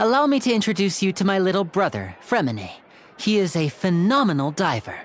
Allow me to introduce you to my little brother, Fremine. He is a phenomenal diver.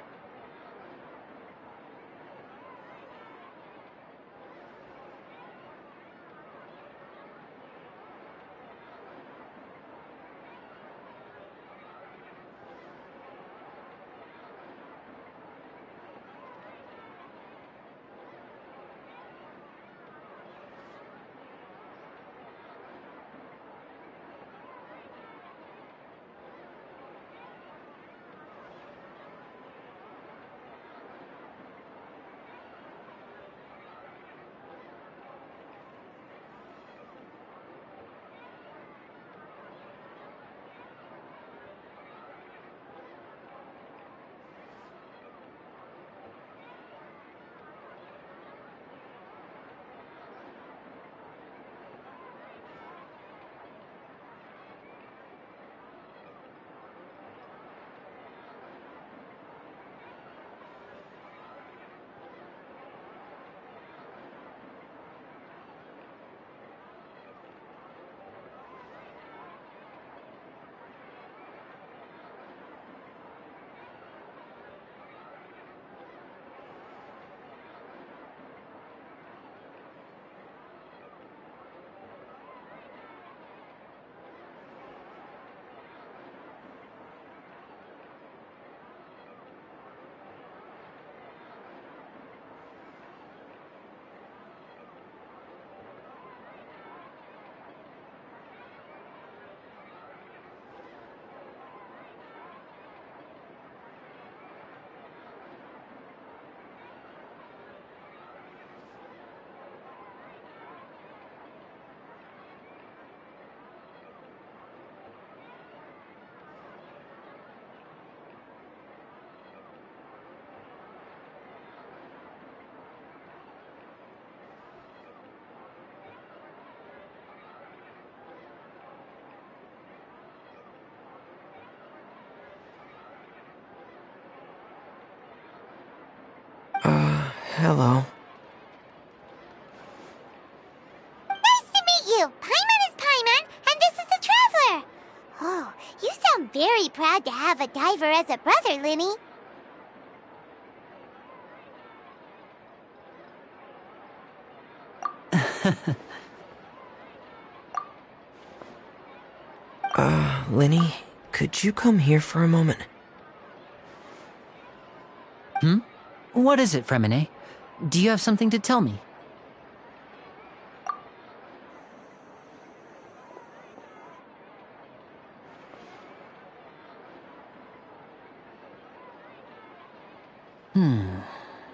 Hello. Nice to meet you! Paimon is Paimon, and this is the Traveler! Oh, you sound very proud to have a diver as a brother, Linny. Linny, could you come here for a moment? What is it, Fremine? Do you have something to tell me?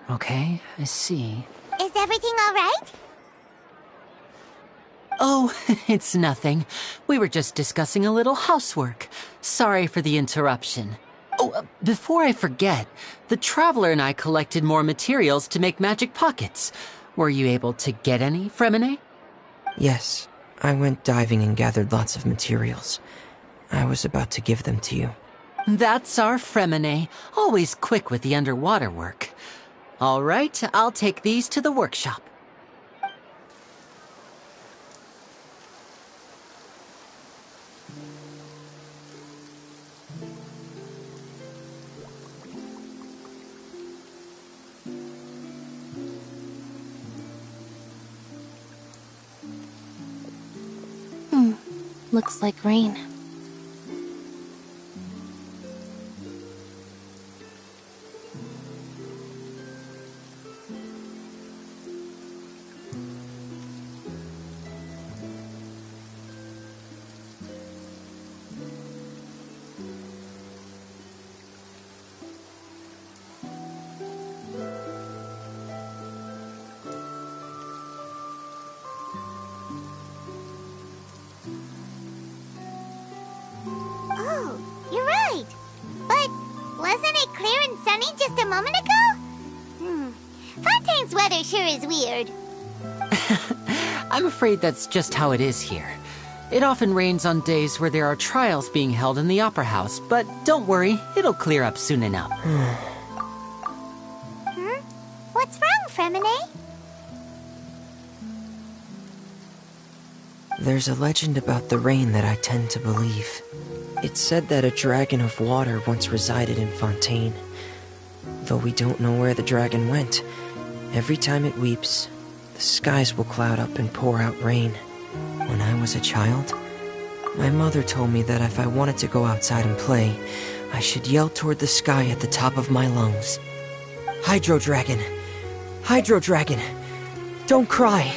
Okay, I see. Is everything all right? Oh, it's nothing. We were just discussing a little housework. Sorry for the interruption. Oh, before I forget, the Traveler and I collected more materials to make magic pockets. Were you able to get any, Fremine? Yes, I went diving and gathered lots of materials. I was about to give them to you. That's our Fremine, always quick with the underwater work. All right, I'll take these to the workshop. Looks like rain. You're right. But wasn't it clear and sunny just a moment ago? Fontaine's weather sure is weird. I'm afraid that's just how it is here. It often rains on days where there are trials being held in the Opera House, but don't worry, it'll clear up soon enough. What's wrong, Fremine? There's a legend about the rain that I tend to believe. It's said that a dragon of water once resided in Fontaine. Though we don't know where the dragon went, every time it weeps, the skies will cloud up and pour out rain. When I was a child, my mother told me that if I wanted to go outside and play, I should yell toward the sky at the top of my lungs. Hydro Dragon! Hydro Dragon! Don't cry!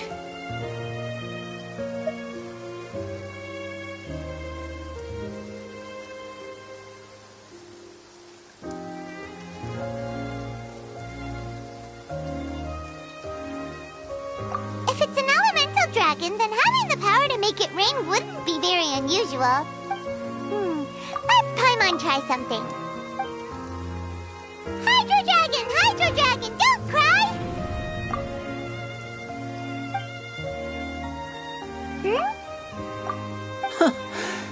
If it's an elemental dragon, then having the power to make it rain wouldn't be very unusual. Let Paimon try something. Hydro Dragon! Hydro Dragon! Don't cry!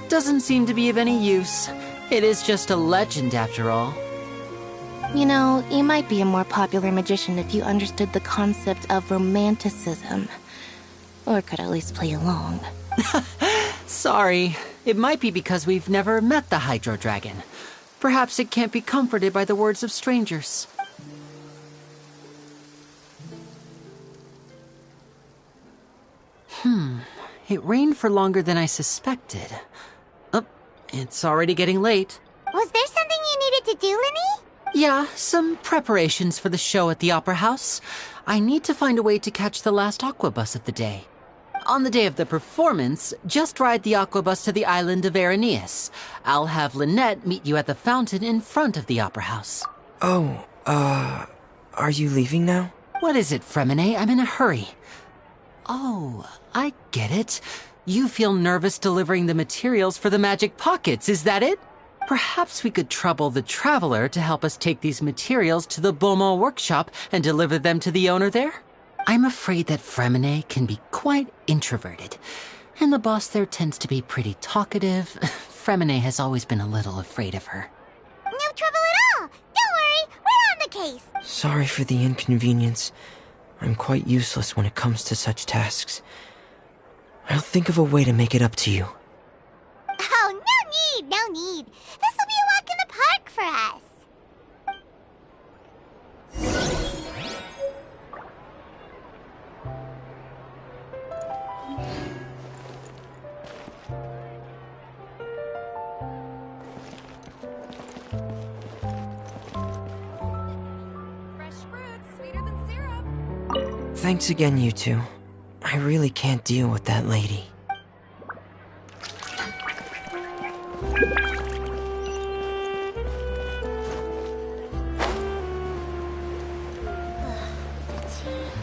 Doesn't seem to be of any use. It is just a legend after all. You know, you might be a more popular magician if you understood the concept of romanticism. Or could at least play along. Sorry. It might be because we've never met the Hydro Dragon. Perhaps it can't be comforted by the words of strangers. It rained for longer than I suspected. Oh, it's already getting late. Was there something you needed to do, Linny? Yeah, some preparations for the show at the Opera House. I need to find a way to catch the last aqua bus of the day. On the day of the performance, just ride the aqua bus to the island of Aeneas. I'll have Lynette meet you at the fountain in front of the Opera House. Oh, are you leaving now? What is it, Fremine? I'm in a hurry. Oh, I get it. You feel nervous delivering the materials for the magic pockets, is that it? Perhaps we could trouble the Traveler to help us take these materials to the Beaumont workshop and deliver them to the owner there? I'm afraid that Fremine can be quite introverted, and the boss there tends to be pretty talkative. Fremine has always been a little afraid of her. No trouble at all! Don't worry, we're on the case! Sorry for the inconvenience. I'm quite useless when it comes to such tasks. I'll think of a way to make it up to you. Oh, no need! This will be a walk in the park for us! Thanks again, you two. I really can't deal with that lady.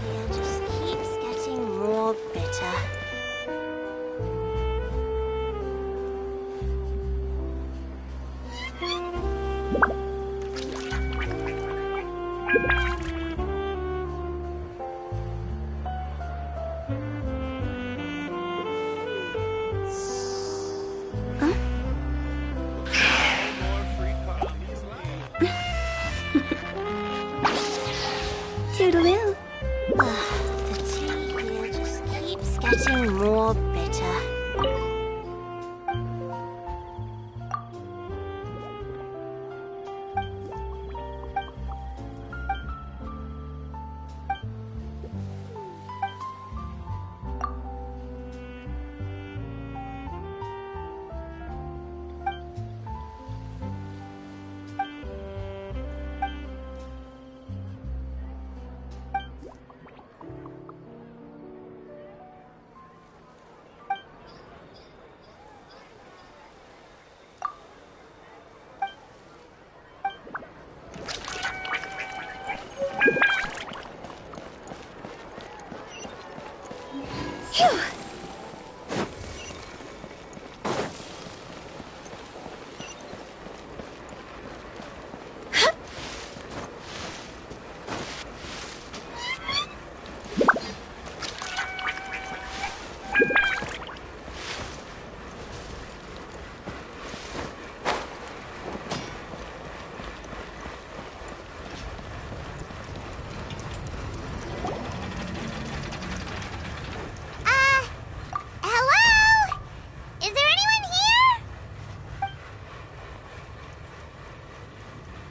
It just keeps getting more bitter.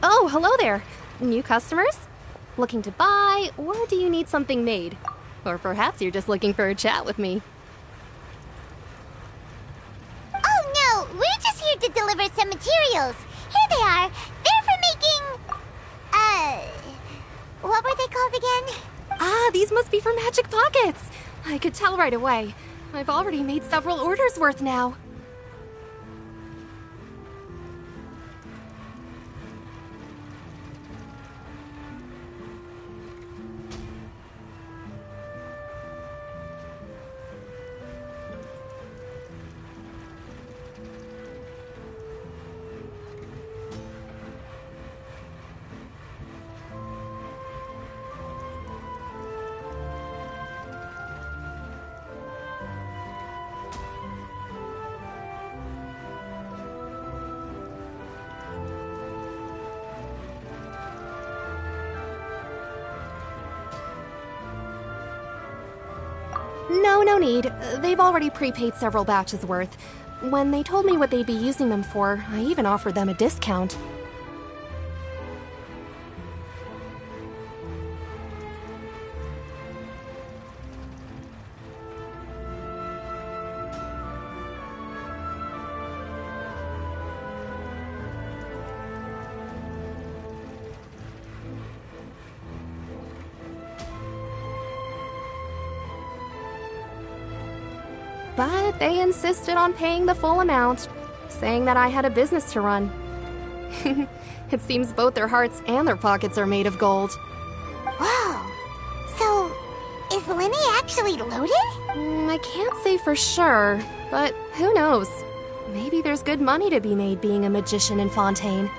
Oh, hello there. New customers? Looking to buy, or do you need something made? Or perhaps you're just looking for a chat with me. Oh no, we're just here to deliver some materials. Here they are. They're for making... what were they called again? Ah, these must be for magic pockets. I could tell right away. I've already made several orders worth now. No need. They've already prepaid several batches worth. When they told me what they'd be using them for, I even offered them a discount. But they insisted on paying the full amount, saying that I had a business to run. It seems both their hearts and their pockets are made of gold. Whoa. So, is Lenny actually loaded? I can't say for sure, but who knows? Maybe there's good money to be made being a magician in Fontaine.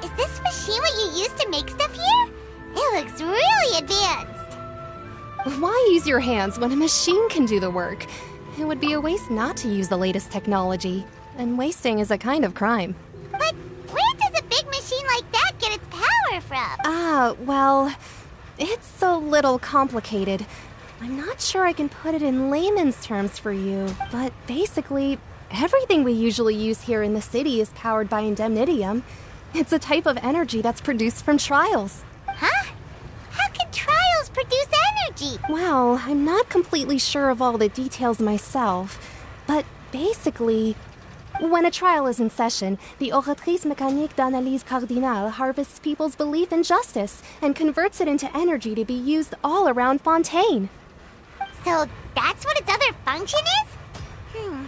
Is this machine what you use to make stuff here? It looks really advanced. Why use your hands when a machine can do the work? It would be a waste not to use the latest technology, and wasting is a kind of crime. But where does a big machine like that get its power from? Well, it's a little complicated. I'm not sure I can put it in layman's terms for you, but basically, everything we usually use here in the city is powered by indemnitium. It's a type of energy that's produced from trials. Huh? How can trials produce energy? Well, I'm not completely sure of all the details myself, but basically, when a trial is in session, the Oratrice Mécanique d'Analyse Cardinale harvests people's belief in justice and converts it into energy to be used all around Fontaine. So that's what its other function is? Paimon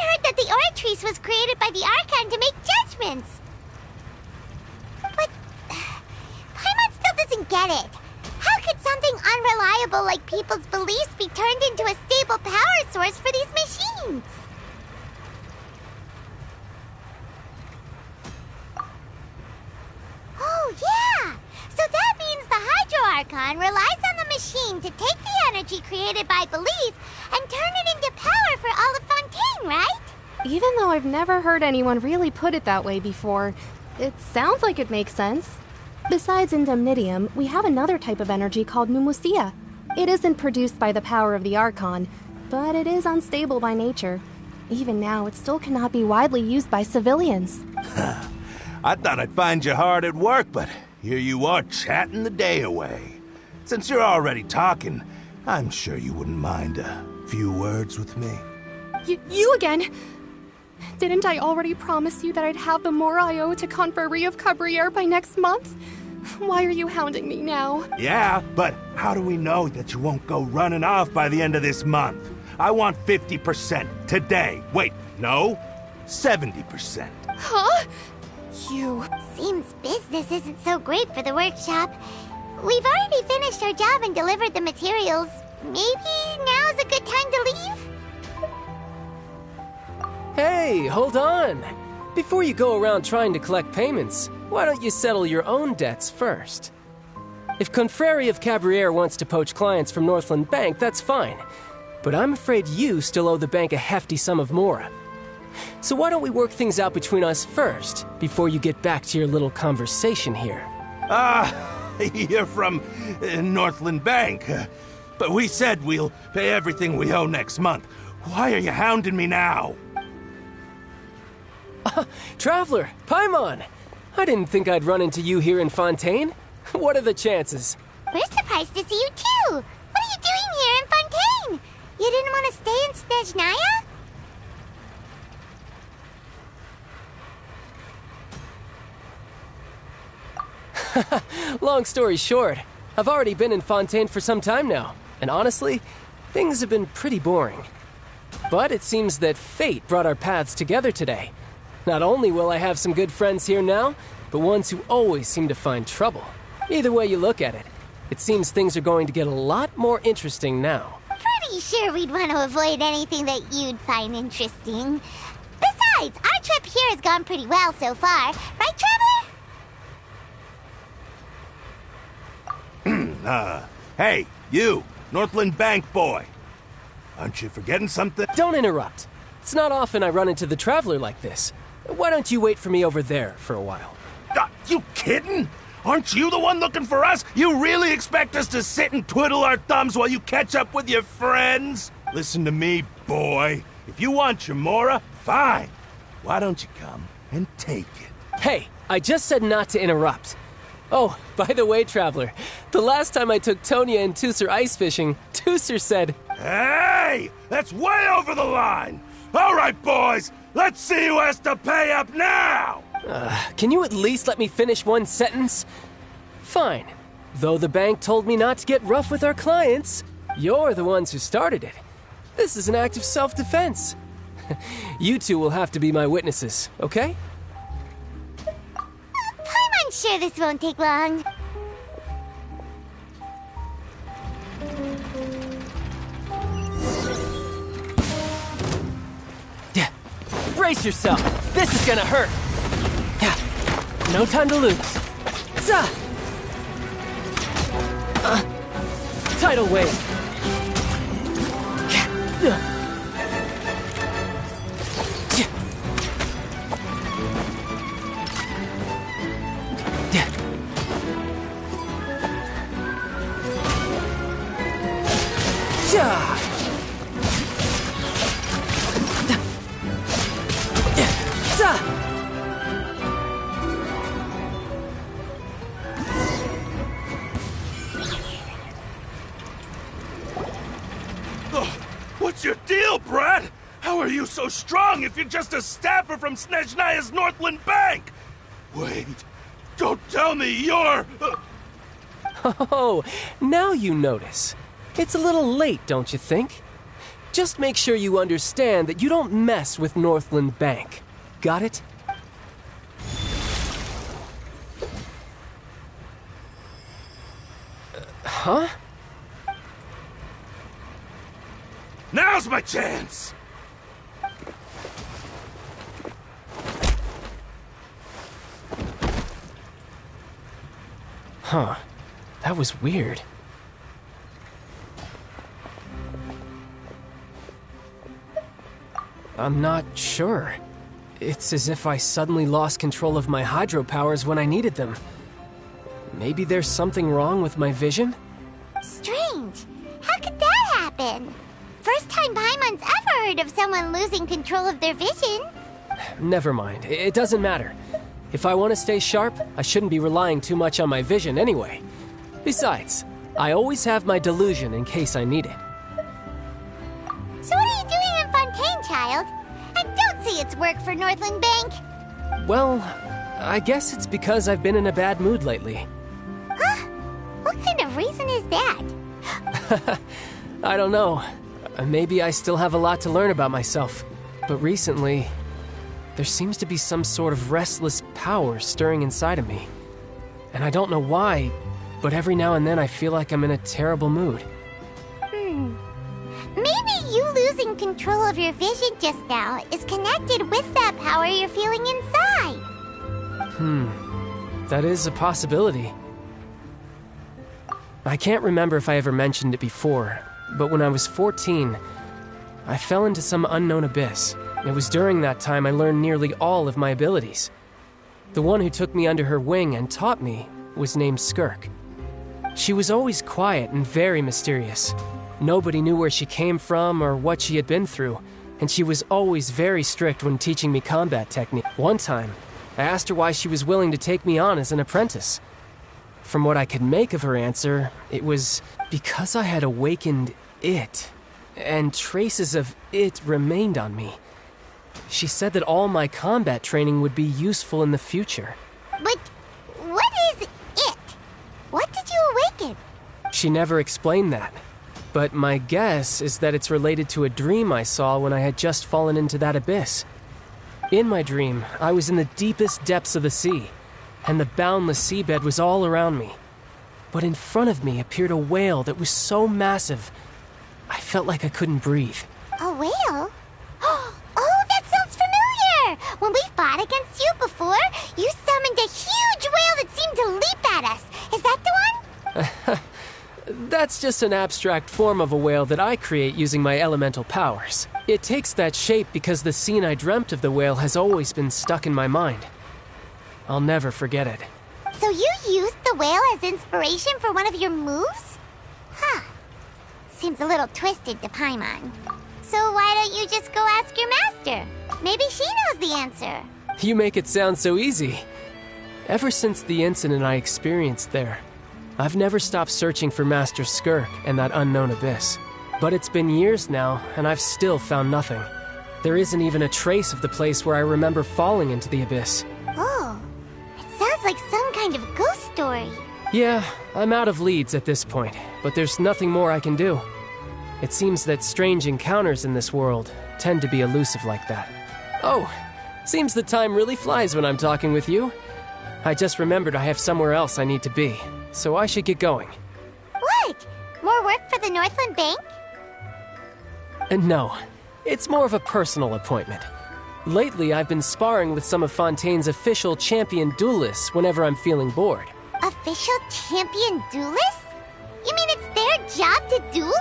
heard that the Oratrice was created by the Archon to make judgments. But Paimon still doesn't get it. How could something unreliable like people's beliefs be turned into a stable power source for these machines? Oh, yeah! So that means the Hydro Archon relies on the machine to take the energy created by belief and turn it into power for all of Fontaine, right? Even though I've never heard anyone really put it that way before, it sounds like it makes sense. Besides indemnitium, we have another type of energy called pneumosia. It isn't produced by the power of the Archon, but it is unstable by nature. Even now, it still cannot be widely used by civilians. I thought I'd find you hard at work, but here you are chatting the day away. Since you're already talking, I'm sure you wouldn't mind a few words with me. You again? Didn't I already promise you that I'd have the Moraio to Confrérie of Cabriere by next month? Why are you hounding me now? Yeah, but how do we know that you won't go running off by the end of this month? I want 50% today. Wait, no, 70%. Huh? You... Seems business isn't so great for the workshop. We've already finished our job and delivered the materials. Maybe now's a good time to leave? Hey, hold on! Before you go around trying to collect payments, why don't you settle your own debts first? If Confrérie of Cabriere wants to poach clients from Northland Bank, that's fine. But I'm afraid you still owe the bank a hefty sum of mora. So why don't we work things out between us first, before you get back to your little conversation here? You're from Northland Bank. But we said we'll pay everything we owe next month. Why are you hounding me now? Traveler, Paimon! I didn't think I'd run into you here in Fontaine. What are the chances? We're surprised to see you too. What are you doing here in Fontaine? You didn't want to stay in Snezhnaya? Long story short, I've already been in Fontaine for some time now, and honestly, things have been pretty boring. But it seems that fate brought our paths together today. Not only will I have some good friends here now, but ones who always seem to find trouble. Either way you look at it, it seems things are going to get a lot more interesting now. Pretty sure we'd want to avoid anything that you'd find interesting. Besides, our trip here has gone pretty well so far. Right, Traveler? Hey, you, Northland Bank boy. Aren't you forgetting something? Don't interrupt. It's not often I run into the Traveler like this. Why don't you wait for me over there for a while? You kidding? Aren't you the one looking for us? You really expect us to sit and twiddle our thumbs while you catch up with your friends? Listen to me, boy. If you want your mora, fine. Why don't you come and take it? Hey, I just said not to interrupt. Oh, by the way, Traveler, the last time I took Tonya and Tusser ice fishing, Tusser said, "Hey! That's way over the line! All right, boys, let's see who has to pay up now!" Can you at least let me finish one sentence? Fine. Though the bank told me not to get rough with our clients, you're the ones who started it. This is an act of self-defense. You two will have to be my witnesses, okay? I'm sure this won't take long. Yeah. Brace yourself. This is gonna hurt. Yeah. No time to lose. Zah! Tidal wave. What's your deal, Brad? How are you so strong if you're just a staffer from Snezhnaya's Northland Bank? Wait, don't tell me you're... Oh, now you notice. It's a little late, don't you think? Just make sure you understand that you don't mess with Northland Bank. Got it? Huh? Now's my chance! Huh. That was weird. I'm not sure. It's as if I suddenly lost control of my hydro powers when I needed them. Maybe there's something wrong with my vision? Strange. How could that happen? First time Paimon's ever heard of someone losing control of their vision. Never mind. It doesn't matter. If I want to stay sharp, I shouldn't be relying too much on my vision anyway. Besides, I always have my delusion in case I need it. So what are you doing in Fontaine, child? And don't say it's work for Northland Bank. Well, I guess it's because I've been in a bad mood lately. Huh? What kind of reason is that? I don't know. Maybe I still have a lot to learn about myself. But recently, there seems to be some sort of restless power stirring inside of me. And I don't know why, but every now and then I feel like I'm in a terrible mood. Maybe you losing control of your vision just now is connected with that power you're feeling inside. that is a possibility. I can't remember if I ever mentioned it before, but when I was 14, I fell into some unknown abyss. It was during that time I learned nearly all of my abilities. The one who took me under her wing and taught me was named Skirk. She was always quiet and very mysterious. Nobody knew where she came from or what she had been through, and she was always very strict when teaching me combat technique. One time, I asked her why she was willing to take me on as an apprentice. From what I could make of her answer, it was because I had awakened it, and traces of it remained on me. She said that all my combat training would be useful in the future. But what is it? What did you awaken? She never explained that, but my guess is that it's related to a dream I saw when I had just fallen into that abyss. In my dream, I was in the deepest depths of the sea, and the boundless seabed was all around me. But in front of me appeared a whale that was so massive, I felt like I couldn't breathe. A whale? Oh, that sounds familiar! When we fought against you before, you summoned a huge whale that seemed to leap at us. Is that the one? That's just an abstract form of a whale that I create using my elemental powers. It takes that shape because the scene I dreamt of the whale has always been stuck in my mind. I'll never forget it. So you used the whale as inspiration for one of your moves? Huh. Seems a little twisted to Paimon. So why don't you just go ask your master? Maybe she knows the answer. You make it sound so easy. Ever since the incident I experienced there, I've never stopped searching for Master Skirk and that unknown abyss. But it's been years now, and I've still found nothing. There isn't even a trace of the place where I remember falling into the abyss. Oh, it sounds like some kind of ghost story. Yeah, I'm out of leads at this point, but there's nothing more I can do. It seems that strange encounters in this world tend to be elusive like that. Oh, seems the time really flies when I'm talking with you. I just remembered I have somewhere else I need to be, so I should get going. What? More work for the Northland Bank? No, it's more of a personal appointment. Lately, I've been sparring with some of Fontaine's official champion duelists whenever I'm feeling bored. Official champion duelists? You mean it's their job to duel?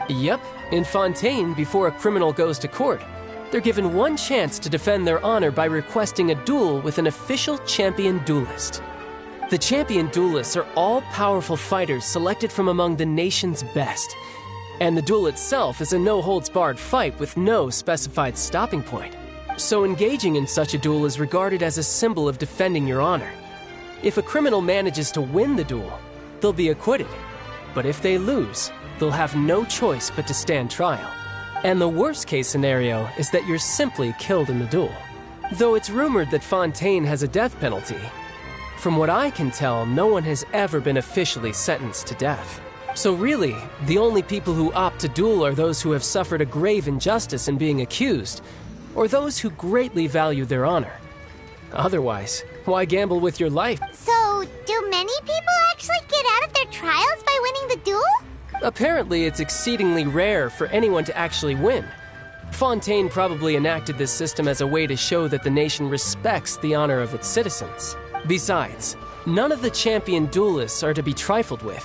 Yep, in Fontaine, before a criminal goes to court, they're given one chance to defend their honor by requesting a duel with an official champion duelist. The champion duelists are all-powerful fighters selected from among the nation's best, and the duel itself is a no-holds-barred fight with no specified stopping point. So engaging in such a duel is regarded as a symbol of defending your honor. If a criminal manages to win the duel, they'll be acquitted, but if they lose, they'll have no choice but to stand trial. And the worst-case scenario is that you're simply killed in the duel. Though it's rumored that Fontaine has a death penalty, from what I can tell, no one has ever been officially sentenced to death. So really, the only people who opt to duel are those who have suffered a grave injustice in being accused, or those who greatly value their honor. Otherwise, why gamble with your life? So, do many people actually get out of their trials by winning the duel? Apparently, it's exceedingly rare for anyone to actually win. Fontaine probably enacted this system as a way to show that the nation respects the honor of its citizens. Besides, none of the champion duelists are to be trifled with,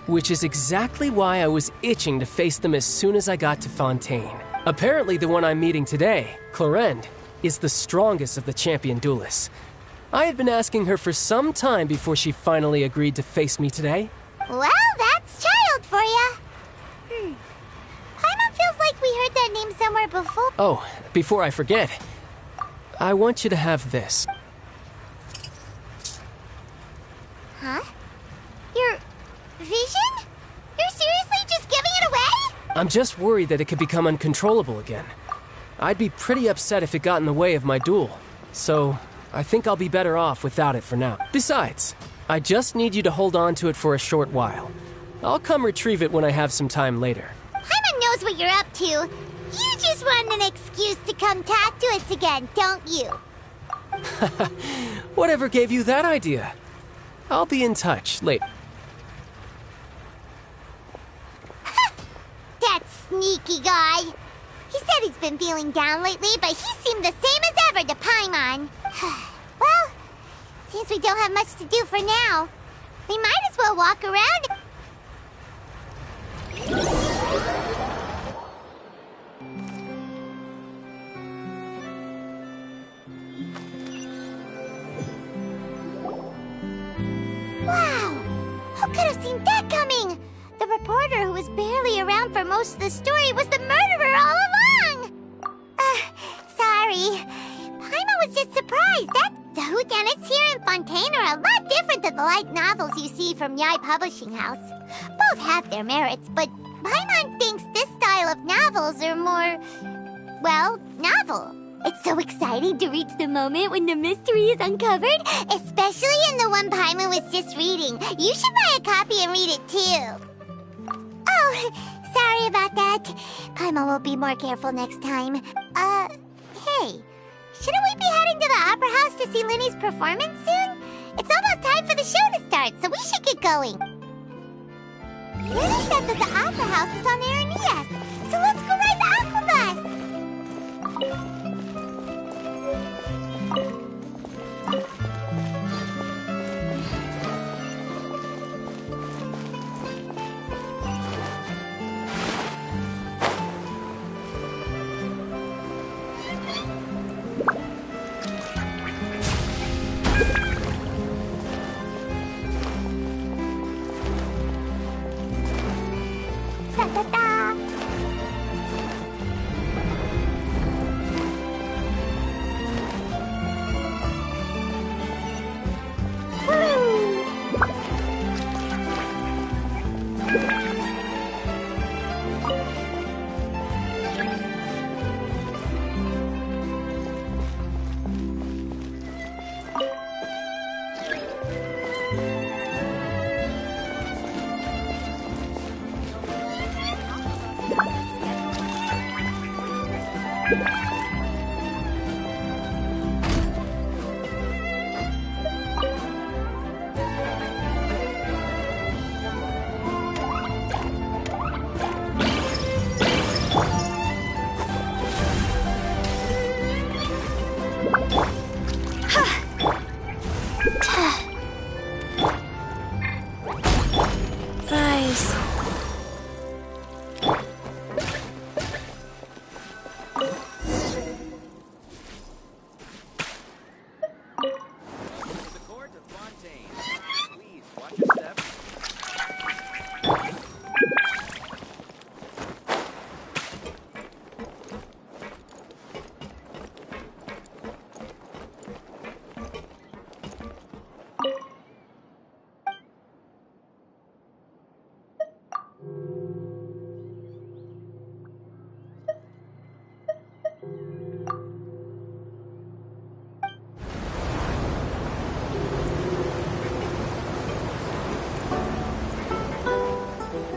which is exactly why I was itching to face them as soon as I got to Fontaine. Apparently, the one I'm meeting today, Clorinde, is the strongest of the champion duelists. I had been asking her for some time before she finally agreed to face me today. Well, that's child for ya. Paimon feels like we heard that name somewhere before. Oh, before I forget, I want you to have this. Huh? Your vision? You're seriously just giving it away? I'm just worried that it could become uncontrollable again. I'd be pretty upset if it got in the way of my duel, so I think I'll be better off without it for now. Besides, I just need you to hold on to it for a short while. I'll come retrieve it when I have some time later. Paimon knows what you're up to. You just want an excuse to come talk to us again, don't you? Whatever gave you that idea? I'll be in touch later. That sneaky guy. He said he's been feeling down lately, but he seemed the same as ever to Paimon. Well, seems guess we don't have much to do for now. We might as well walk around. Wow! Who could have seen that coming? The reporter who was barely around for most of the story was the murderer all along! Sorry. Paimon was just surprised. The whodunits here in Fontaine are a lot different than the light novels you see from Yai Publishing House. Both have their merits, but Paimon thinks this style of novels are more, well, novel. It's so exciting to reach the moment when the mystery is uncovered, especially in the one Paimon was just reading. You should buy a copy and read it too. Oh, sorry about that. Paimon will be more careful next time. Hey, shouldn't we be heading to the Opera House to see Linny's performance soon? It's almost time for the show to start, so we should get going. Linny said that the Opera House is on Aranias, so let's go ride the Aquabus!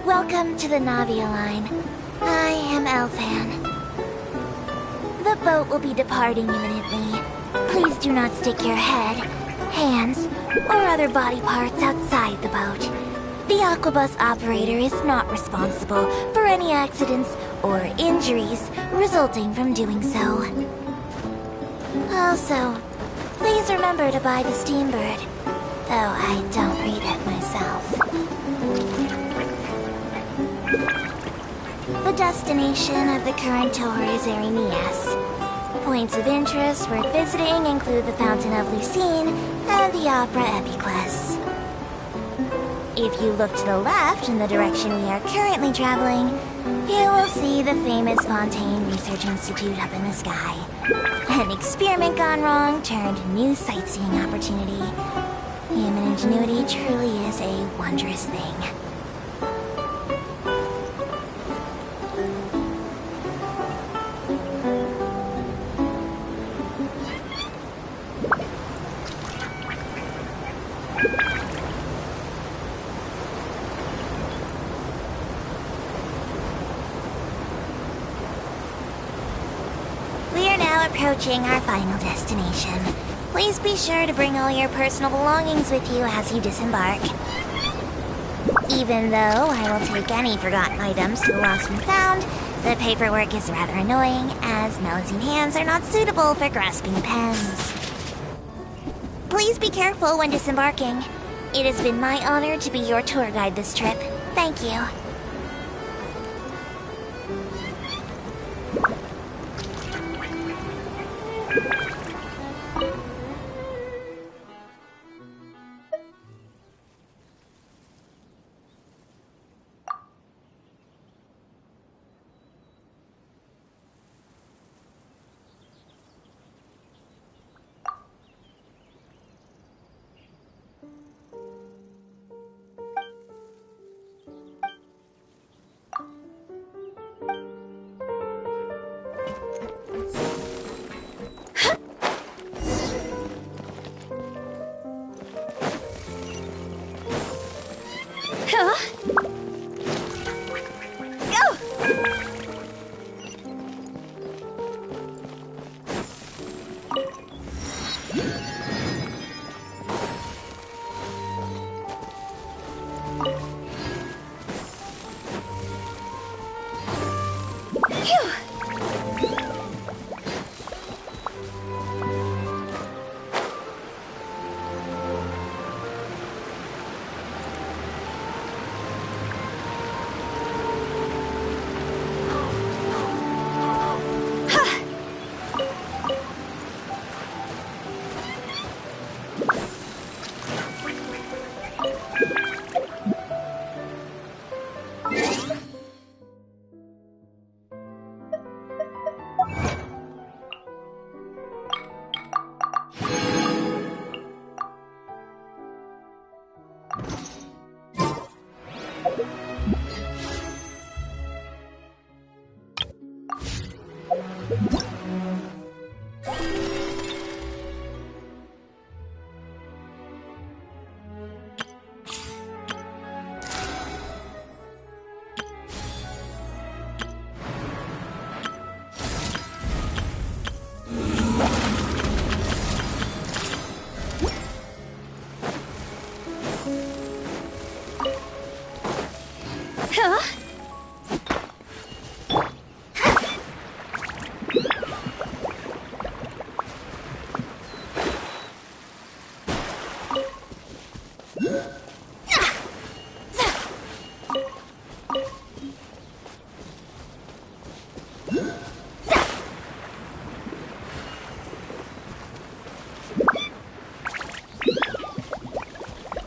Welcome to the Navia line. I am Elfan. The boat will be departing imminently. Please do not stick your head, hands, or other body parts outside the boat. The Aquabus operator is not responsible for any accidents or injuries resulting from doing so. Also, please remember to buy the Steambird, though I don't read it myself. The destination of the current tour is Aranias. Points of interest worth visiting include the Fountain of Lucine and the Opera Epiclese. If you look to the left in the direction we are currently traveling, you will see the famous Fontaine Research Institute up in the sky. An experiment gone wrong turned new sightseeing opportunity. Human ingenuity truly is a wondrous thing. Approaching our final destination. Please be sure to bring all your personal belongings with you as you disembark. Even though I will take any forgotten items to the lost and found, the paperwork is rather annoying, as Melusine hands are not suitable for grasping pens. Please be careful when disembarking. It has been my honor to be your tour guide this trip. Thank you.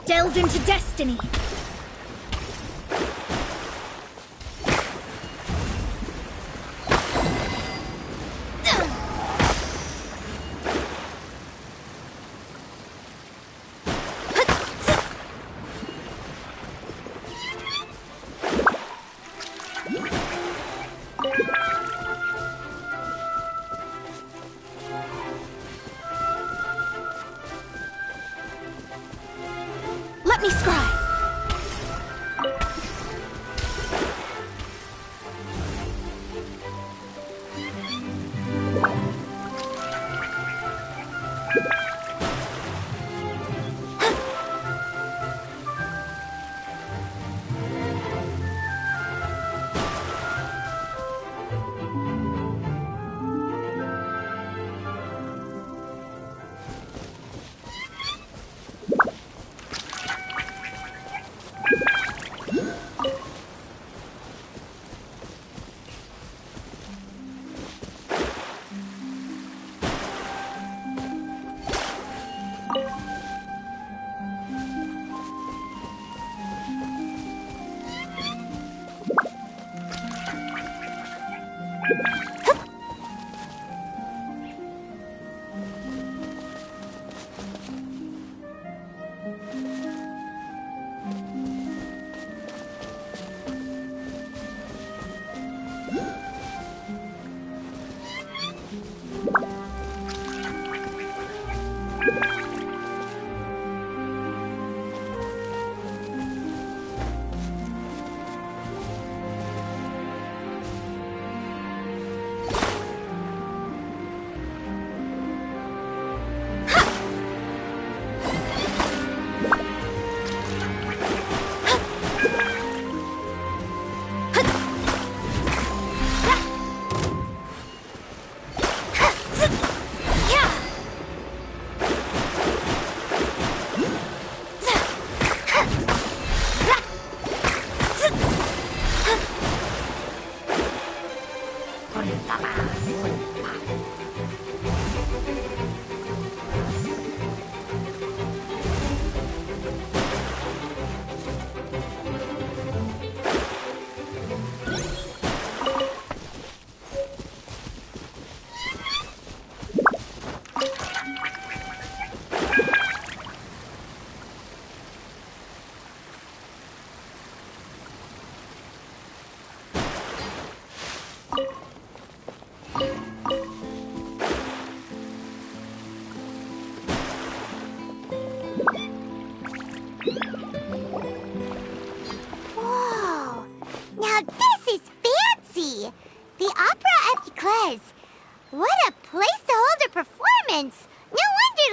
Delve into destiny. Let me scry.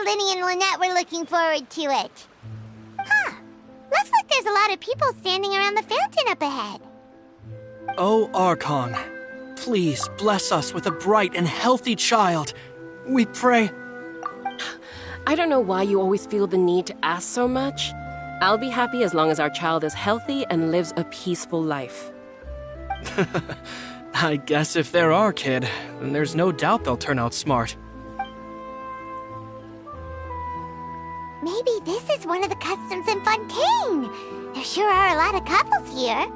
Linny and Lynette were looking forward to it. Huh. Looks like there's a lot of people standing around the fountain up ahead. Oh, Archon, please bless us with a bright and healthy child. We pray. I don't know why you always feel the need to ask so much. I'll be happy as long as our child is healthy and lives a peaceful life. I guess if they're our kid, then there's no doubt they'll turn out smart. Maybe this is one of the customs in Fontaine. There sure are a lot of couples here.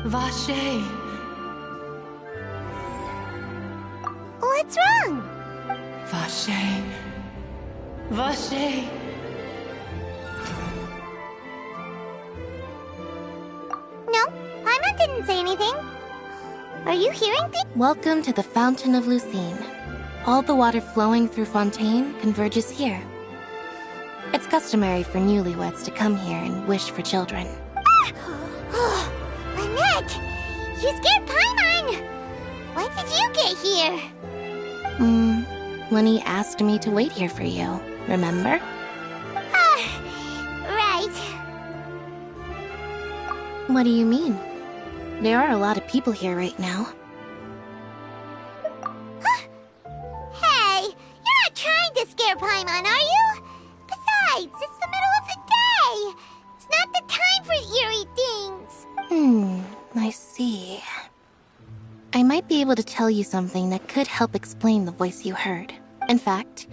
Vache. What's wrong? Vache. Vache. No, Paimon didn't say anything. Are you hearing things? Welcome to the Fountain of Lucine. All the water flowing through Fontaine converges here. It's customary for newlyweds to come here and wish for children. Ah! Lynette! You scared Paimon! When did you get here? Lenny asked me to wait here for you, remember? Right. What do you mean? There are a lot of people here right now. Hey, you're not trying to scare Paimon, are you? Besides, it's the middle of the day. It's not the time for eerie things. I see. I might be able to tell you something that could help explain the voice you heard. In fact,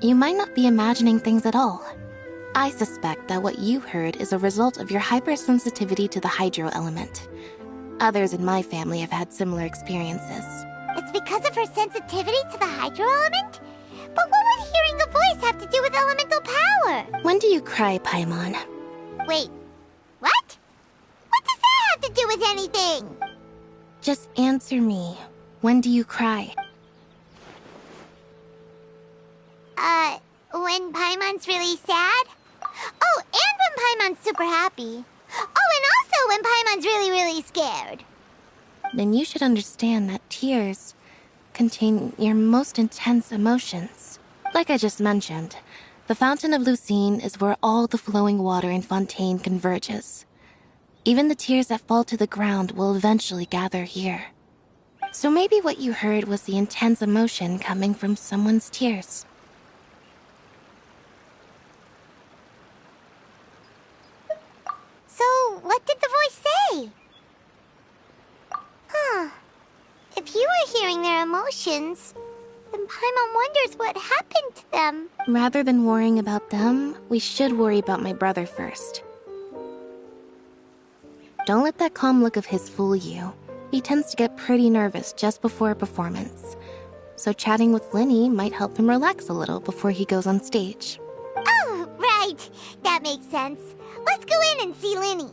you might not be imagining things at all. I suspect that what you heard is a result of your hypersensitivity to the hydro element. Others in my family have had similar experiences. It's because of her sensitivity to the hydro element? But what would hearing a voice have to do with elemental power? When do you cry, Paimon? Wait, what? What does that have to do with anything? Just answer me. When do you cry? When Paimon's really sad? Oh, and when Paimon's super happy. Oh, and also when Paimon's really, really scared. Then you should understand that tears contain your most intense emotions. Like I just mentioned, the Fountain of Lucine is where all the flowing water in Fontaine converges. Even the tears that fall to the ground will eventually gather here. So maybe what you heard was the intense emotion coming from someone's tears. So, what did the voice say? Huh. If you were hearing their emotions, then Paimon wonders what happened to them. Rather than worrying about them, we should worry about my brother first. Don't let that calm look of his fool you. He tends to get pretty nervous just before a performance. So chatting with Linny might help him relax a little before he goes on stage. Oh, right. That makes sense. Let's go in and see Linny.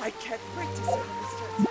I can't wait to see the stars.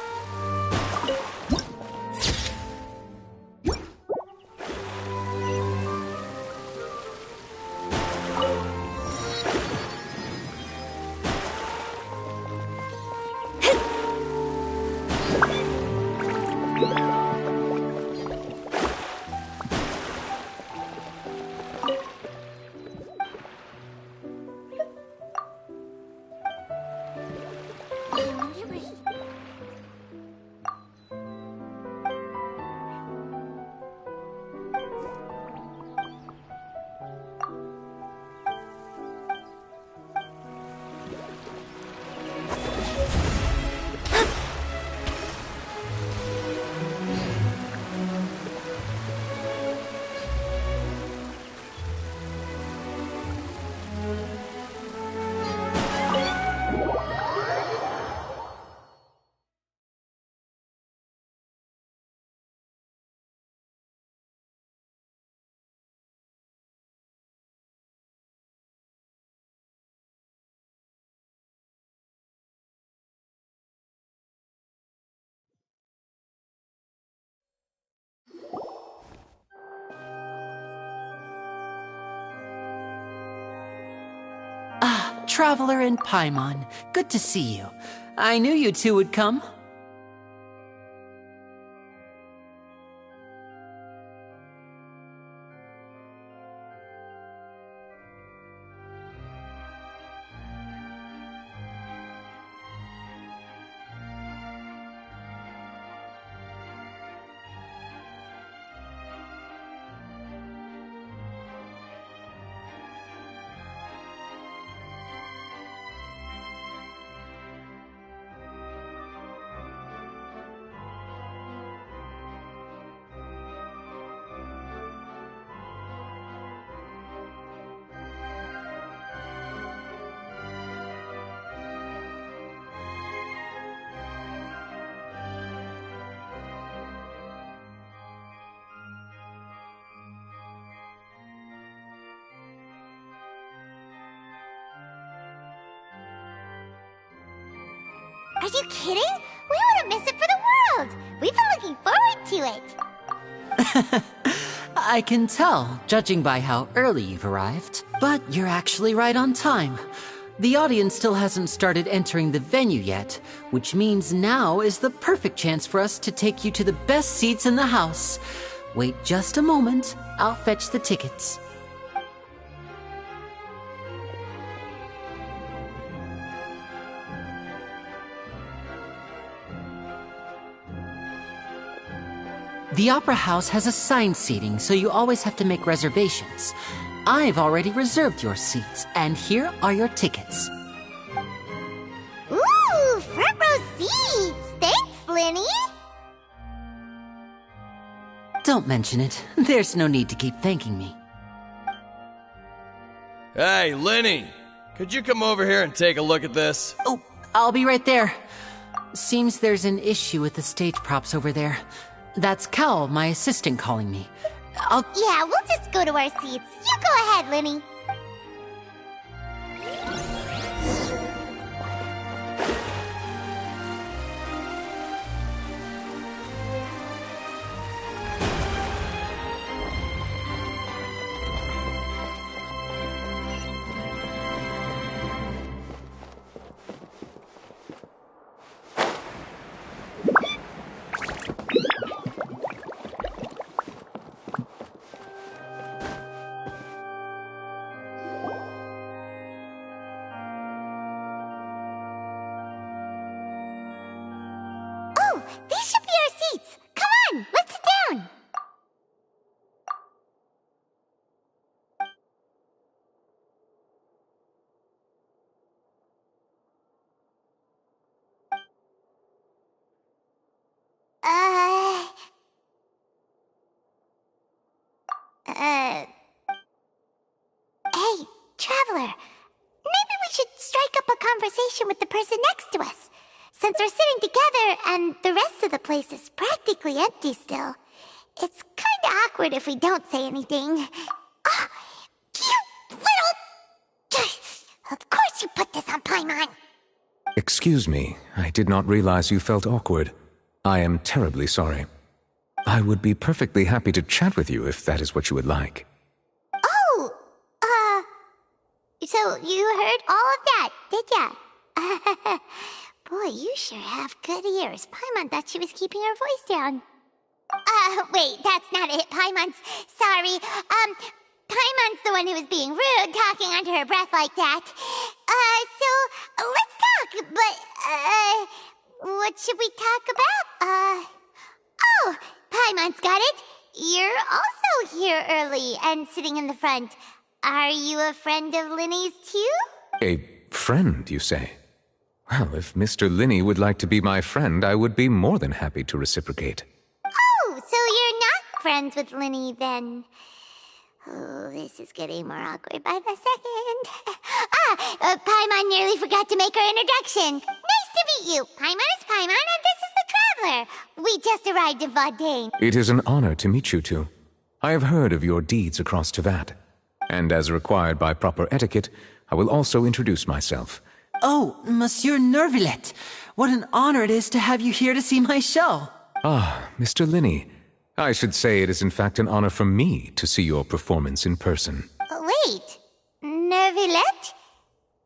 Traveler in Paimon, good to see you. I knew you two would come. Are you kidding? We wouldn't miss it for the world! We've been looking forward to it! I can tell, judging by how early you've arrived. But you're actually right on time. The audience still hasn't started entering the venue yet, which means now is the perfect chance for us to take you to the best seats in the house. Wait just a moment, I'll fetch the tickets. The Opera House has assigned seating, so you always have to make reservations. I've already reserved your seats, and here are your tickets. Ooh, front row seats! Thanks, Linny! Don't mention it. There's no need to keep thanking me. Hey, Linny! Could you come over here and take a look at this? Oh, I'll be right there. Seems there's an issue with the stage props over there. That's Cal, my assistant, calling me. Yeah, we'll just go to our seats. You go ahead, Linny. These should be our seats. Come on, let's sit down. Hey, Traveler. Maybe we should strike up a conversation with the person next to us. Since we're sitting together and the rest of the place is practically empty still, it's kinda awkward if we don't say anything. Oh, you little... Of course you put this on Paimon! Excuse me, I did not realize you felt awkward. I am terribly sorry. I would be perfectly happy to chat with you if that is what you would like. Oh, so you heard all of that, did ya? Boy, you sure have good ears. Paimon thought she was keeping her voice down. Wait, that's not it. Paimon's... Sorry. Paimon's the one who was being rude, talking under her breath like that. So, let's talk, but, what should we talk about? Oh, Paimon's got it. You're also here early and sitting in the front. Are you a friend of Linny's, too? A friend, you say? Well, if Mr. Linny would like to be my friend, I would be more than happy to reciprocate. Oh, so you're not friends with Linny, then? Oh, this is getting more awkward by the second. Paimon nearly forgot to make her introduction. Nice to meet you. Paimon is Paimon, and this is the Traveler. We just arrived in Vaudain. It is an honor to meet you two. I have heard of your deeds across Tevat. And as required by proper etiquette, I will also introduce myself. Oh, Monsieur Nervillet. What an honor it is to have you here to see my show. Ah, Mr. Linny. I should say it is in fact an honor for me to see your performance in person. Wait, Nervillet?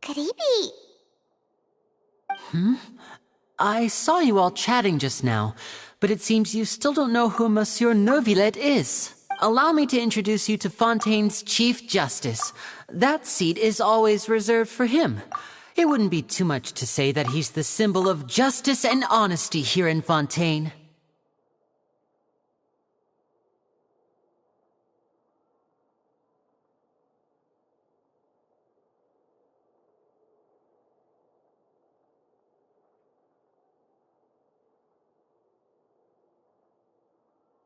Could he be... I saw you all chatting just now, but it seems you still don't know who Monsieur Neuvillette is. Allow me to introduce you to Fontaine's Chief Justice. That seat is always reserved for him. It wouldn't be too much to say that he's the symbol of justice and honesty here in Fontaine.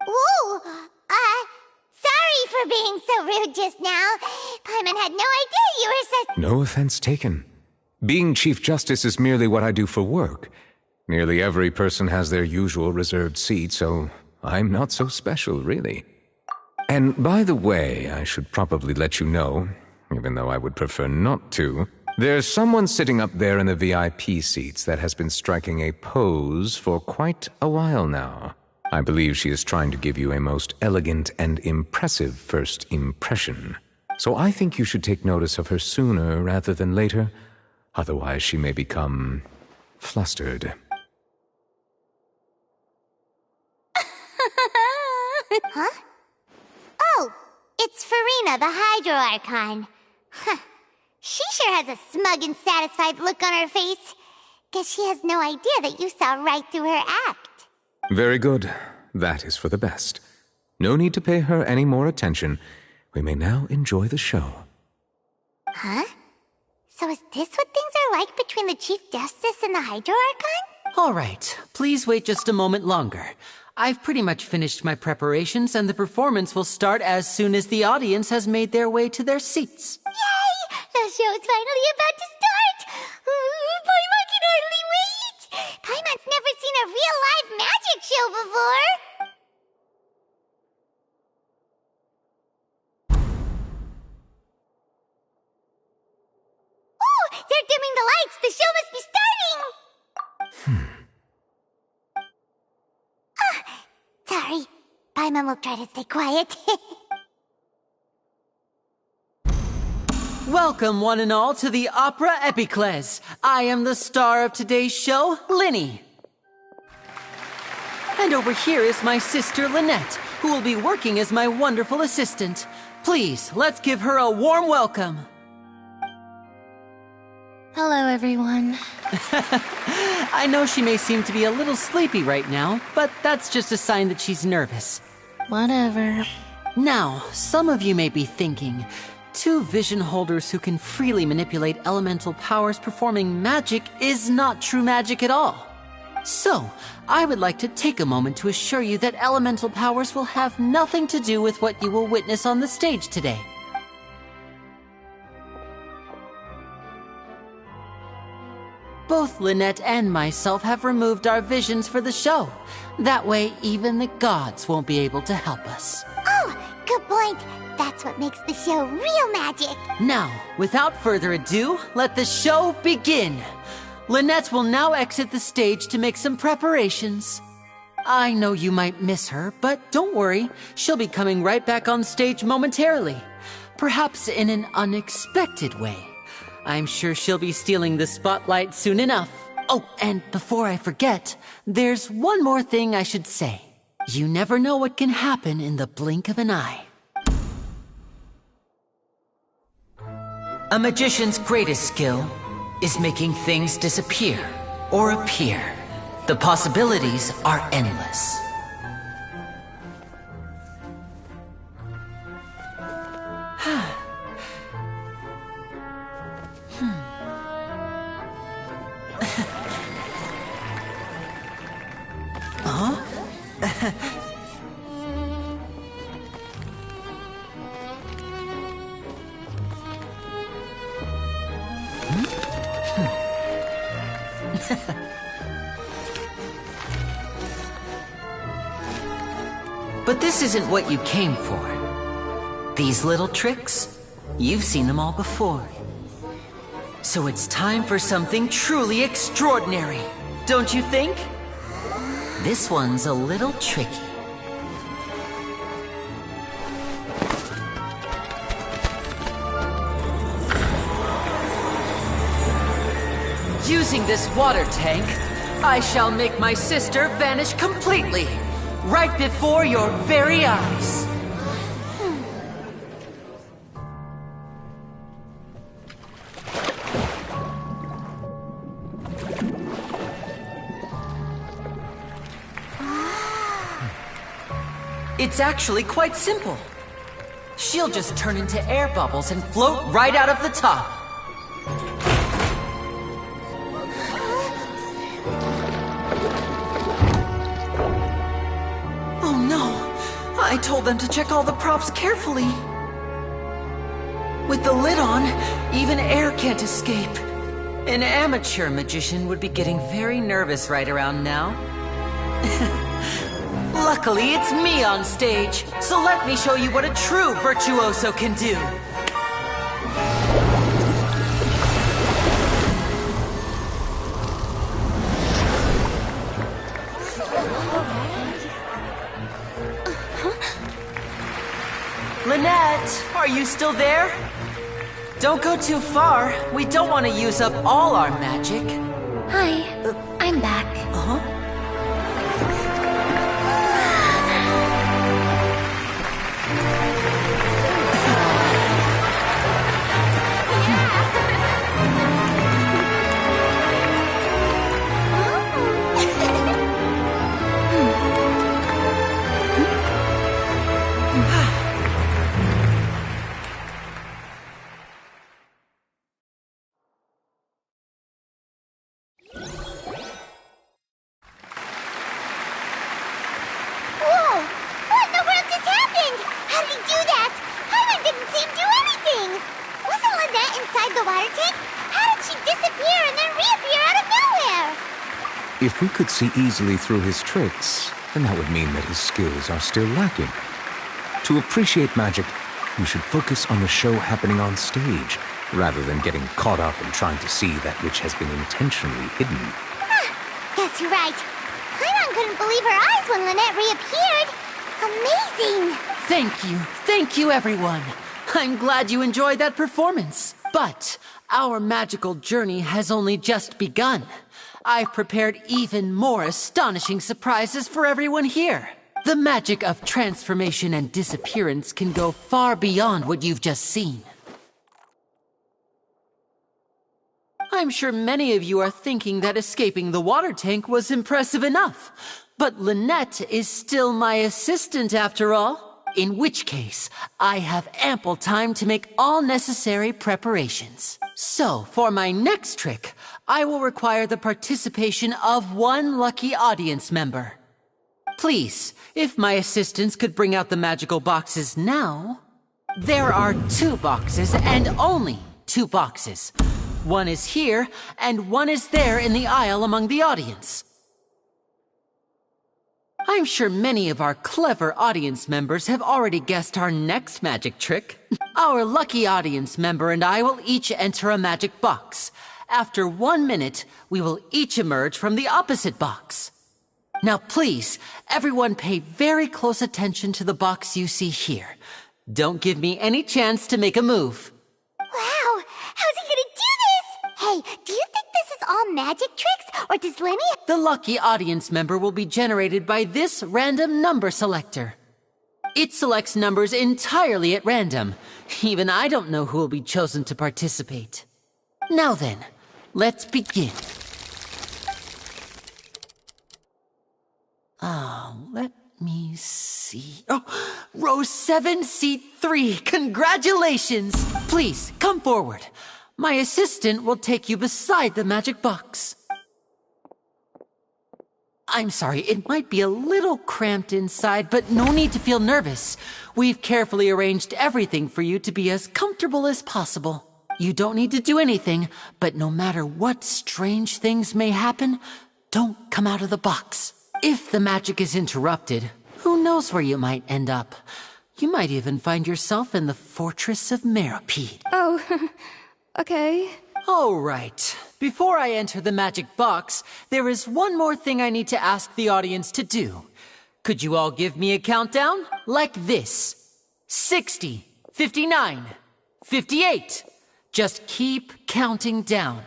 Ooh, sorry for being so rude just now. Paimon had no idea you were such— No offense taken. Being Chief Justice is merely what I do for work. Nearly every person has their usual reserved seat, so I'm not so special, really. And by the way, I should probably let you know, even though I would prefer not to, there's someone sitting up there in the VIP seats that has been striking a pose for quite a while now. I believe she is trying to give you a most elegant and impressive first impression. So I think you should take notice of her sooner rather than later. Otherwise, she may become flustered. Huh? Oh, it's Farina, the Hydro Archon. Huh. She sure has a smug and satisfied look on her face. Guess she has no idea that you saw right through her act. Very good. That is for the best. No need to pay her any more attention. We may now enjoy the show. Huh? So is this what things are like between the Chief Justice and the Hydro Archon? All right, please wait just a moment longer. I've pretty much finished my preparations, and the performance will start as soon as the audience has made their way to their seats. Yay! The show's finally about to start! Paimon can hardly wait! Paimon's never seen a real live magic show before! Ooh! They're dimming the lights! The show must be starting! Sorry. Paimon will try to stay quiet. Welcome, one and all, to the Opera Epiclese. I am the star of today's show, Linny. And over here is my sister, Lynette, who will be working as my wonderful assistant. Please, let's give her a warm welcome. Hello, everyone. I know she may seem to be a little sleepy right now, but that's just a sign that she's nervous. Whatever. Now, some of you may be thinking, two vision holders who can freely manipulate elemental powers performing magic is not true magic at all. So, I would like to take a moment to assure you that elemental powers will have nothing to do with what you will witness on the stage today. Both Lynette and myself have removed our visions for the show. That way, even the gods won't be able to help us. Oh, good point. That's what makes the show real magic. Now, without further ado, let the show begin. Lynette will now exit the stage to make some preparations. I know you might miss her, but don't worry. She'll be coming right back on stage momentarily. Perhaps in an unexpected way. I'm sure she'll be stealing the spotlight soon enough. Oh, and before I forget, there's one more thing I should say. You never know what can happen in the blink of an eye. A magician's greatest skill is making things disappear or appear. The possibilities are endless. But this isn't what you came for. These little tricks, you've seen them all before. So it's time for something truly extraordinary, don't you think? This one's a little tricky. Using this water tank, I shall make my sister vanish completely, right before your very eyes. It's actually quite simple. She'll just turn into air bubbles and float right out of the top. Oh no! I told them to check all the props carefully. With the lid on, even air can't escape. An amateur magician would be getting very nervous right around now. Luckily, it's me on stage, so let me show you what a true virtuoso can do. Lynette, are you still there? Don't go too far. We don't want to use up all our magic. Hi, I'm back. Uh-huh. If we could see easily through his tricks, then that would mean that his skills are still lacking. To appreciate magic, you should focus on the show happening on stage, rather than getting caught up in trying to see that which has been intentionally hidden. Guess you're right. Paimon couldn't believe her eyes when Lynette reappeared. Amazing! Thank you everyone. I'm glad you enjoyed that performance. But our magical journey has only just begun. I've prepared even more astonishing surprises for everyone here. The magic of transformation and disappearance can go far beyond what you've just seen. I'm sure many of you are thinking that escaping the water tank was impressive enough. But Lynette is still my assistant after all. In which case, I have ample time to make all necessary preparations. So, for my next trick, I will require the participation of one lucky audience member. Please, if my assistants could bring out the magical boxes now. There are 2 boxes, and only 2 boxes. One is here, and one is there in the aisle among the audience. I'm sure many of our clever audience members have already guessed our next magic trick. Our lucky audience member and I will each enter a magic box. After 1 minute, we will each emerge from the opposite box. Now please, everyone pay very close attention to the box you see here. Don't give me any chance to make a move. Wow! How's he gonna do this? Hey, do you think this is all magic tricks, or does Lenny... The lucky audience member will be generated by this random number selector. It selects numbers entirely at random. Even I don't know who will be chosen to participate. Now then, let's begin. Let me see. Oh, row 7, seat 3. Congratulations! Please, come forward. My assistant will take you beside the magic box. I'm sorry, it might be a little cramped inside, but no need to feel nervous. We've carefully arranged everything for you to be as comfortable as possible. You don't need to do anything, but no matter what strange things may happen, don't come out of the box. If the magic is interrupted, who knows where you might end up? You might even find yourself in the Fortress of Meropide. Oh, okay. All right. Before I enter the magic box, there is one more thing I need to ask the audience to do. Could you all give me a countdown? Like this. 60, 59, 58. Just keep counting down.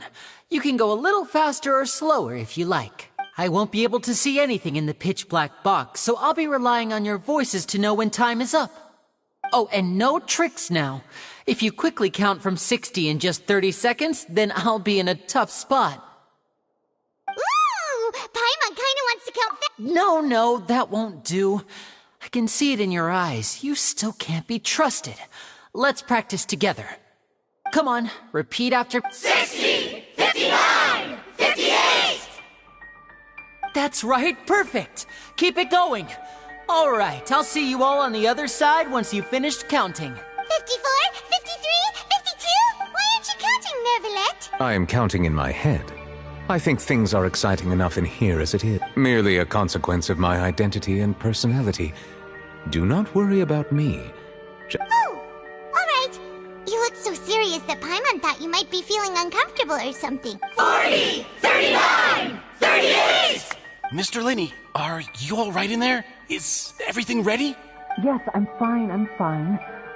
You can go a little faster or slower if you like. I won't be able to see anything in the pitch-black box, so I'll be relying on your voices to know when time is up. Oh, and no tricks now. If you quickly count from 60 in just 30 seconds, then I'll be in a tough spot. Ooh! Paimon kinda wants to count No, that won't do. I can see it in your eyes. You still can't be trusted. Let's practice together. Come on, repeat after... 60! 59! 58! That's right, perfect! Keep it going! Alright, I'll see you all on the other side once you've finished counting. 54, 53, 52? Why aren't you counting, Nervalet? I am counting in my head. I think things are exciting enough in here as it is. Merely a consequence of my identity and personality. Do not worry about me. Oh, alright. You look so serious that Paimon thought you might be feeling uncomfortable or something. 40! 39! 38! Mr. Linney, are you all right in there? Is everything ready? Yes, I'm fine.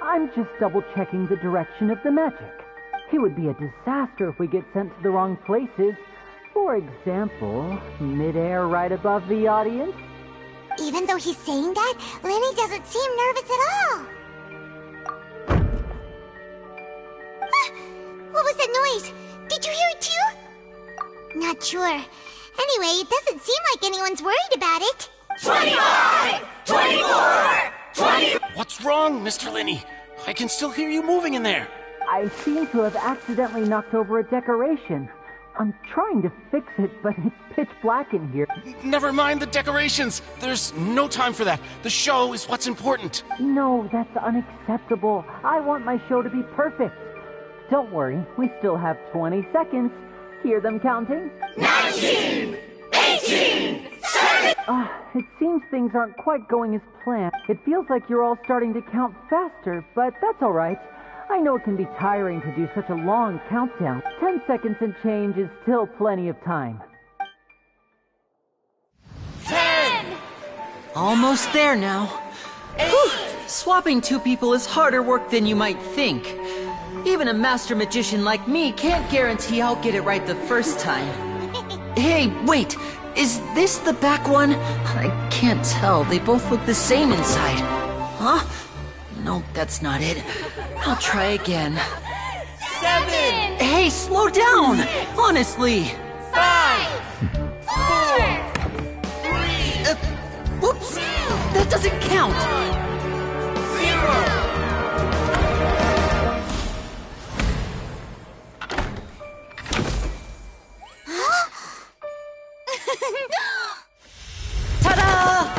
I'm just double-checking the direction of the magic. It would be a disaster if we get sent to the wrong places. For example, mid-air right above the audience. Even though he's saying that, Lenny doesn't seem nervous at all. What was that noise? Did you hear it too? Not sure. Anyway, it doesn't seem like anyone's worried about it. 25! 24! 20! What's wrong, Mr. Linney? I can still hear you moving in there. I seem to have accidentally knocked over a decoration. I'm trying to fix it, but it's pitch black in here. Never mind the decorations. There's no time for that. The show is what's important. No, that's unacceptable. I want my show to be perfect. Don't worry, we still have 20 seconds. Hear them counting? 19! 18! 17! It seems things aren't quite going as planned. It feels like you're all starting to count faster, but that's all right. I know it can be tiring to do such a long countdown. 10 seconds and change is still plenty of time. 10! Almost there now. Whew. Swapping two people is harder work than you might think. Even a master magician like me can't guarantee I'll get it right the first time. Hey, wait! Is this the back one? I can't tell. They both look the same inside. Huh? No, that's not it. I'll try again. 7! Hey, slow down! Honestly! 5! 4! 3! Whoops! That doesn't count! 0! Ta-da!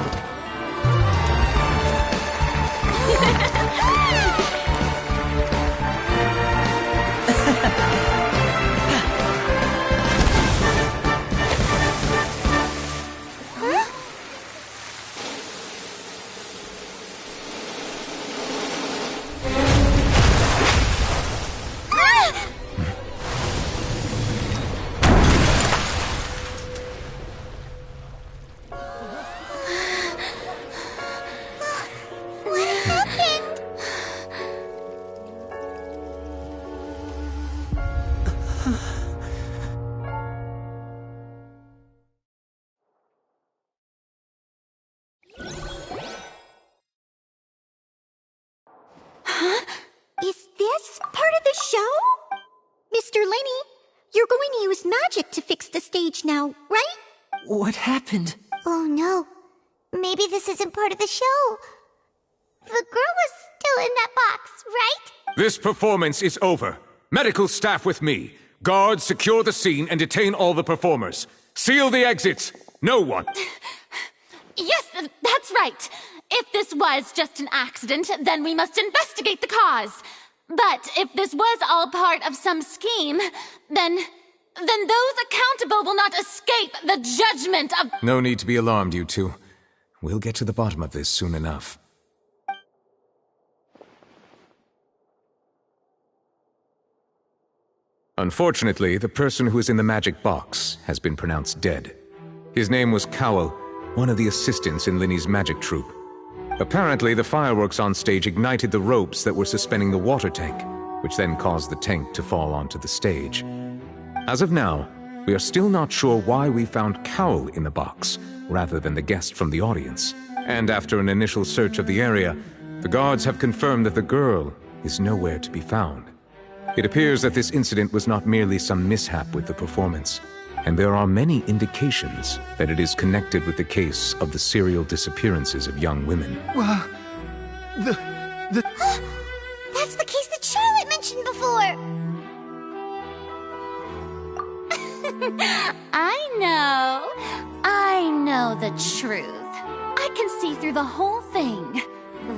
Is this part of the show? Mr. Lenny, you're going to use magic to fix the stage now, right? What happened? Oh no. Maybe this isn't part of the show. The girl was still in that box, right? This performance is over. Medical staff with me. Guards, secure the scene and detain all the performers. Seal the exits. No one. Yes, that's right. If this was just an accident, then we must investigate the cause. But if this was all part of some scheme, then those accountable will not escape the judgment of— No need to be alarmed, you two. We'll get to the bottom of this soon enough. Unfortunately, the person who is in the magic box has been pronounced dead. His name was Cowell, one of the assistants in Linny's magic troupe. Apparently, the fireworks on stage ignited the ropes that were suspending the water tank, which then caused the tank to fall onto the stage. As of now, we are still not sure why we found Cowl in the box, rather than the guest from the audience. And after an initial search of the area, the guards have confirmed that the girl is nowhere to be found. It appears that this incident was not merely some mishap with the performance, and there are many indications that it is connected with the case of the serial disappearances of young women. That's the case that Charlotte mentioned before! I know the truth. I can see through the whole thing.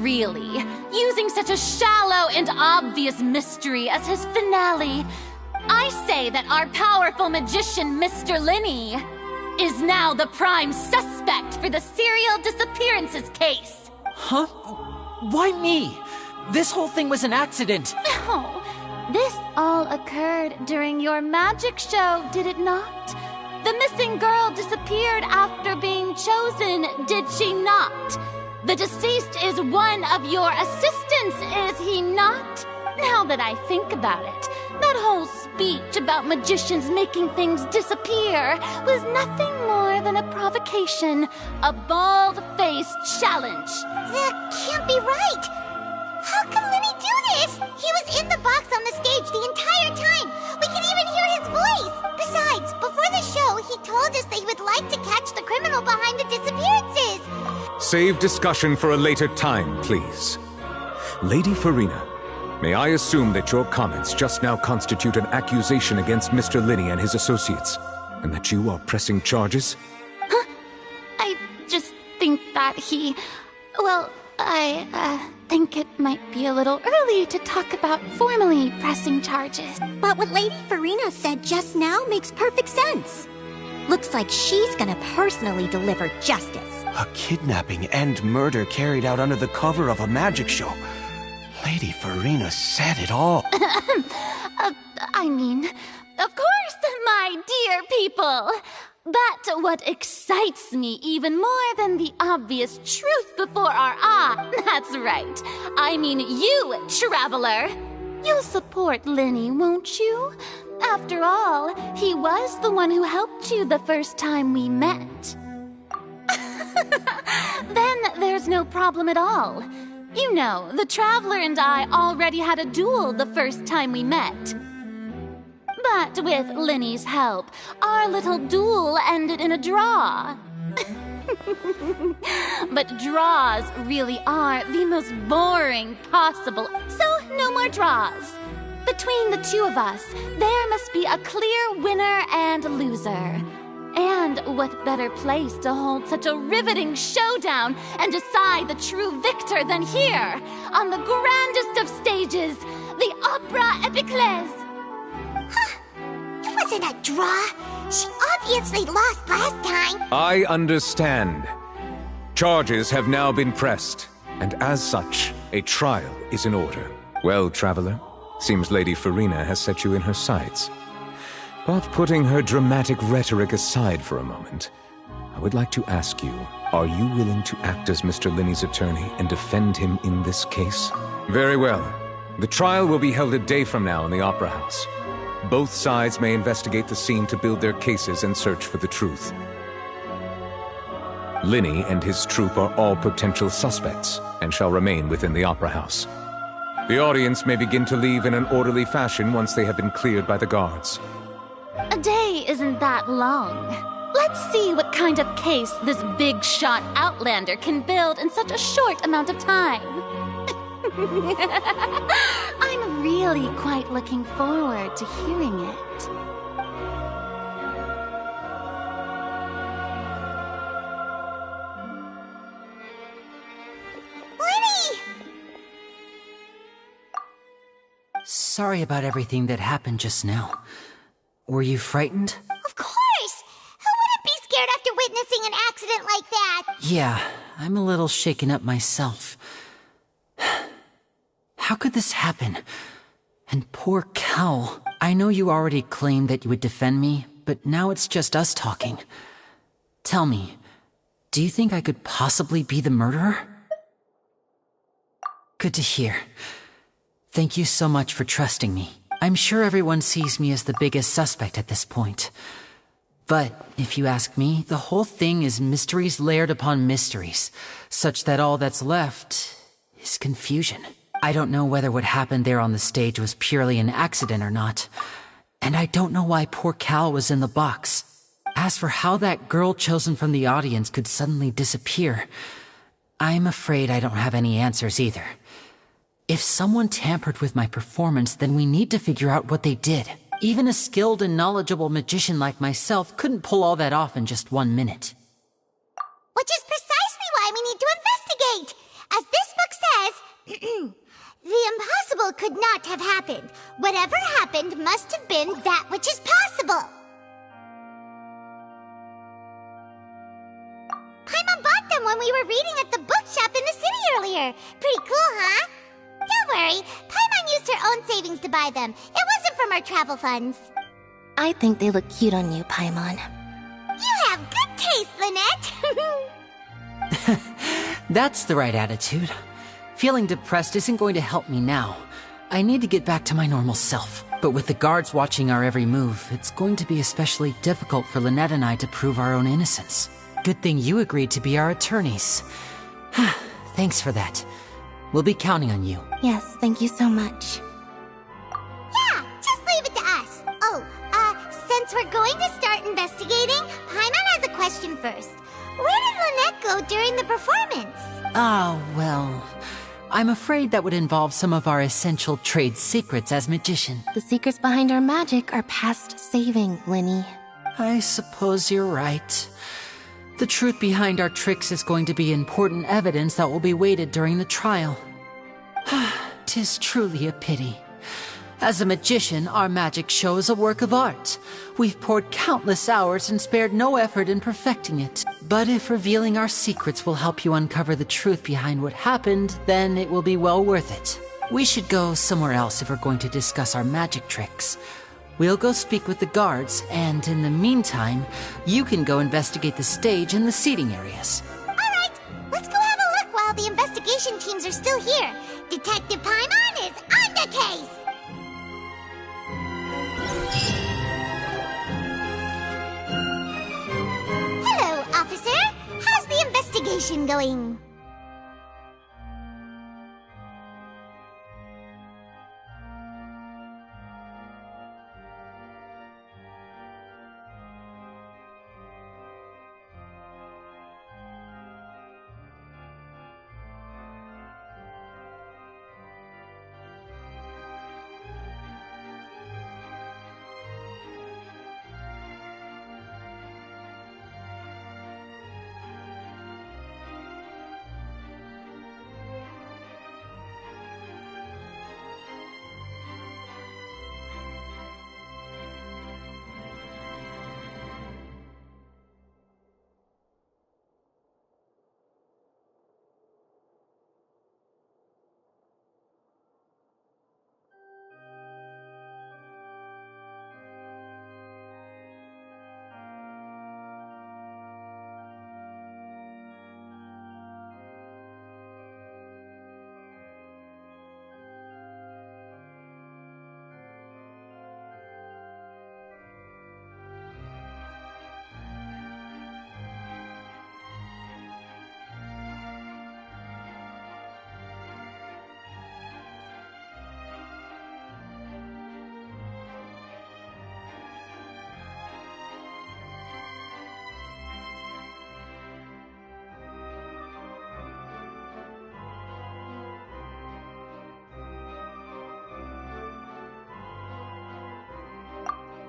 Really, using such a shallow and obvious mystery as his finale. I say that our powerful magician, Mr. Linney, is now the prime suspect for the serial disappearances case. Huh? Why me? This whole thing was an accident. No, this all occurred during your magic show, did it not? The missing girl disappeared after being chosen, did she not? The deceased is one of your assistants, is he not? Now that I think about it, that whole speech about magicians making things disappear was nothing more than a provocation, a bald-faced challenge. That can't be right! How can Lenny do this? He was in the box on the stage the entire time! We can even hear his voice! Besides, before the show, he told us that he would like to catch the criminal behind the disappearances! Save discussion for a later time, please. Lady Farina, may I assume that your comments just now constitute an accusation against Mr. Linney and his associates, and that you are pressing charges? Huh? I just think that I think it might be a little early to talk about formally pressing charges. But what Lady Farina said just now makes perfect sense. Looks like she's gonna personally deliver justice. A kidnapping and murder carried out under the cover of a magic show. Lady Farina said it all. I mean, of course, my dear people. But what excites me even more than the obvious truth before our that's right. I mean you, traveler. You'll support Linney, won't you? After all, he was the one who helped you the first time we met. Then there's no problem at all. You know, the Traveler and I already had a duel the first time we met. But with Linney's help, our little duel ended in a draw. But draws really are the most boring possible, so no more draws. Between the two of us, there must be a clear winner and loser. And what better place to hold such a riveting showdown and decide the true victor than here, on the grandest of stages, the Opera Epiclese. It wasn't a draw. She obviously lost last time. I understand. Charges have now been pressed, and as such, a trial is in order. Well, Traveler, seems Lady Farina has set you in her sights. But putting her dramatic rhetoric aside for a moment, I would like to ask you, are you willing to act as Mr. Linney's attorney and defend him in this case? Very well. The trial will be held a day from now in the Opera House. Both sides may investigate the scene to build their cases and search for the truth. Linney and his troupe are all potential suspects and shall remain within the Opera House. The audience may begin to leave in an orderly fashion once they have been cleared by the guards. A day isn't that long. Let's see what kind of case this big-shot outlander can build in such a short amount of time. I'm really quite looking forward to hearing it. Lenny! Sorry about everything that happened just now. Were you frightened? Of course! Who wouldn't be scared after witnessing an accident like that? Yeah, I'm a little shaken up myself. How could this happen? And poor Cal. I know you already claimed that you would defend me, but now it's just us talking. Tell me, do you think I could possibly be the murderer? Good to hear. Thank you so much for trusting me. I'm sure everyone sees me as the biggest suspect at this point. But if you ask me, the whole thing is mysteries layered upon mysteries, such that all that's left is confusion. I don't know whether what happened there on the stage was purely an accident or not, and I don't know why poor Cal was in the box. As for how that girl chosen from the audience could suddenly disappear, I'm afraid I don't have any answers either. If someone tampered with my performance, then we need to figure out what they did. Even a skilled and knowledgeable magician like myself couldn't pull all that off in just 1 minute. Which is precisely why we need to investigate! As this book says, the impossible could not have happened. Whatever happened must have been that which is possible. Paimon bought them when we were reading at the bookshop in the city earlier. Pretty cool, huh? Don't worry, Paimon used her own savings to buy them. It wasn't from our travel funds. I think they look cute on you, Paimon. You have good taste, Lynette! That's the right attitude. Feeling depressed isn't going to help me now. I need to get back to my normal self. But with the guards watching our every move, it's going to be especially difficult for Lynette and I to prove our own innocence. Good thing you agreed to be our attorneys. Thanks for that. We'll be counting on you. Yes, thank you so much. Yeah, just leave it to us. Oh, since we're going to start investigating, Paimon has a question first. Where did Lynette go during the performance? Ah, well, I'm afraid that would involve some of our essential trade secrets as magician. The secrets behind our magic are past saving, Linny. I suppose you're right. The truth behind our tricks is going to be important evidence that will be weighted during the trial. 'Tis truly a pity. As a magician, our magic show is a work of art. We've poured countless hours and spared no effort in perfecting it. But if revealing our secrets will help you uncover the truth behind what happened, then it will be well worth it. We should go somewhere else if we're going to discuss our magic tricks. We'll go speak with the guards, and in the meantime, you can go investigate the stage and the seating areas. Alright, let's go have a look while the investigation teams are still here. Detective Paimon is on the case! Hello, officer. How's the investigation going?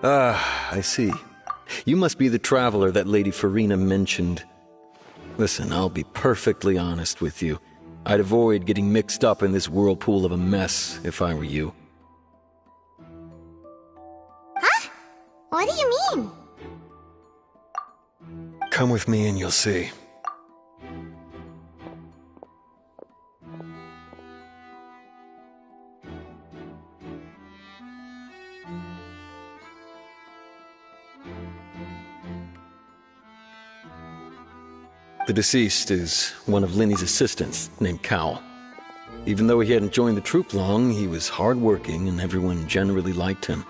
Ah, I see. You must be the traveler that Lady Farina mentioned. Listen, I'll be perfectly honest with you. I'd avoid getting mixed up in this whirlpool of a mess if I were you. Huh? What do you mean? Come with me and you'll see. The deceased is one of Linny's assistants, named Cal. Even though he hadn't joined the troupe long, he was hardworking and everyone generally liked him.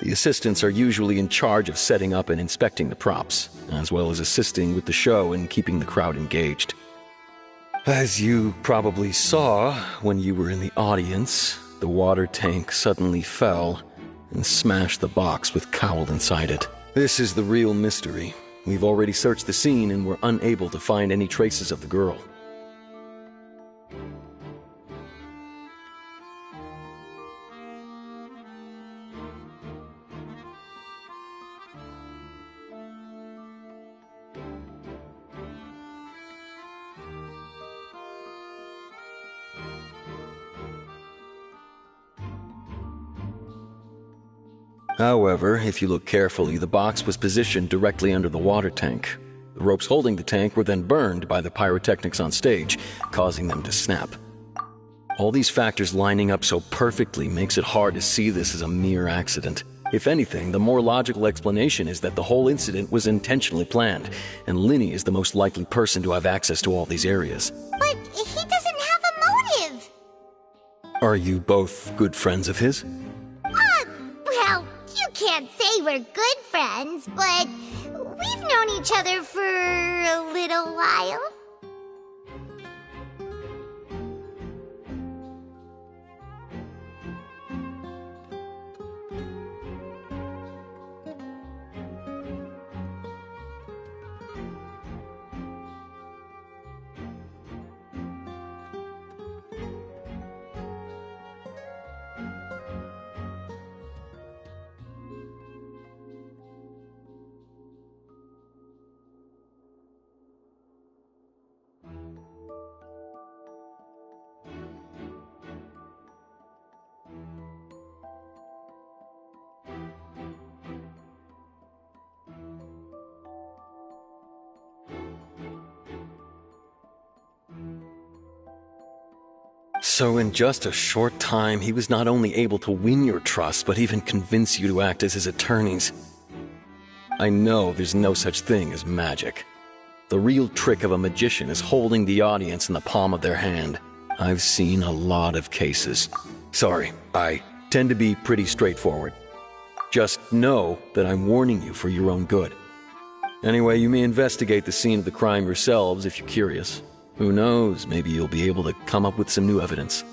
The assistants are usually in charge of setting up and inspecting the props, as well as assisting with the show and keeping the crowd engaged. As you probably saw when you were in the audience, the water tank suddenly fell and smashed the box with Cowl inside it. This is the real mystery. We've already searched the scene and were unable to find any traces of the girl. However, if you look carefully, the box was positioned directly under the water tank. The ropes holding the tank were then burned by the pyrotechnics on stage, causing them to snap. All these factors lining up so perfectly makes it hard to see this as a mere accident. If anything, the more logical explanation is that the whole incident was intentionally planned, and Linny is the most likely person to have access to all these areas. But he doesn't have a motive! Are you both good friends of his? Well, you can't say we're good friends, but we've known each other for a little while. So in just a short time, he was not only able to win your trust, but even convince you to act as his attorneys. I know there's no such thing as magic. The real trick of a magician is holding the audience in the palm of their hand. I've seen a lot of cases. Sorry, I tend to be pretty straightforward. Just know that I'm warning you for your own good. Anyway, you may investigate the scene of the crime yourselves if you're curious. Who knows, maybe you'll be able to come up with some new evidence.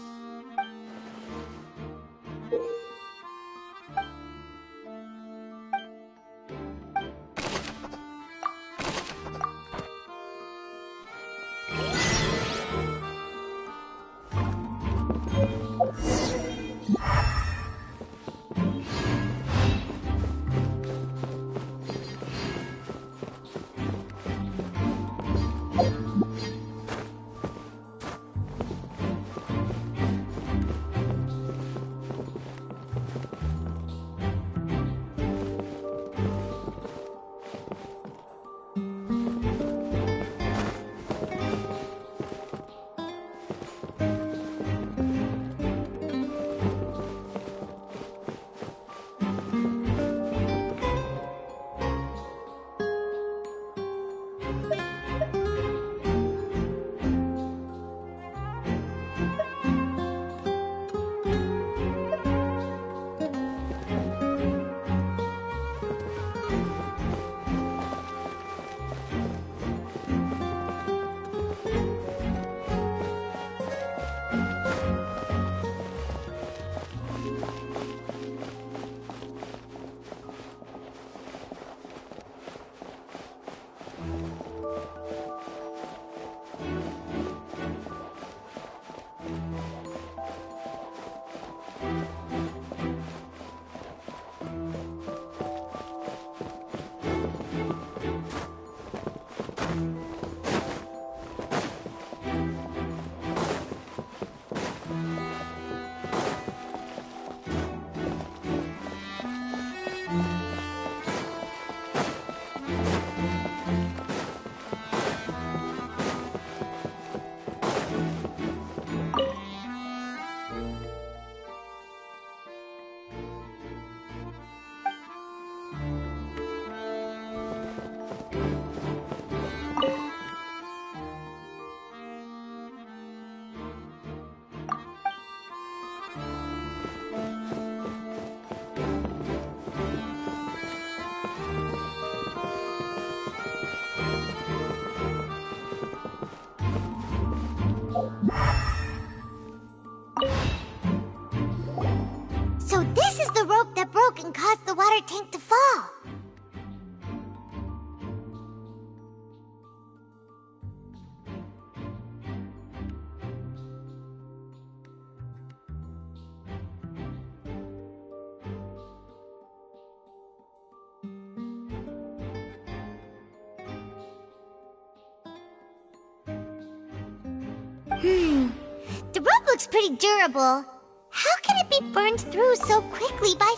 looks pretty durable. How can it be burned through so quickly by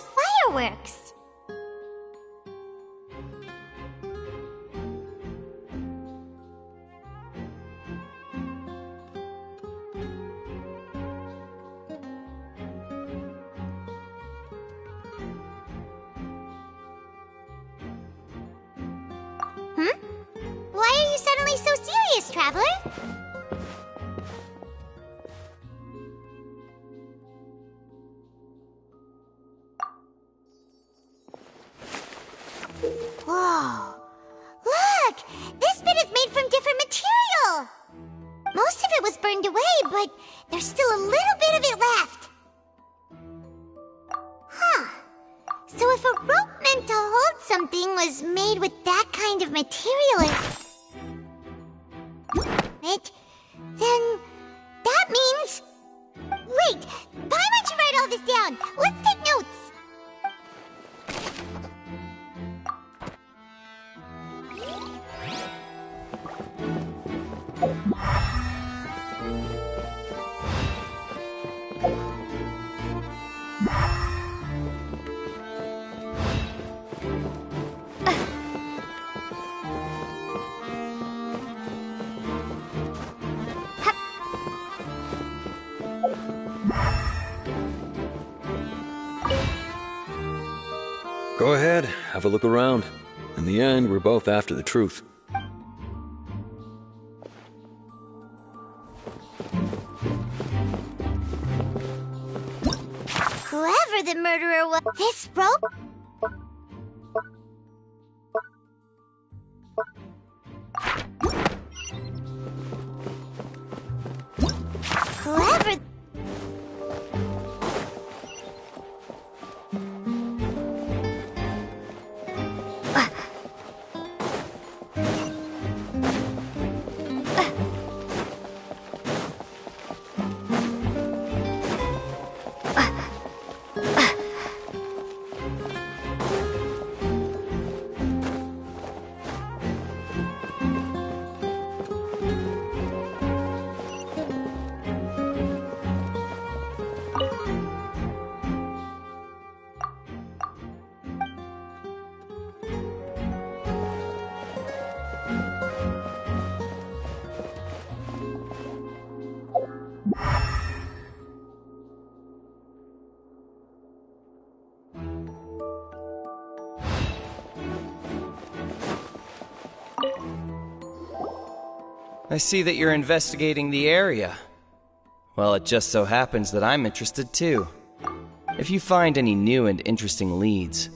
fireworks? Why are you suddenly so serious, Traveler? Whoa! Look! This bit is made from different material! Most of it was burned away, but there's still a little bit of it left. Huh. So if a rope meant to hold something was made with that kind of material, then that means... Wait! Paimon should write all this down! Let's take notes! Go ahead, have a look around. In the end, we're both after the truth. Whoever the murderer was... This rope? Whoever... I see that you're investigating the area. Well, it just so happens that I'm interested too. If you find any new and interesting leads,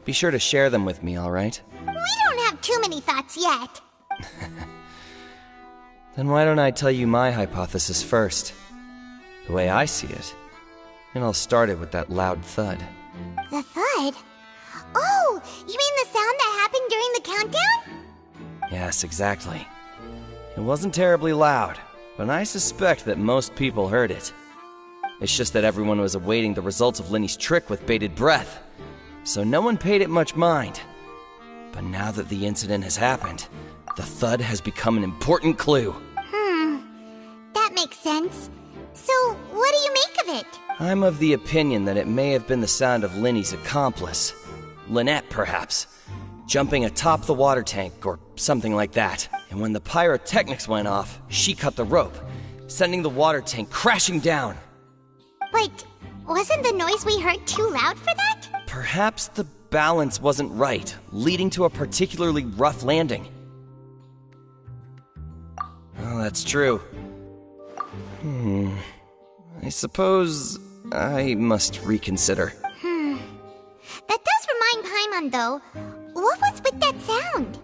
be sure to share them with me, alright? We don't have too many thoughts yet. Then why don't I tell you my hypothesis first? The way I see it. And I'll start it with that loud thud. The thud? Oh, you mean the sound that happened during the countdown? Yes, exactly. It wasn't terribly loud, but I suspect that most people heard it. It's just that everyone was awaiting the results of Linny's trick with bated breath, so no one paid it much mind. But now that the incident has happened, the thud has become an important clue. That makes sense. So, what do you make of it? I'm of the opinion that it may have been the sound of Linny's accomplice. Lynette, perhaps. Jumping atop the water tank, or something like that. And when the pyrotechnics went off, she cut the rope, sending the water tank crashing down. But wasn't the noise we heard too loud for that? Perhaps the balance wasn't right, leading to a particularly rough landing. Oh, that's true. I suppose I must reconsider. That does remind Paimon, though. What was with that sound?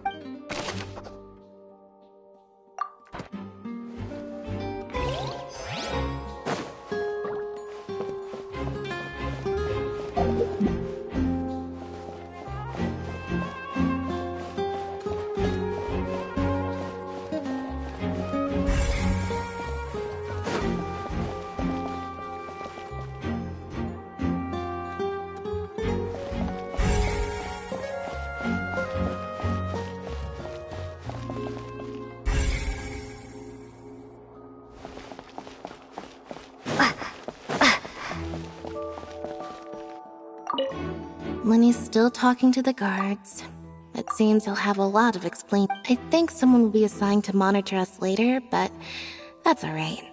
Lenny's still talking to the guards. It seems he'll have a lot of explain. I think someone will be assigned to monitor us later, but that's alright.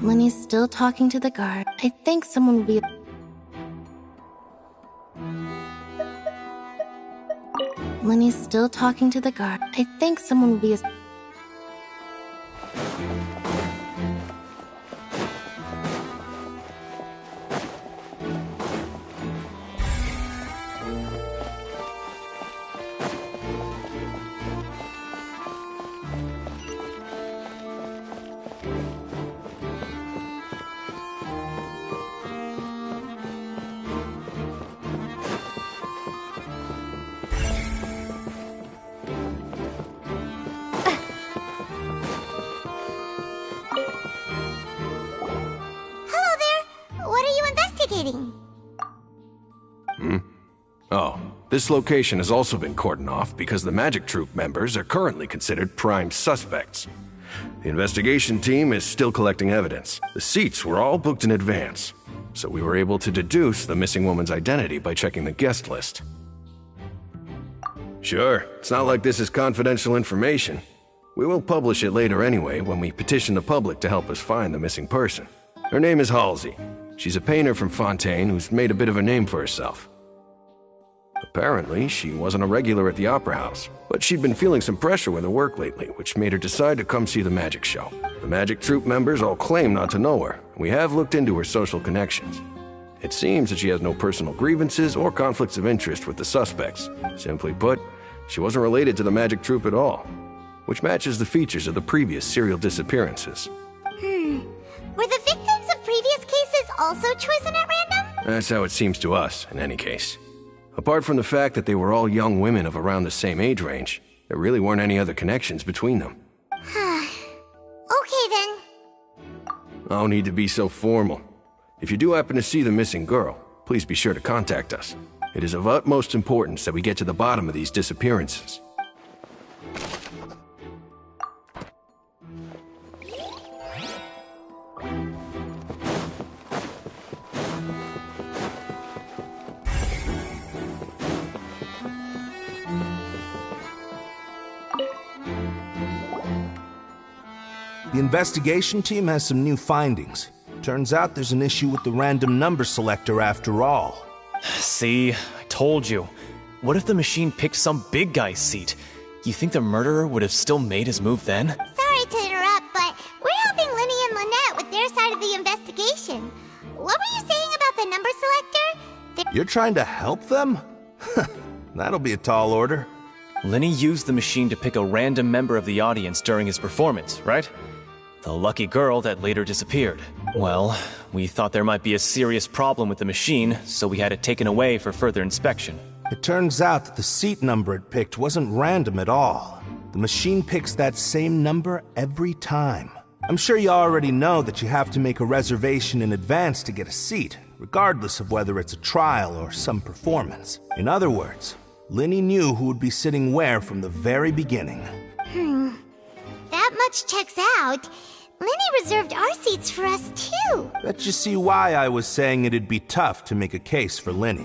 Lenny's still talking to the guard. I think someone will be... Lenny's still talking to the guard. I think someone will be... Oh, this location has also been cordoned off because the Magic Troop members are currently considered prime suspects. The investigation team is still collecting evidence. The seats were all booked in advance, so we were able to deduce the missing woman's identity by checking the guest list. Sure, it's not like this is confidential information. We will publish it later anyway when we petition the public to help us find the missing person. Her name is Halsey. She's a painter from Fontaine who's made a bit of a name for herself. Apparently, she wasn't a regular at the Opera House, but she'd been feeling some pressure with her work lately, which made her decide to come see the magic show. The Magic Troop members all claim not to know her, and we have looked into her social connections. It seems that she has no personal grievances or conflicts of interest with the suspects. Simply put, she wasn't related to the Magic Troop at all, which matches the features of the previous serial disappearances. Were the victims of previous cases also chosen at random? That's how it seems to us, in any case. Apart from the fact that they were all young women of around the same age range, there really weren't any other connections between them. Okay then. No need to be so formal. If you do happen to see the missing girl, please be sure to contact us. It is of utmost importance that we get to the bottom of these disappearances. The investigation team has some new findings. Turns out there's an issue with the random number selector after all. See, I told you. What if the machine picked some big guy's seat? You think the murderer would have still made his move then? Sorry to interrupt, but we're helping Lenny and Lynette with their side of the investigation. What were you saying about the number selector? You're trying to help them? That'll be a tall order. Lenny used the machine to pick a random member of the audience during his performance, right? The lucky girl that later disappeared. Well, we thought there might be a serious problem with the machine, so we had it taken away for further inspection. It turns out that the seat number it picked wasn't random at all. The machine picks that same number every time. I'm sure you already know that you have to make a reservation in advance to get a seat, regardless of whether it's a trial or some performance. In other words, Lenny knew who would be sitting where from the very beginning. That much checks out. Lenny reserved our seats for us too. That you see why I was saying it'd be tough to make a case for Lenny.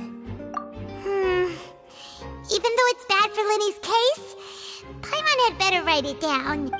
Even though it's bad for Lenny's case, Paimon had better write it down.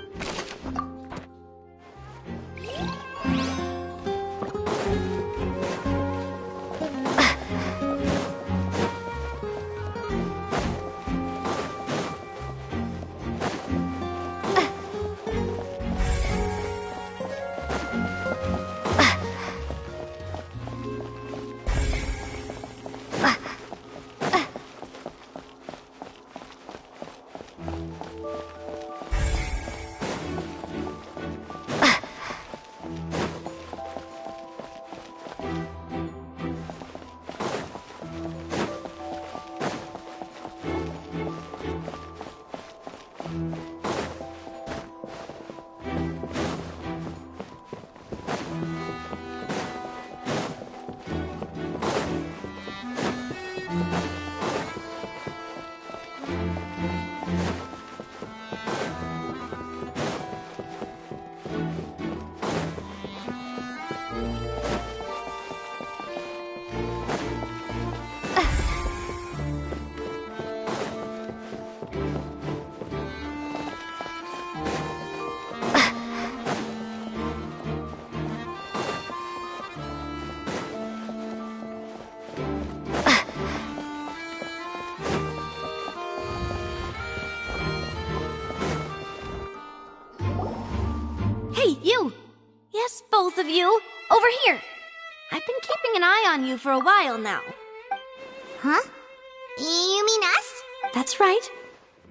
here. I've been keeping an eye on you for a while now. Huh? You mean us? That's right.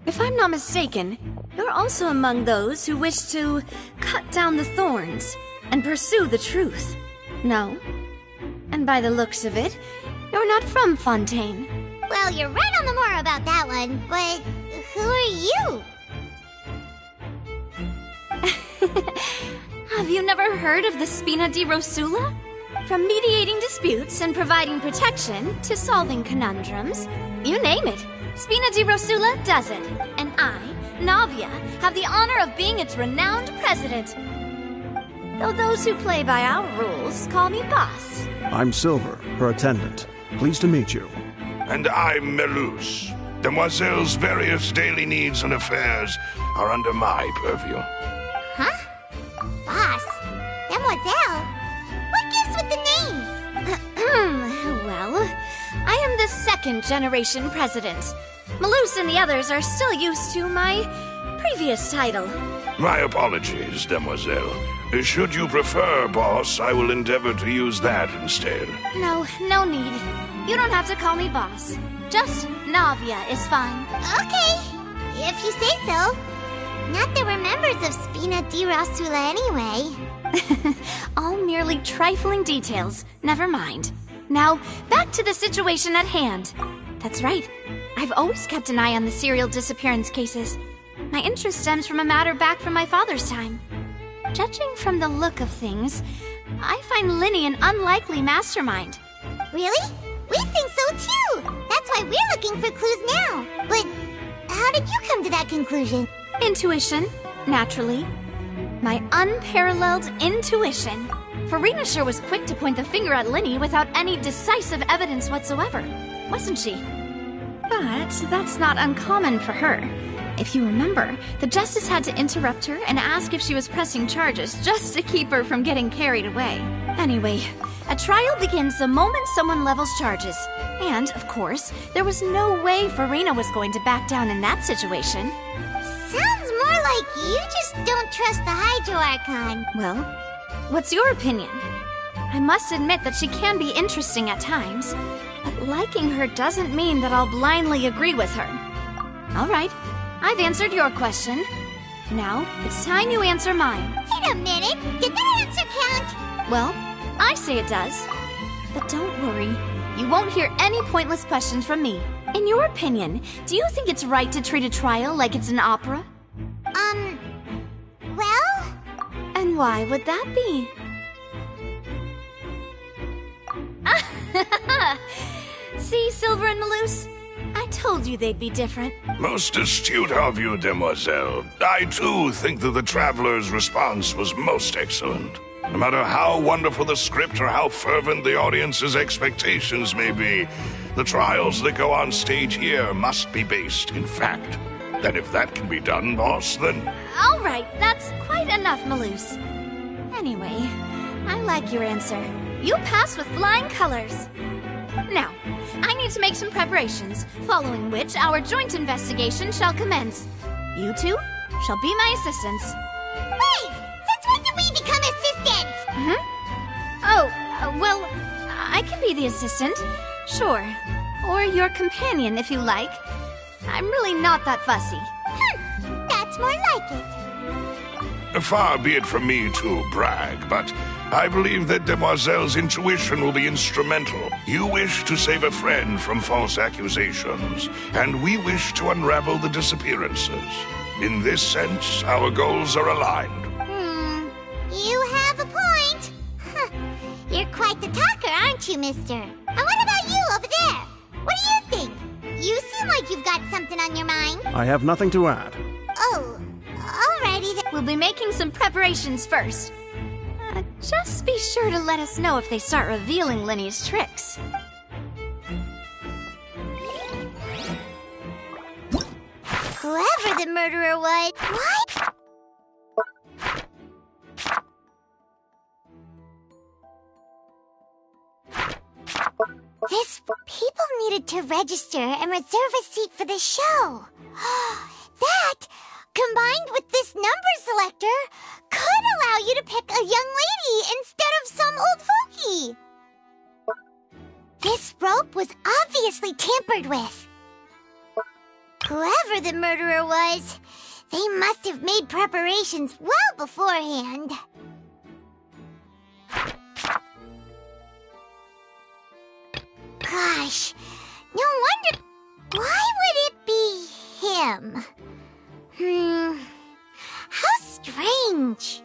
If I'm not mistaken, you're also among those who wish to cut down the thorns and pursue the truth. No? And by the looks of it, you're not from Fontaine. Well, you're right on the moor about that one, but who are you? Have you never heard of the Spina di Rosula? From mediating disputes and providing protection to solving conundrums, you name it, Spina di Rosula does it. And I, Navia, have the honor of being its renowned president. Though those who play by our rules call me boss. I'm Silver, her attendant. Pleased to meet you. And I'm Melus. Demoiselle's various daily needs and affairs are under my purview. Huh? Boss? Demoiselle? What gives with the names? Well, I am the second generation president. Melus and the others are still used to my previous title. My apologies, Demoiselle. Should you prefer, boss, I will endeavor to use that instead. No need. You don't have to call me boss. Just Navia is fine. Okay, if you say so. Not that we're members of Spina di Rosula anyway. All merely trifling details. Never mind. Now, back to the situation at hand. That's right. I've always kept an eye on the serial disappearance cases. My interest stems from a matter back from my father's time. Judging from the look of things, I find Linny an unlikely mastermind. Really? We think so too! That's why we're looking for clues now. But how did you come to that conclusion? Intuition, naturally. My unparalleled intuition. Farina sure was quick to point the finger at Linny without any decisive evidence whatsoever, wasn't she? But that's not uncommon for her. If you remember, the Justice had to interrupt her and ask if she was pressing charges just to keep her from getting carried away. Anyway, a trial begins the moment someone levels charges. And, of course, there was no way Farina was going to back down in that situation. Sounds more like you just don't trust the Hydro Archon. Well, what's your opinion? I must admit that she can be interesting at times, but liking her doesn't mean that I'll blindly agree with her. All right, I've answered your question. Now, it's time you answer mine. Wait a minute, did that answer count? Well, I say it does. But don't worry, you won't hear any pointless questions from me. In your opinion, do you think it's right to treat a trial like it's an opera? Well? And why would that be? See, Silver and Melus? I told you they'd be different. Most astute of you, Demoiselle. I, too, think that the Traveler's response was most excellent. No matter how wonderful the script or how fervent the audience's expectations may be, the trials that go on stage here must be based in fact. And if that can be done, boss, then... All right, that's quite enough, Melus. Anyway, I like your answer. You pass with flying colors. Now, I need to make some preparations, following which our joint investigation shall commence. You two shall be my assistants. Wait! Since when did we become assistants? Well, I can be the assistant, sure. Or your companion, if you like. I'm really not that fussy. That's more like it. Far be it from me to brag, but I believe that Demoiselle's intuition will be instrumental. You wish to save a friend from false accusations, and we wish to unravel the disappearances. In this sense, our goals are aligned. You have a point. You're quite the talker, aren't you, mister? And what about you over there? What do you think? You seem like you've got something on your mind. I have nothing to add. Oh, alrighty then. We'll be making some preparations first. Just be sure to let us know if they start revealing Linny's tricks. Whoever the murderer was... What? This... People needed to register and reserve a seat for the show. That... combined with this number selector, could allow you to pick a young lady instead of some old fogey. This rope was obviously tampered with. Whoever the murderer was, they must have made preparations well beforehand. Gosh, no wonder. Why would it be him? How strange.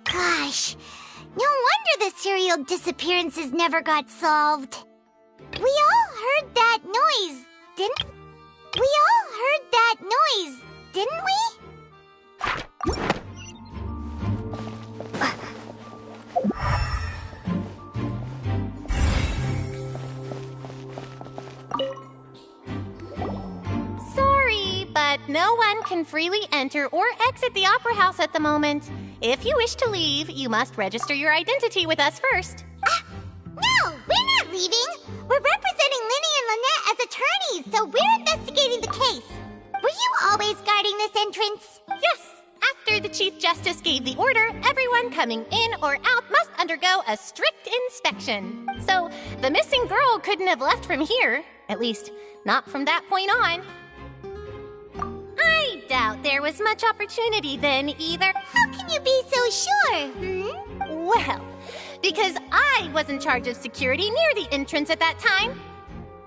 Gosh, no wonder the serial disappearances never got solved. We all heard that noise, didn't we? Sorry, but no one can freely enter or exit the Opera House at the moment. If you wish to leave, you must register your identity with us first. No, we're not leaving. We're representing Linny and Lynette as attorneys, so we're investigating the case. Were you always guarding this entrance? Yes. After the Chief Justice gave the order, everyone coming in or out must undergo a strict inspection. So, the missing girl couldn't have left from here. At least, not from that point on. I doubt there was much opportunity then, either. How can you be so sure? Well, because I was in charge of security near the entrance at that time.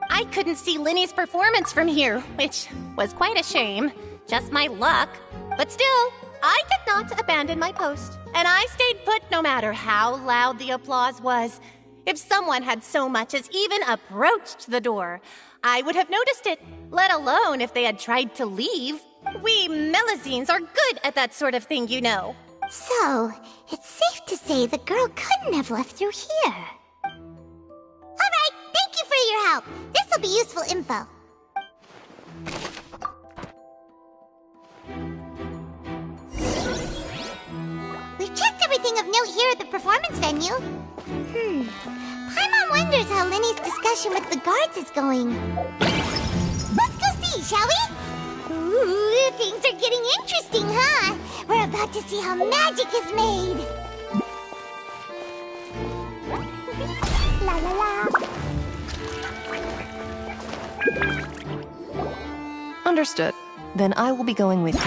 I couldn't see Linny's performance from here, which was quite a shame. Just my luck. But still, I did not abandon my post, and I stayed put no matter how loud the applause was. If someone had so much as even approached the door, I would have noticed it, let alone if they had tried to leave. We Melusines are good at that sort of thing, you know. So, it's safe to say the girl couldn't have left through here. Alright, thank you for your help. This'll be useful info. We've checked everything of note here at the performance venue. Paimon wonders how Linny's discussion with the guards is going. Let's go see, shall we? Ooh, things are getting interesting, huh? We're about to see how magic is made. La la la. Understood. Then I will be going with you.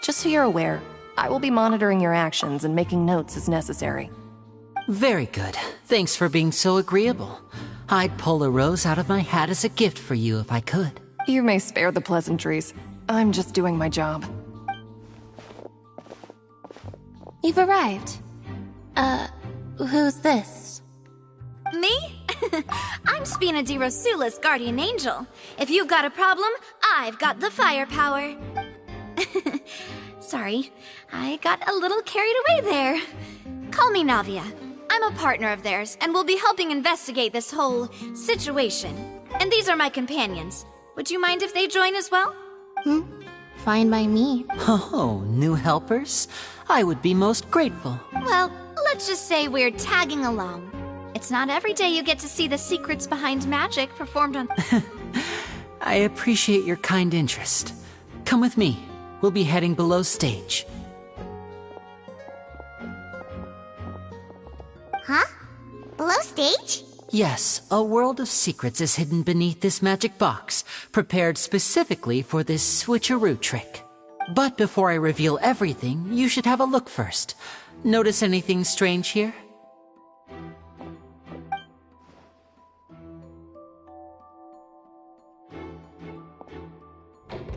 Just so you're aware, I will be monitoring your actions and making notes as necessary. Very good. Thanks for being so agreeable. I'd pull a rose out of my hat as a gift for you if I could. You may spare the pleasantries. I'm just doing my job. You've arrived. Who's this? Me? I'm Spina di Rosula's guardian angel. If you've got a problem, I've got the firepower. Sorry, I got a little carried away there. Call me Navia. I'm a partner of theirs, and will be helping investigate this whole situation. And these are my companions. Would you mind if they join as well? Fine by me. Oh, new helpers? I would be most grateful. Well, let's just say we're tagging along. It's not every day you get to see the secrets behind magic performed on... I appreciate your kind interest. Come with me. We'll be heading below stage. Huh? Below stage? Yes, a world of secrets is hidden beneath this magic box, prepared specifically for this switcheroo trick. But before I reveal everything, you should have a look first. Notice anything strange here?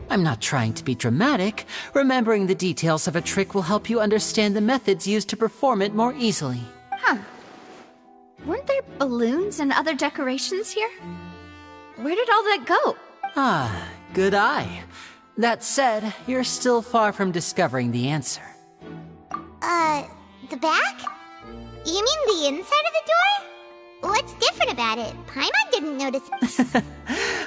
I'm not trying to be dramatic. Remembering the details of a trick will help you understand the methods used to perform it more easily. Huh. Weren't there balloons and other decorations here? Where did all that go? Ah, good eye. That said, you're still far from discovering the answer. The back? You mean the inside of the door? What's different about it? Paimon didn't notice.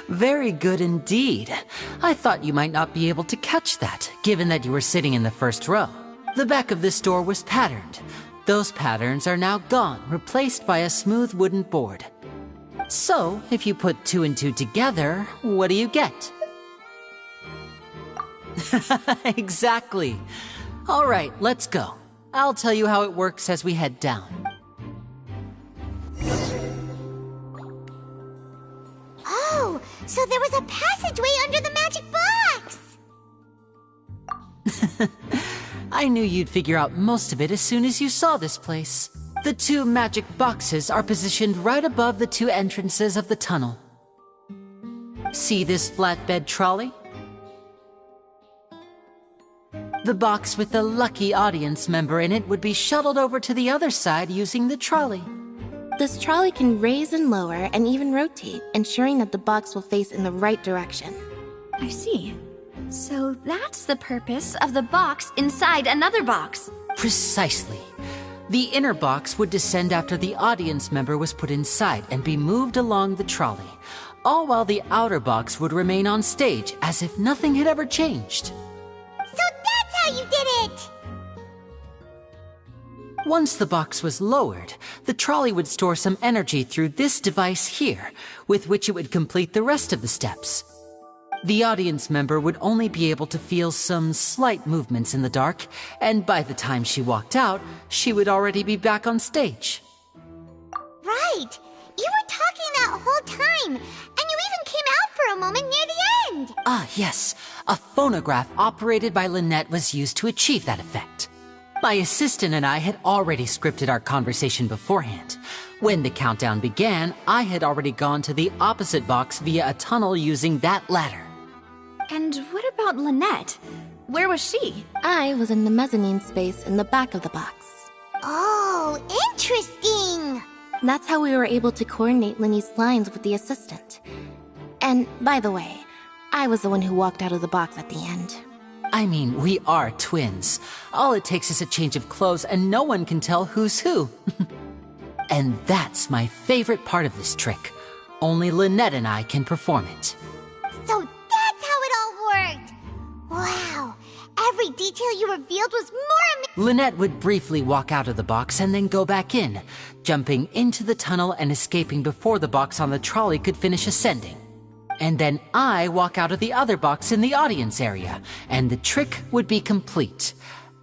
Very good indeed. I thought you might not be able to catch that, given that you were sitting in the first row. The back of this door was patterned, Those patterns are now gone, replaced by a smooth wooden board. So, if you put 2 and 2 together, what do you get? Exactly. All right, let's go. I'll tell you how it works as we head down. Oh, so there was a passageway under the magic box! I knew you'd figure out most of it as soon as you saw this place. The 2 magic boxes are positioned right above the 2 entrances of the tunnel. See this flatbed trolley? The box with the lucky audience member in it would be shuttled over to the other side using the trolley. This trolley can raise and lower and even rotate, ensuring that the box will face in the right direction. I see. So that's the purpose of the box inside another box. Precisely. The inner box would descend after the audience member was put inside and be moved along the trolley, all while the outer box would remain on stage as if nothing had ever changed. So that's how you did it! Once the box was lowered, the trolley would store some energy through this device here, with which it would complete the rest of the steps. The audience member would only be able to feel some slight movements in the dark, and by the time she walked out, she would already be back on stage. Right! You were talking that whole time, and you even came out for a moment near the end! Ah, yes. A phonograph operated by Lynette was used to achieve that effect. My assistant and I had already scripted our conversation beforehand. When the countdown began, I had already gone to the opposite box via a tunnel using that ladder. And what about Lynette? Where was she? I was in the mezzanine space in the back of the box. Oh, interesting! That's how we were able to coordinate Linny's lines with the assistant. And, by the way, I was the one who walked out of the box at the end. I mean, we are twins. All it takes is a change of clothes and no one can tell who's who. And that's my favorite part of this trick. Only Lynette and I can perform it. So that's how it all worked! Wow, every detail you revealed was more amazing! Lynette would briefly walk out of the box and then go back in, jumping into the tunnel and escaping before the box on the trolley could finish ascending. And then I walk out of the other box in the audience area, and the trick would be complete.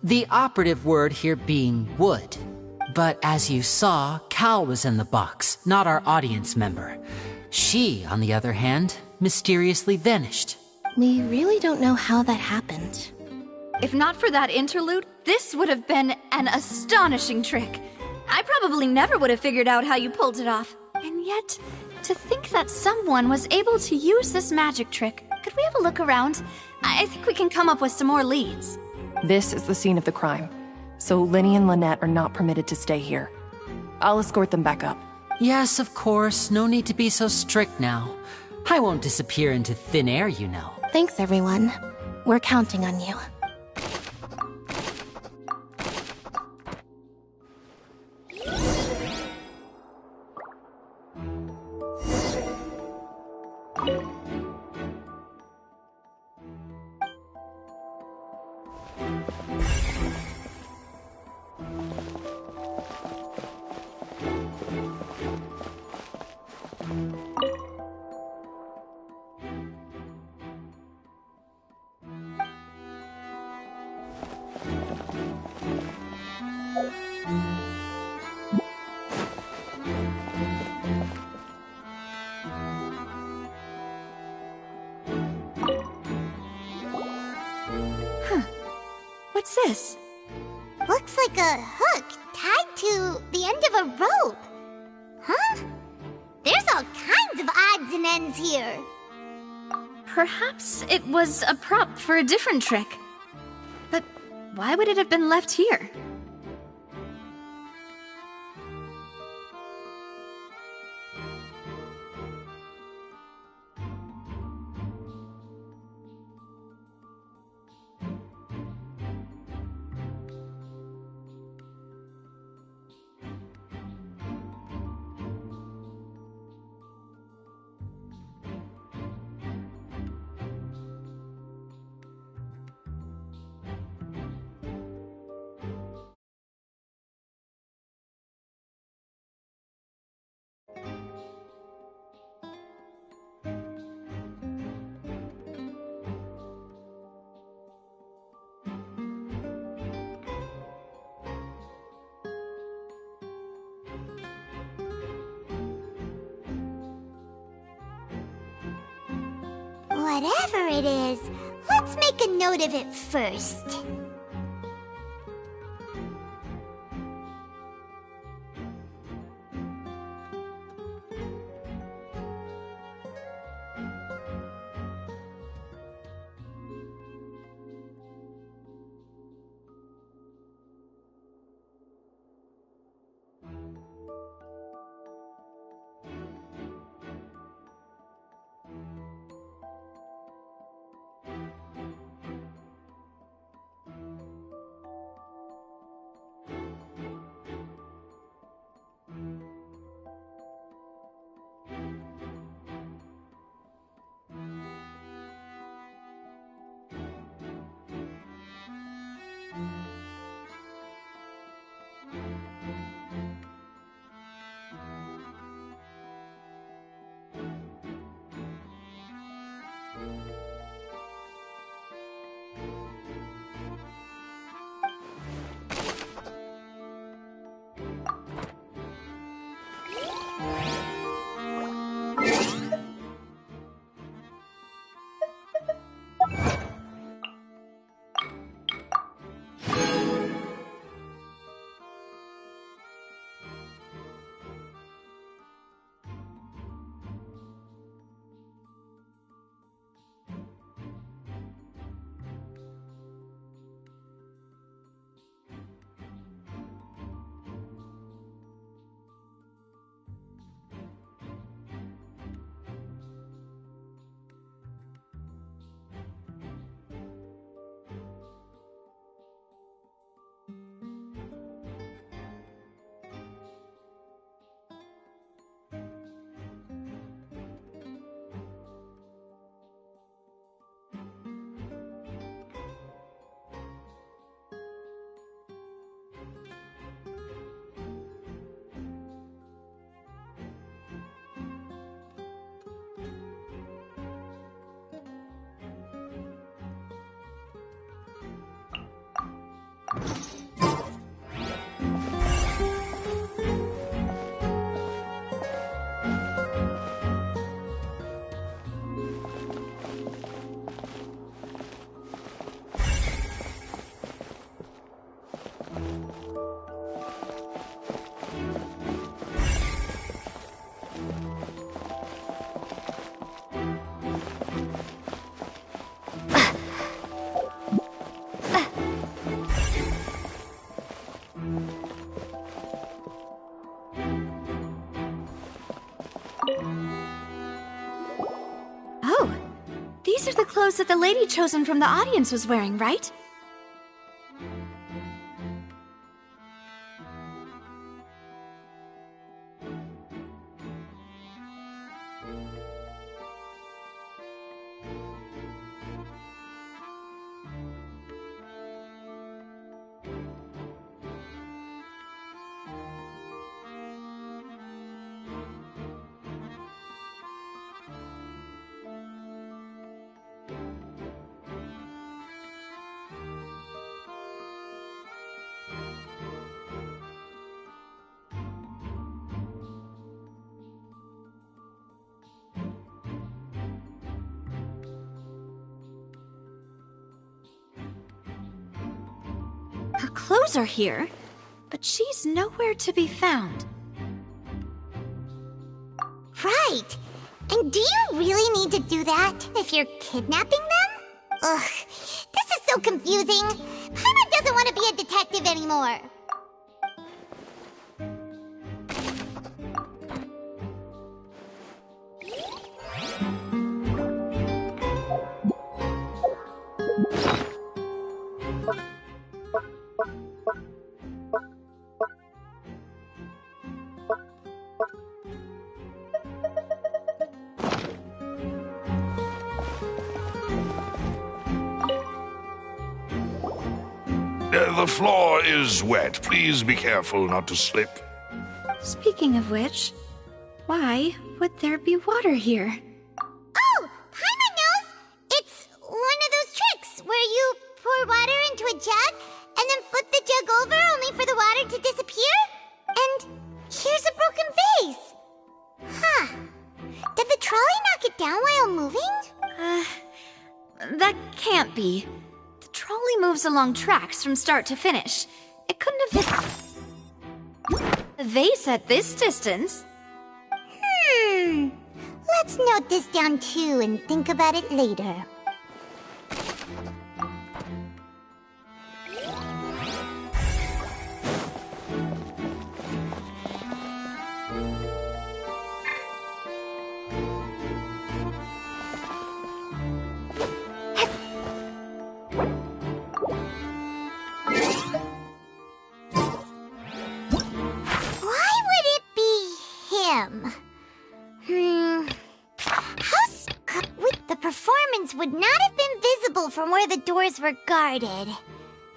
The operative word here being would. But as you saw, Cal was in the box, not our audience member. She, on the other hand, mysteriously vanished. We really don't know how that happened. If not for that interlude, this would have been an astonishing trick. I probably never would have figured out how you pulled it off. And yet, to think that someone was able to use this magic trick. Could we have a look around? I think we can come up with some more leads. This is the scene of the crime, so Linny and Lynette are not permitted to stay here. I'll escort them back up. Yes, of course. No need to be so strict now. I won't disappear into thin air, you know. Thanks, everyone. We're counting on you. What's this? Looks like a hook tied to the end of a rope. Huh? There's all kinds of odds and ends here. Perhaps it was a prop for a different trick. But why would it have been left here? Whatever it is, let's make a note of it first. These are the clothes that the lady chosen from the audience was wearing, right? Her clothes are here, but she's nowhere to be found. Right! And do you really need to do that if you're kidnapping them? Ugh, this is so confusing. Paimon doesn't want to be a detective anymore. The floor is wet. Please be careful not to slip. Speaking of which, why would there be water here? Oh! Paimon knows! It's one of those tricks where you pour water into a jug and then flip the jug over only for the water to disappear? And here's a broken vase! Huh. Did the trolley knock it down while moving? that can't be. The trolley moves along tracks from start to finish. It couldn't have hit the vase at this distance. Let's note this down too and think about it later. Would not have been visible from where the doors were guarded.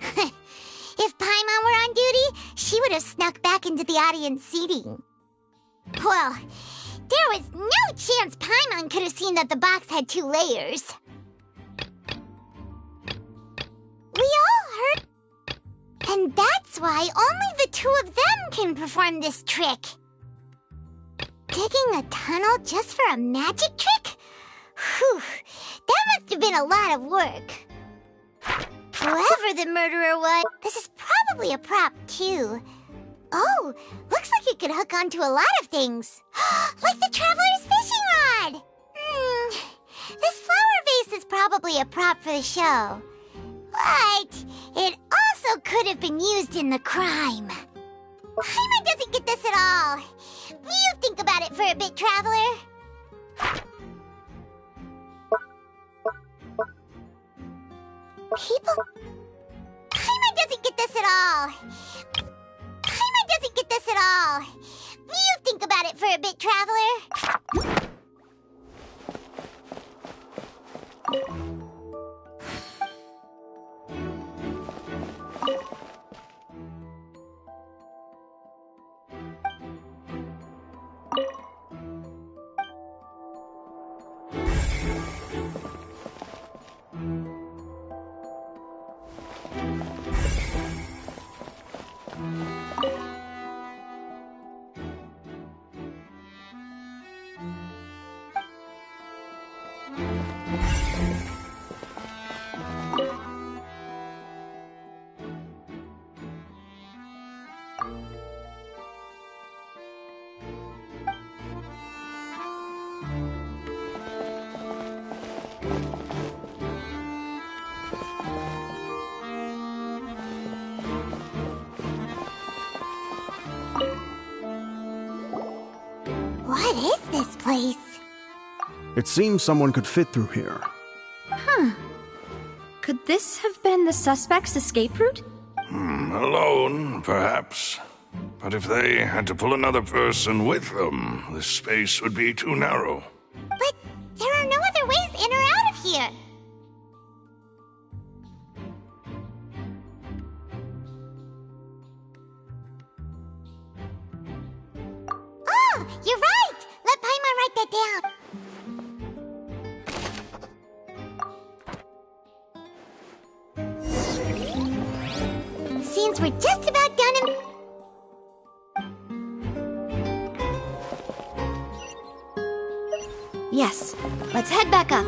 If Paimon were on duty, she would have snuck back into the audience seating. Well, there was no chance Paimon could have seen that the box had 2 layers. We all heard... And that's why only the 2 of them can perform this trick. Digging a tunnel just for a magic trick? Whew, that must have been a lot of work. Whoever the murderer was, this is probably a prop too. Oh, looks like it could hook onto a lot of things. Like the Traveler's fishing rod! This flower vase is probably a prop for the show. But it also could have been used in the crime. Paimon doesn't get this at all. You think about it for a bit, Traveler. People... Paimon doesn't get this at all. Paimon doesn't get this at all. You think about it for a bit, Traveler. What is this place? It seems someone could fit through here. Huh. Could this have been the suspect's escape route? Alone, perhaps. But if they had to pull another person with them, the space would be too narrow. But there are no other ways in or out of here. Oh, you're right! Let Paimon write that down. Seems we're just about done in... Yes, let's head back up.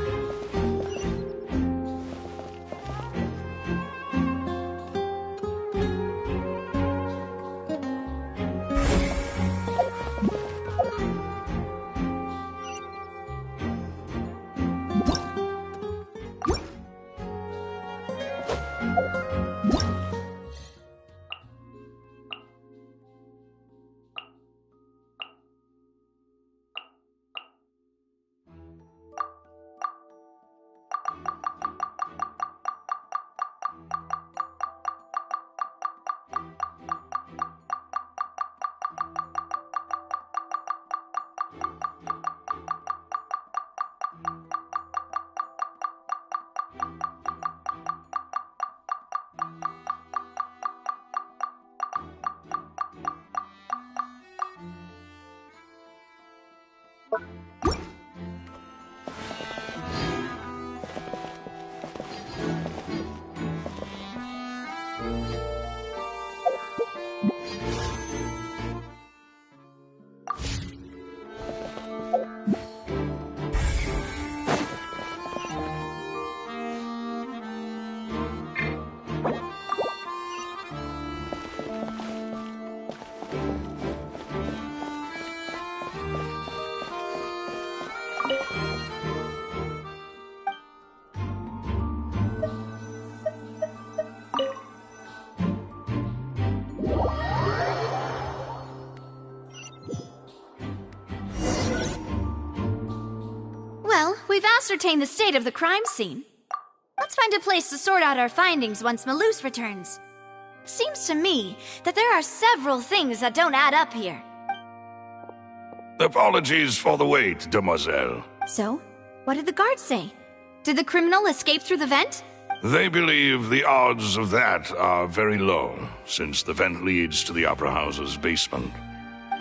we've ascertained the state of the crime scene. Let's find a place to sort out our findings once Malus returns. Seems to me that there are several things that don't add up here. Apologies for the wait, demoiselle. So, what did the guards say? Did the criminal escape through the vent? They believe the odds of that are very low, since the vent leads to the Opera House's basement.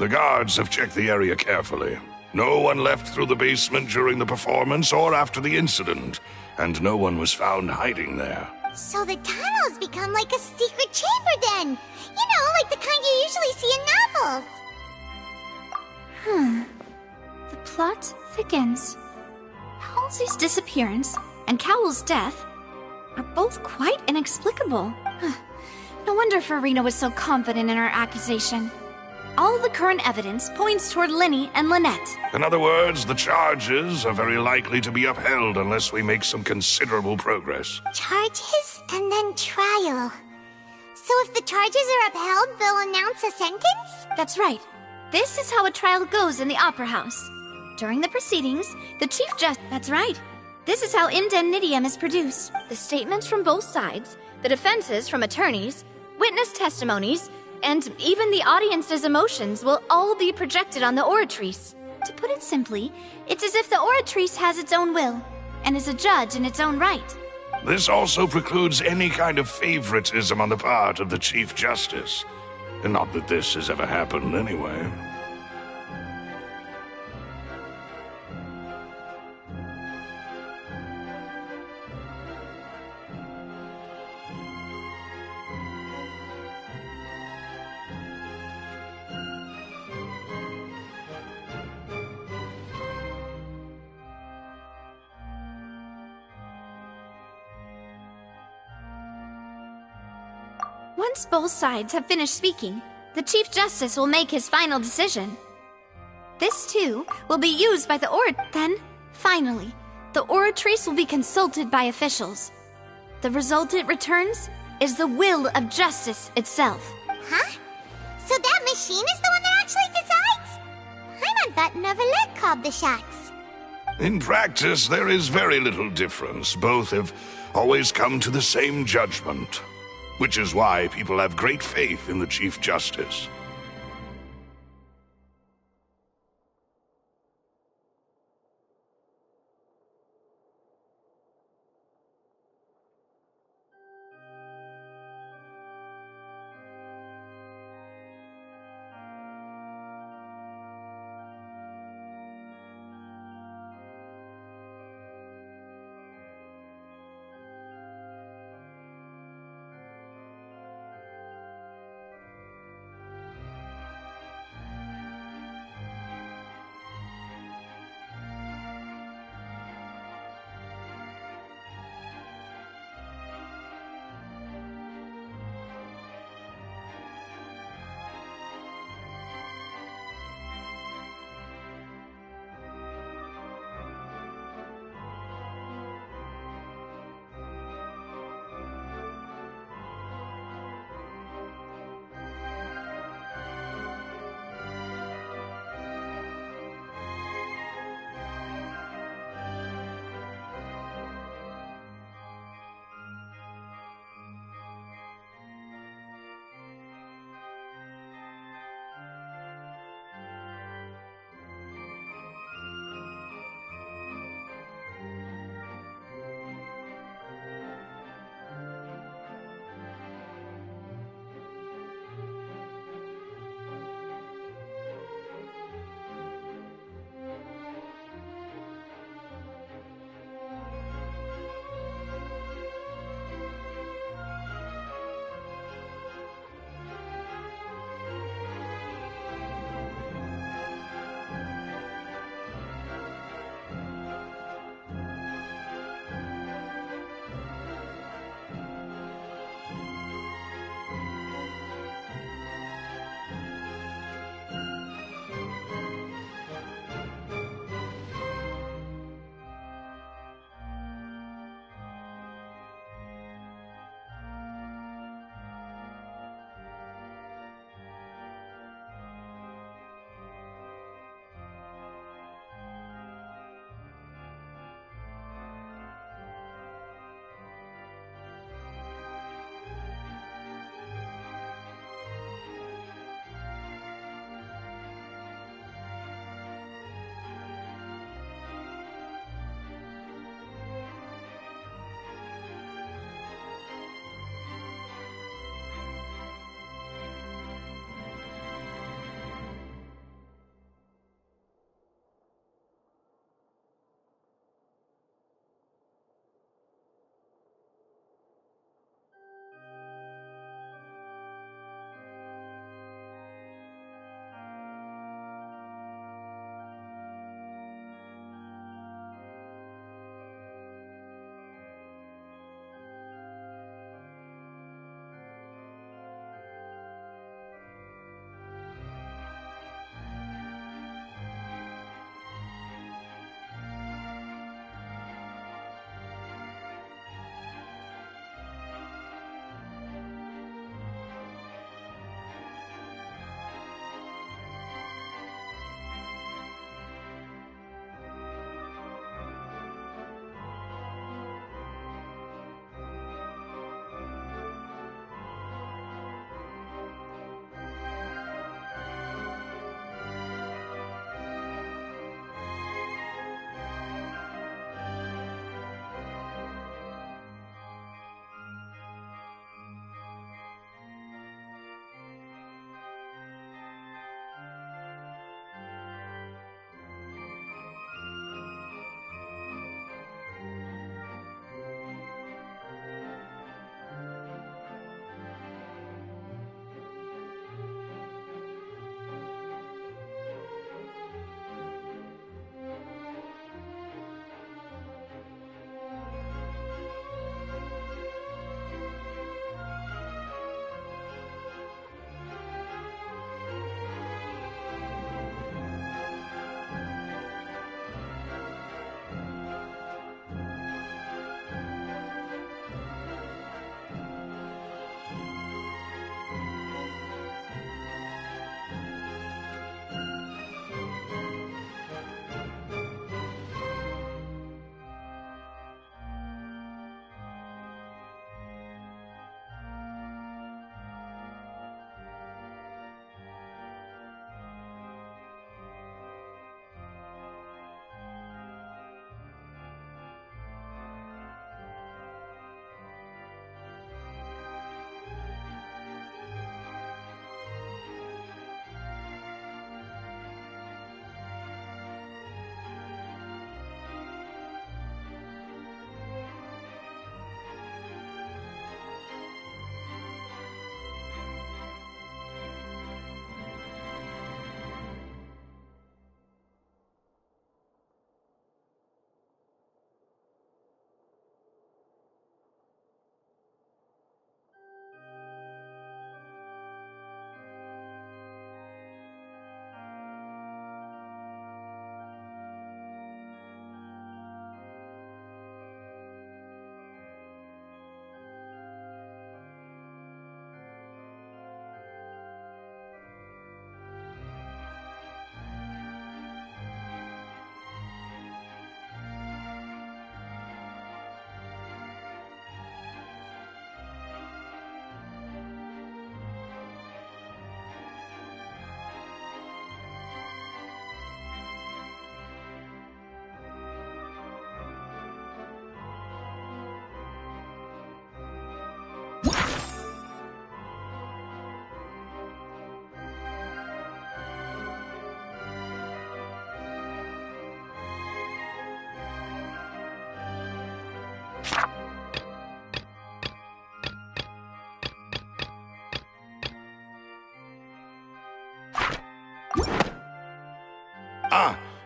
The guards have checked the area carefully. No one left through the basement during the performance or after the incident, and no one was found hiding there. So the tunnels become like a secret chamber then! You know, like the kind you usually see in novels! The plot thickens. Halsey's disappearance and Cowell's death are both quite inexplicable. No wonder Farina was so confident in her accusation. All the current evidence points toward Linny and Lynette. In other words, the charges are very likely to be upheld unless we make some considerable progress. Charges and then trial. So if the charges are upheld, they'll announce a sentence? That's right. This is how a trial goes in the Opera House. During the proceedings, the Chief Justice... That's right. This is how indemnitium is produced. The statements from both sides, the defenses from attorneys, witness testimonies, and even the audience's emotions will all be projected on the oratrice. To put it simply, it's as if the oratrice has its own will, and is a judge in its own right. This also precludes any kind of favoritism on the part of the Chief Justice. And not that this has ever happened anyway. Once both sides have finished speaking, the Chief Justice will make his final decision. This, too, will be used by the Then, finally, the oratrice will be consulted by officials. The result it returns is the will of justice itself. Huh? So that machine is the one that actually decides? Paimon thought Neverlet called the shots. In practice, there is very little difference. Both have always come to the same judgment. Which is why people have great faith in the Chief Justice.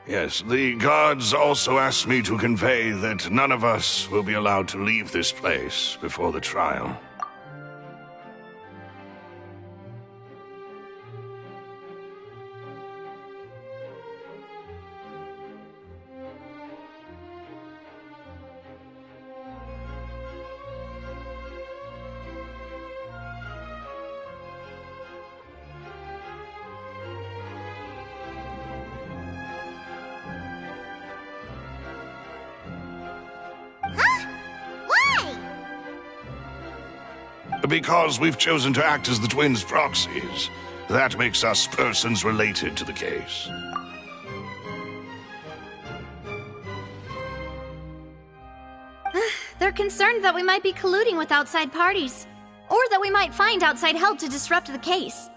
Yes, the guards also asked me to convey that none of us will be allowed to leave this place before the trial. Because we've chosen to act as the twins' proxies. That makes us persons related to the case. They're concerned that we might be colluding with outside parties, or that we might find outside help to disrupt the case.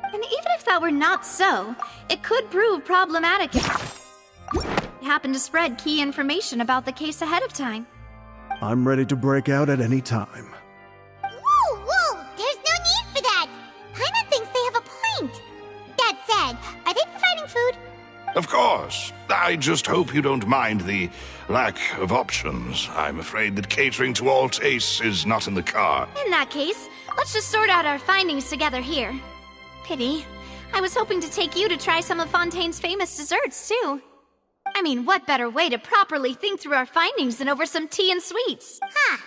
And even if that were not so, it could prove problematic if we happen to spread key information about the case ahead of time. I'm ready to break out at any time. Whoa! There's no need for that! Paimon thinks they have a point! That said, are they providing food? Of course. I just hope you don't mind the lack of options. I'm afraid that catering to all tastes is not in the cards. In that case, let's just sort out our findings together here. Pity. I was hoping to take you to try some of Fontaine's famous desserts, too. I mean, what better way to properly think through our findings than over some tea and sweets? Huh.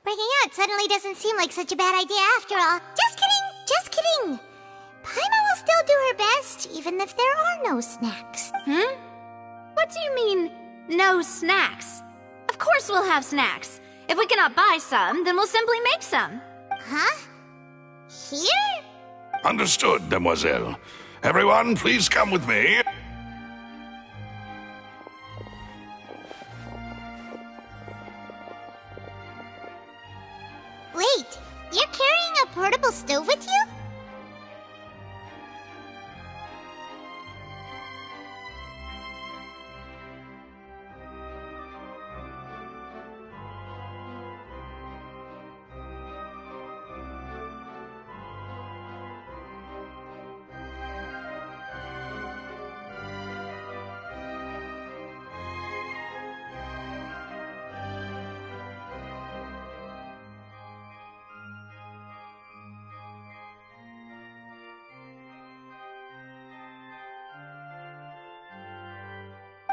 Breaking out suddenly doesn't seem like such a bad idea after all. Just kidding! Paimon will still do her best, even if there are no snacks. What do you mean, no snacks? Of course we'll have snacks. If we cannot buy some, then we'll simply make some. Huh? Here? Understood, demoiselle. Everyone, please come with me. Wait, you're carrying a portable stove with you?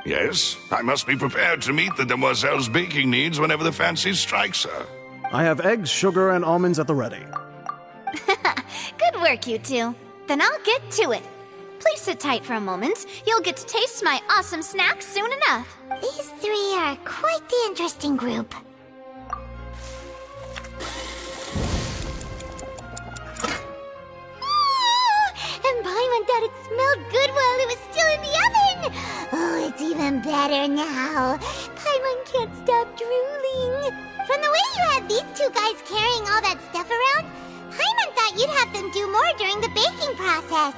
Yes, I must be prepared to meet the demoiselle's baking needs whenever the fancy strikes her. I have eggs, sugar, and almonds at the ready. Good work, you two. Then I'll get to it. Please sit tight for a moment. You'll get to taste my awesome snacks soon enough. These three are quite the interesting group. And Paimon thought it smelled good while it was still in the oven! Oh, it's even better now. Paimon can't stop drooling. From the way you had these two guys carrying all that stuff around, Paimon thought you'd have them do more during the baking process.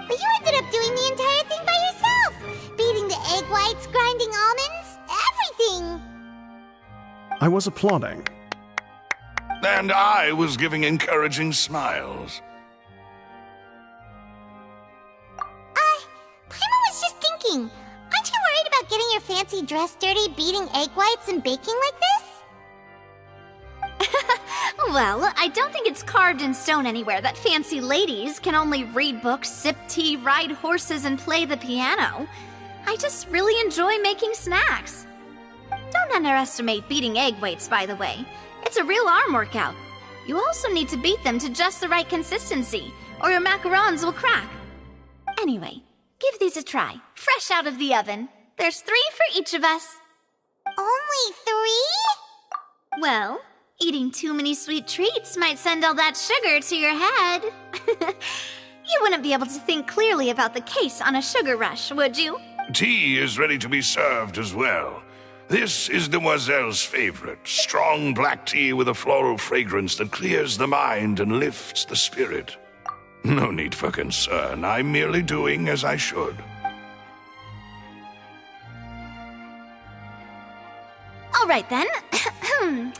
But you ended up doing the entire thing by yourself! Beating the egg whites, grinding almonds, everything! I was applauding. And I was giving encouraging smiles. Paimon was just thinking, aren't you worried about getting your fancy dress dirty beating egg whites and baking like this? Well, I don't think it's carved in stone anywhere that fancy ladies can only read books, sip tea, ride horses, and play the piano. I just really enjoy making snacks. Don't underestimate beating egg whites, by the way. It's a real arm workout. You also need to beat them to just the right consistency, or your macarons will crack. Anyway, give these a try, fresh out of the oven. There's 3 for each of us. Only 3? Well, eating too many sweet treats might send all that sugar to your head. You wouldn't be able to think clearly about the case on a sugar rush, would you? Tea is ready to be served as well. This is Demoiselle's favorite, strong black tea with a floral fragrance that clears the mind and lifts the spirit. No need for concern, I'm merely doing as I should. All right then, down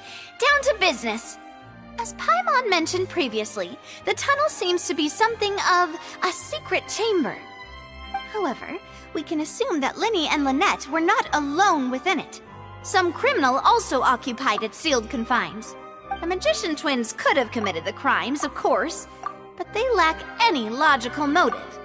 to business. As Paimon mentioned previously, the tunnel seems to be something of a secret chamber. However, we can assume that Linny and Lynette were not alone within it. Some criminal also occupied its sealed confines. The magician twins could have committed the crimes, of course, but they lack any logical motive.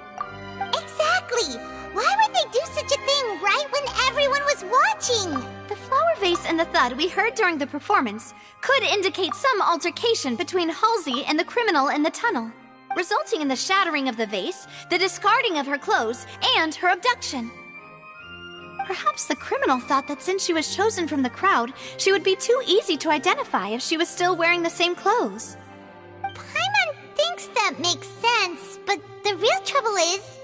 Exactly! Why would they do such a thing right when everyone was watching? The flower vase and the thud we heard during the performance could indicate some altercation between Halsey and the criminal in the tunnel, resulting in the shattering of the vase, the discarding of her clothes, and her abduction. Perhaps the criminal thought that since she was chosen from the crowd, she would be too easy to identify if she was still wearing the same clothes. Paimon thinks that makes sense, but the real trouble is...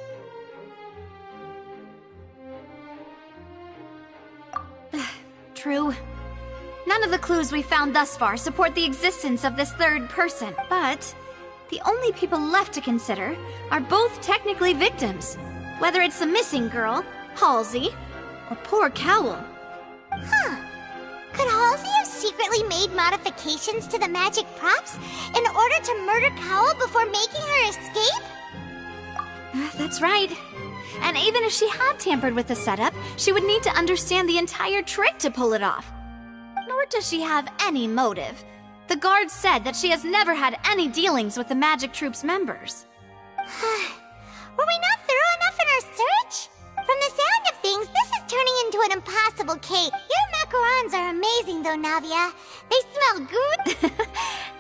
True. None of the clues we found thus far support the existence of this third person, but the only people left to consider are both technically victims, whether it's the missing girl, Halsey, or poor Cowl. Huh. Could Halsey have secretly made modifications to the magic props in order to murder Cowl before making her escape? That's right. And even if she had tampered with the setup, she would need to understand the entire trick to pull it off. Nor does she have any motive. The guards said that she has never had any dealings with the Magic Troop's members. Were we not thorough enough in our search? From the sound of things, this is turning into an impossible case. Your macarons are amazing though, Navia. They smell good.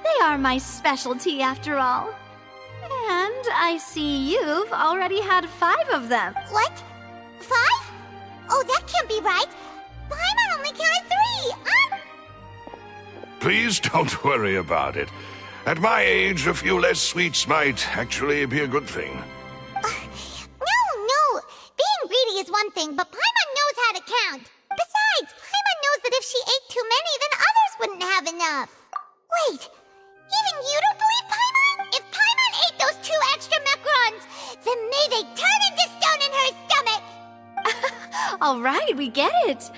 They are my specialty after all. And I see you've already had 5 of them. What? 5? Oh, that can't be right. Paimon only counted 3. Please don't worry about it. At my age, a few less sweets might actually be a good thing. No. Being greedy is one thing, but Paimon knows how to count. Besides, Paimon knows that if she ate too many, then others wouldn't have enough. Wait, even you don't believe Paimon? If Paimon ate those 2 extra macarons, then may they turn into stone in her stomach! All right, we get it.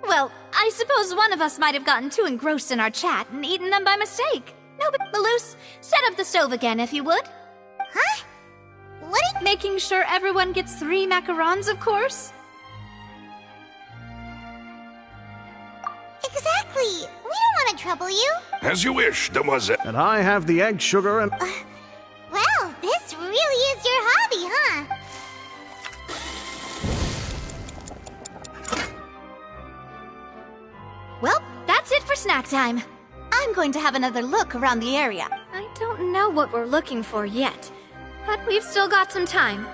Well, I suppose one of us might have gotten too engrossed in our chat and eaten them by mistake. No, but Maloose, set up the stove again if you would. Huh? What? Making sure everyone gets 3 macarons, of course. Exactly. We don't want to trouble you. As you wish, demoiselle. And I have the egg, sugar, and... Well, this really is your hobby, huh? Well, that's it for snack time. I'm going to have another look around the area. I don't know what we're looking for yet, but we've still got some time.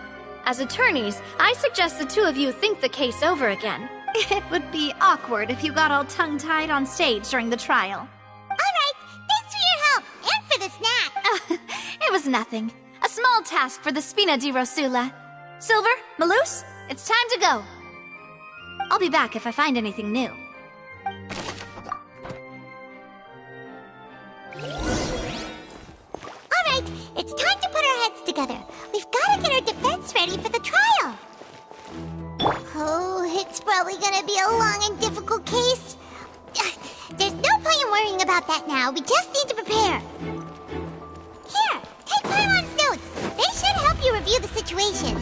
As attorneys, I suggest the 2 of you think the case over again. It would be awkward if you got all tongue-tied on stage during the trial. All right, thanks for your help, and for the snack. It was nothing. A small task for the Spina di Rosula. Silver, Maloose, it's time to go. I'll be back if I find anything new. Alright, it's time to put our heads together. We've got to get our defense ready for the trial. Oh, it's probably gonna be a long and difficult case. There's no point in worrying about that now. We just need to prepare. Here, take Paimon's notes. They should help you review the situation.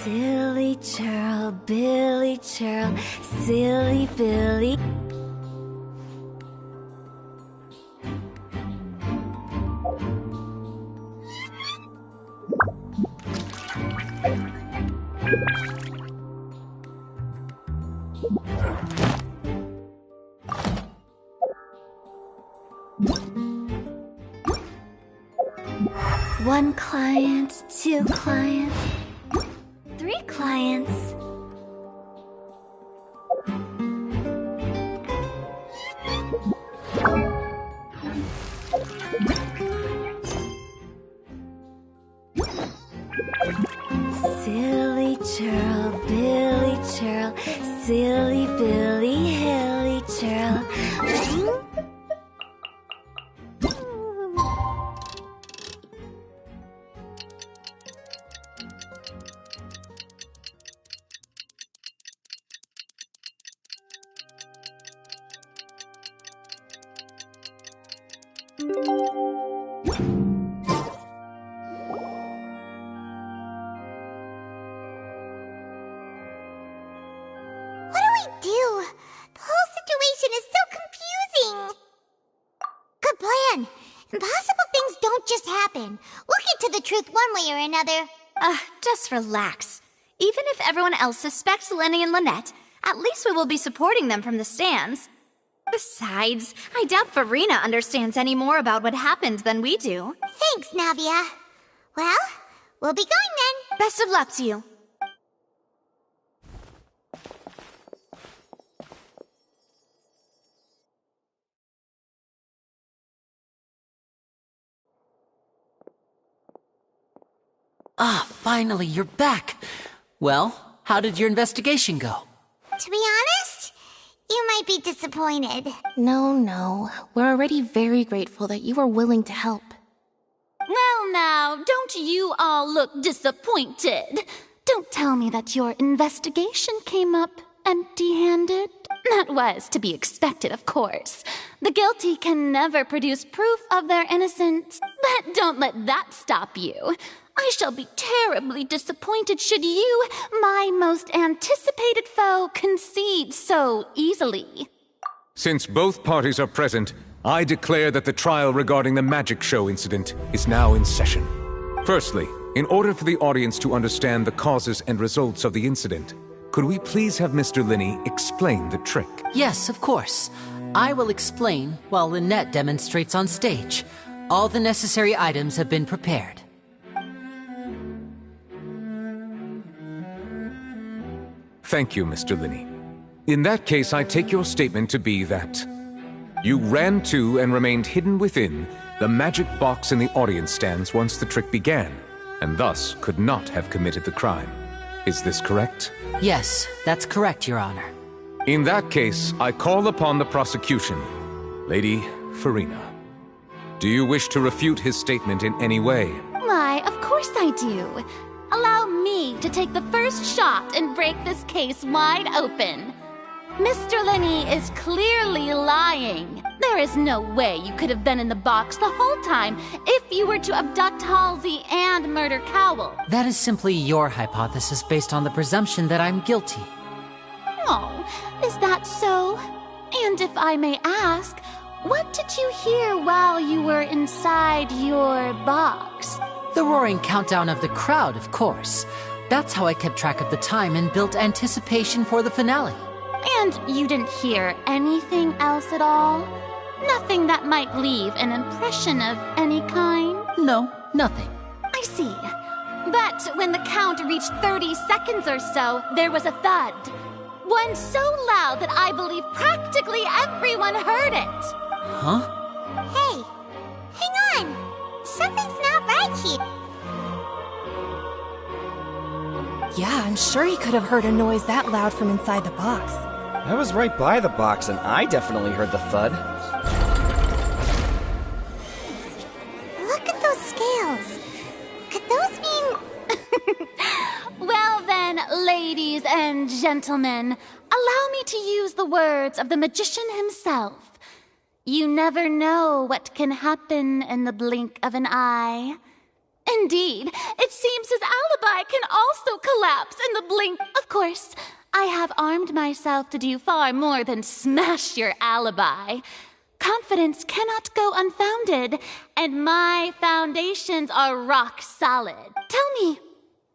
Silly churl, Billy churl, silly Billy. One client, 2 clients. 3 appliance. Silly churl, Billy churl, silly Billy, hilly churl. Or another. Just relax. Even if everyone else suspects Lenny and Lynette, at least we will be supporting them from the stands. Besides, I doubt Farina understands any more about what happened than we do. Thanks, Navia. Well, we'll be going then. Best of luck to you. Ah, finally, you're back. Well, how did your investigation go? To be honest, you might be disappointed. No. We're already very grateful that you were willing to help. Well now, don't you all look disappointed. Don't tell me that your investigation came up empty-handed. That was to be expected, of course. The guilty can never produce proof of their innocence. But don't let that stop you. I shall be terribly disappointed should you, my most anticipated foe, concede so easily. Since both parties are present, I declare that the trial regarding the magic show incident is now in session. Firstly, in order for the audience to understand the causes and results of the incident, could we please have Mr. Linney explain the trick? Yes, of course. I will explain while Lynette demonstrates on stage. All the necessary items have been prepared. Thank you, Mr. Linney. In that case, I take your statement to be that you ran to and remained hidden within the magic box in the audience stands once the trick began, and thus could not have committed the crime. Is this correct? Yes, that's correct, Your Honor. In that case, I call upon the prosecution. Lady Farina, do you wish to refute his statement in any way? Why, of course I do. Allow me to take the first shot and break this case wide open. Mr. Linney is clearly lying. There is no way you could have been in the box the whole time if you were to abduct Halsey and murder Cowell. That is simply your hypothesis based on the presumption that I'm guilty. Oh, is that so? And if I may ask, what did you hear while you were inside your box? The roaring countdown of the crowd, of course. That's how I kept track of the time and built anticipation for the finale. And you didn't hear anything else at all? Nothing that might leave an impression of any kind? No, nothing. I see. But when the count reached 30 seconds or so, there was a thud. One so loud that I believe practically everyone heard it. Huh? Hey, hang on. Something's not right here. Yeah, I'm sure he could have heard a noise that loud from inside the box. I was right by the box, and I definitely heard the thud. Look at those scales. Could those mean... Well then, ladies and gentlemen, allow me to use the words of the magician himself. You never know what can happen in the blink of an eye. Indeed, it seems his alibi can also collapse in the blink. Of course, I have armed myself to do far more than smash your alibi. Confidence cannot go unfounded, and my foundations are rock solid. Tell me,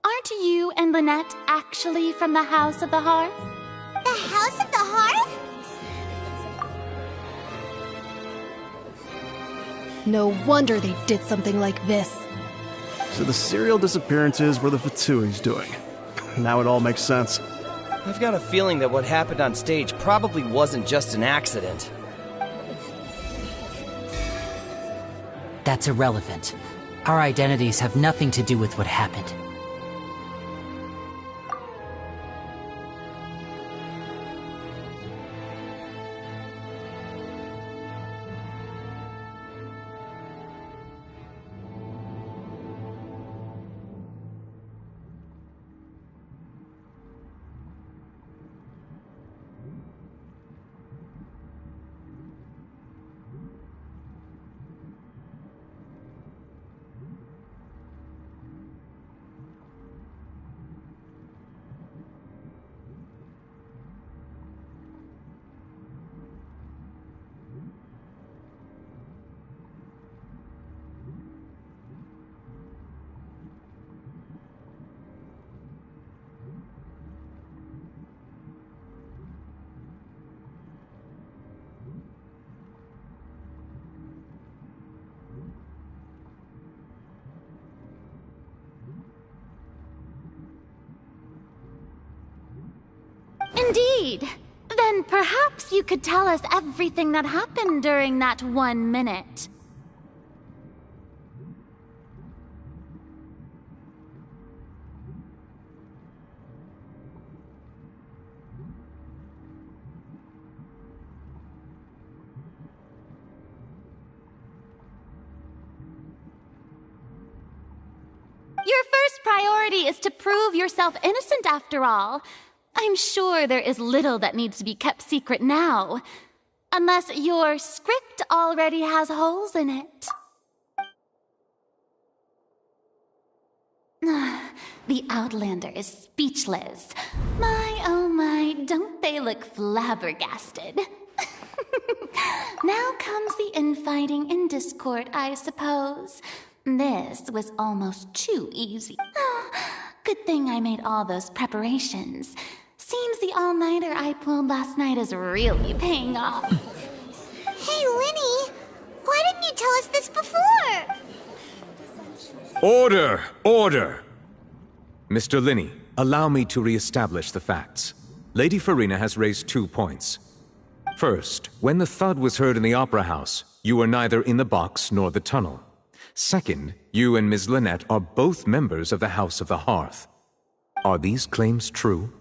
aren't you and Lynette actually from the House of the Hearth? The House of the Hearth? No wonder they did something like this. So the serial disappearances were the Fatsui's doing. now it all makes sense. I've got a feeling that what happened on stage probably wasn't just an accident. That's irrelevant. Our identities have nothing to do with what happened. Indeed. Then perhaps you could tell us everything that happened during that 1 minute. Your first priority is to prove yourself innocent after all. I'm sure there is little that needs to be kept secret now. Unless your script already has holes in it. The Outlander is speechless. My, oh my, don't they look flabbergasted? Now comes the infighting and discord, I suppose. This was almost too easy. Good thing I made all those preparations. Seems the all-nighter I pulled last night is really paying off. Hey, Linny! Why didn't you tell us this before? Order! Order! Mr. Linney, allow me to re-establish the facts. Lady Farina has raised 2 points. First, when the thud was heard in the Opera House, you were neither in the box nor the tunnel. Second, you and Ms. Lynette are both members of the House of the Hearth. Are these claims true?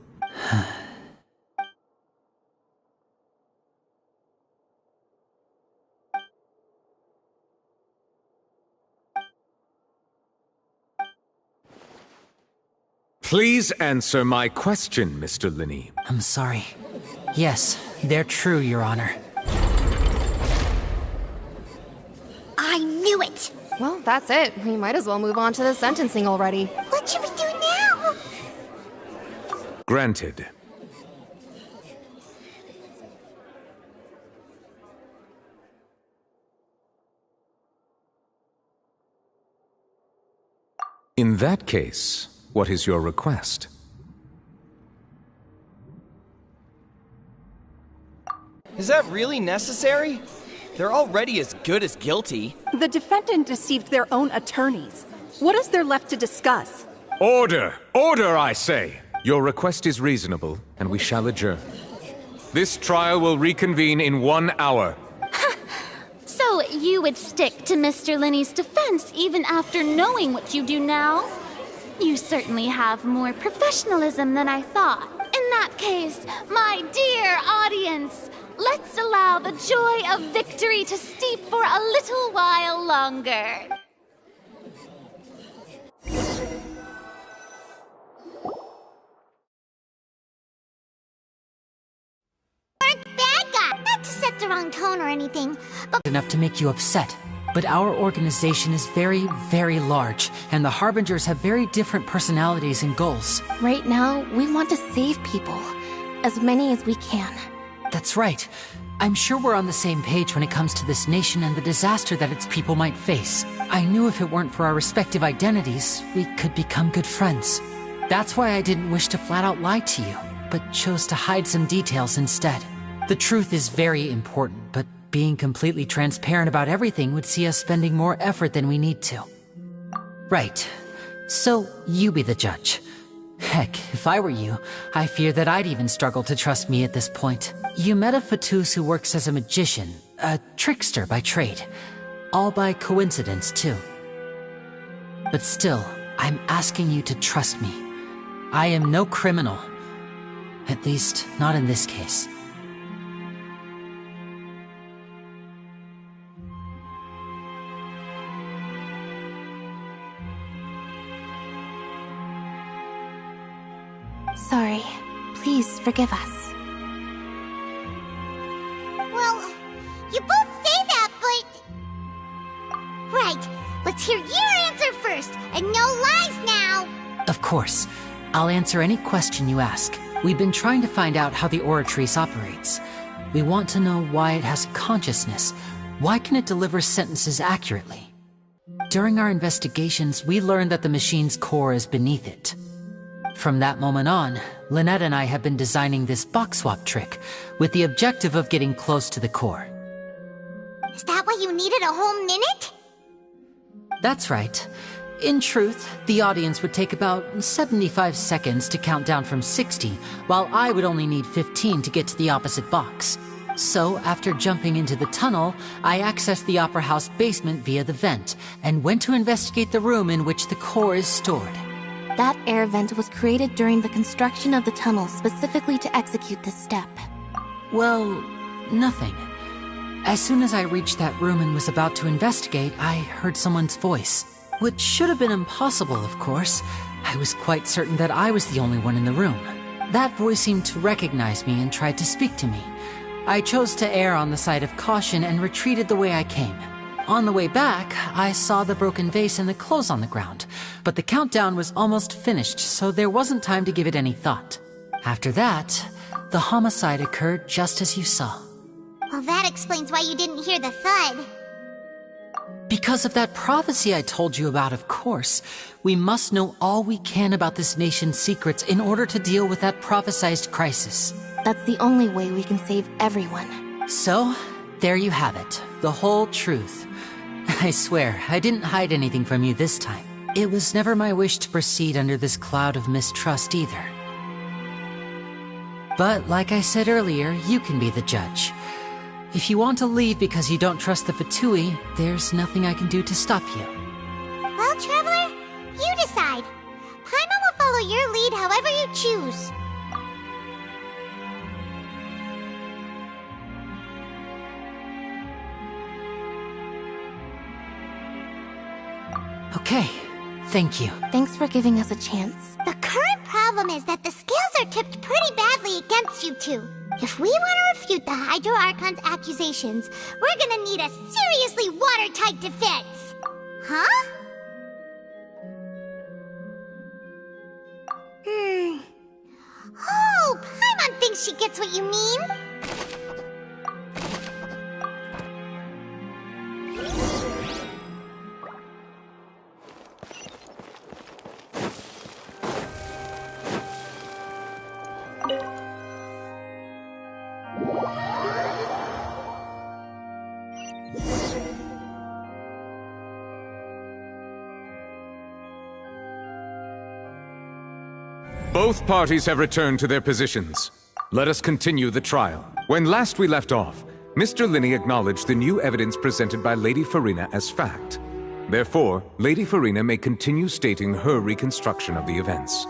Please answer my question, Mr. Linney. I'm sorry. Yes, they're true, Your Honor. I knew it! Well, that's it. We might as well move on to the sentencing already. What should we do now? Granted. In that case, what is your request? Is that really necessary? They're already as good as guilty. The defendant deceived their own attorneys. What is there left to discuss? Order! Order, I say! Your request is reasonable, and we shall adjourn. This trial will reconvene in 1 hour. So you would stick to Mr. Linney's defense even after knowing what you do now? You certainly have more professionalism than I thought. In that case, my dear audience, let's allow the joy of victory to steep for a little while longer. Bad guy! Not to set the wrong tone or anything, but Enough to make you upset. But our organization is very, very large, and the Harbingers have very different personalities and goals. Right now, we want to save people. As many as we can. That's right. I'm sure we're on the same page when it comes to this nation and the disaster that its people might face. I knew if it weren't for our respective identities, we could become good friends. That's why I didn't wish to flat out lie to you, but chose to hide some details instead. The truth is very important, but being completely transparent about everything would see us spending more effort than we need to. Right. So, you be the judge. Heck, if I were you, I fear that I'd even struggle to trust me at this point. You met a Fatus who works as a magician, a trickster by trade. All by coincidence, too. But still, I'm asking you to trust me. I am no criminal. At least, not in this case. Sorry. Please forgive us. Well, you both say that, but... Right, let's hear your answer first, and no lies now! Of course. I'll answer any question you ask. We've been trying to find out how the Oratrice operates. We want to know why it has consciousness. Why can it deliver sentences accurately? During our investigations, we learned that the machine's core is beneath it. From that moment on, Lynette and I have been designing this box swap trick with the objective of getting close to the core. Is that why you needed a whole minute? That's right. In truth, the audience would take about 75 seconds to count down from 60, while I would only need 15 to get to the opposite box. So, after jumping into the tunnel, I accessed the Opera House basement via the vent, and went to investigate the room in which the core is stored. That air vent was created during the construction of the tunnel specifically to execute this step. Well, nothing. As soon as I reached that room and was about to investigate, I heard someone's voice. Which should have been impossible, of course. I was quite certain that I was the only one in the room. That voice seemed to recognize me and tried to speak to me. I chose to err on the side of caution and retreated the way I came. On the way back, I saw the broken vase and the clothes on the ground, but the countdown was almost finished, so there wasn't time to give it any thought. After that, the homicide occurred just as you saw. Well, that explains why you didn't hear the thud. Because of that prophecy I told you about, of course. We must know all we can about this nation's secrets in order to deal with that prophesized crisis. That's the only way we can save everyone. So, there you have it. The whole truth. I swear, I didn't hide anything from you this time. It was never my wish to proceed under this cloud of mistrust either. But like I said earlier, you can be the judge. If you want to leave because you don't trust the Fatui, there's nothing I can do to stop you. Well, Traveler, you decide. Paimon will follow your lead however you choose. Okay, thank you. Thanks for giving us a chance. The current problem is that the scales are tipped pretty badly against you two. If we want to refute the Hydro Archon's accusations, we're gonna need a seriously watertight defense. Huh? Oh, Paimon thinks she gets what you mean. Both parties have returned to their positions. Let us continue the trial. When last we left off, Mr. Linney acknowledged the new evidence presented by Lady Farina as fact. Therefore, Lady Farina may continue stating her reconstruction of the events.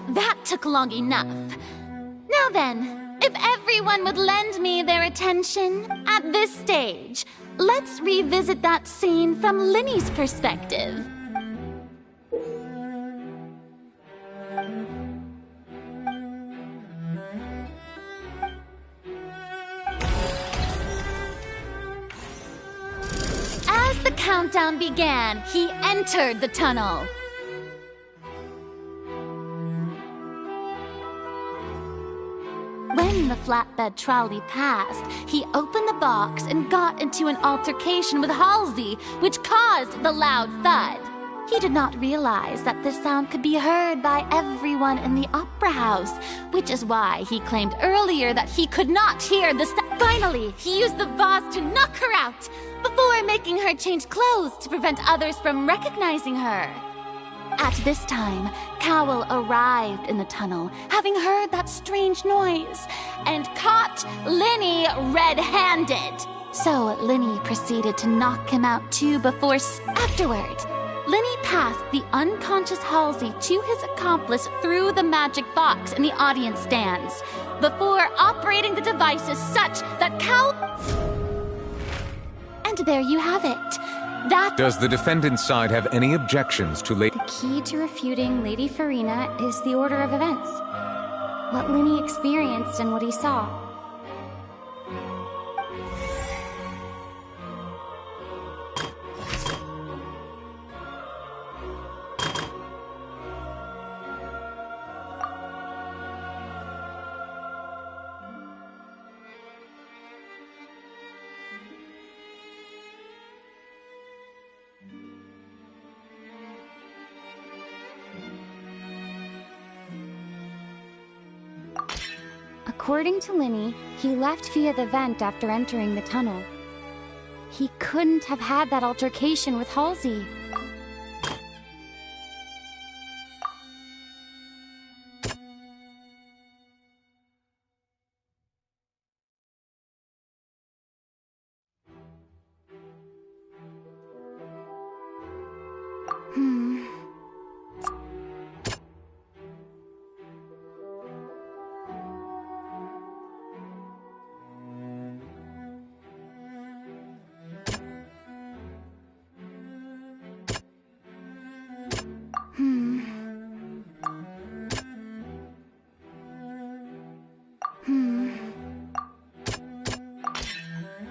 That took long enough. Now then, if everyone would lend me their attention at this stage, let's revisit that scene from Linney's perspective. As the countdown began, he entered the tunnel. When the flatbed trolley passed, he opened the box and got into an altercation with Halsey, which caused the loud thud. He did not realize that this sound could be heard by everyone in the Opera House, which is why he claimed earlier that he could not hear the sound. Finally, he used the vase to knock her out, before making her change clothes to prevent others from recognizing her. At this time, Cowell arrived in the tunnel, having heard that strange noise, and caught Linny red-handed. So Linny proceeded to knock him out too afterward. Linny passed the unconscious Halsey to his accomplice through the magic box in the audience stands, before operating the devices such that And there you have it. Does the defendant's side have any objections to The key to refuting Lady Farina is the order of events. What Linny experienced and what he saw. According to Linny, he left via the vent after entering the tunnel. He couldn't have had that altercation with Halsey.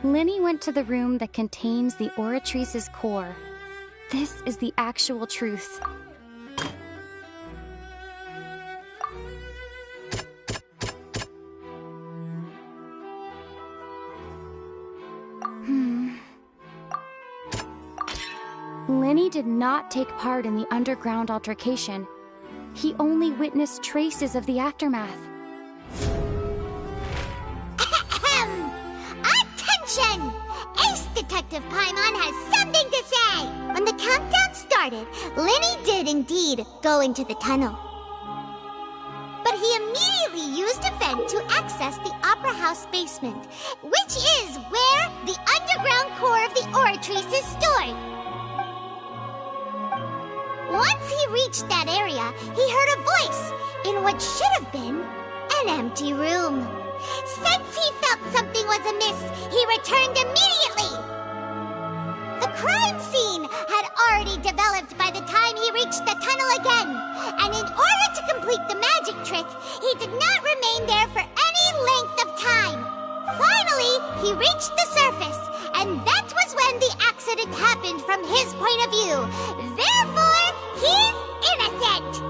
Linny went to the room that contains the Oratrice's core. This is the actual truth. Linny did not take part in the underground altercation. He only witnessed traces of the aftermath. Attention! Ace Detective Paimon has something to say! When the countdown started, Linny did indeed go into the tunnel. But he immediately used a vent to access the Opera House basement, which is where the underground core of the Oratrice is stored. Once he reached that area, he heard a voice in what should have been an empty room. Since he felt something was amiss, he returned immediately. The crime scene had already developed by the time he reached the tunnel again, and in order to complete the magic trick, he did not remain there for any length of time. Finally, he reached the surface, and that was when the accident happened from his point of view. Therefore, he's innocent!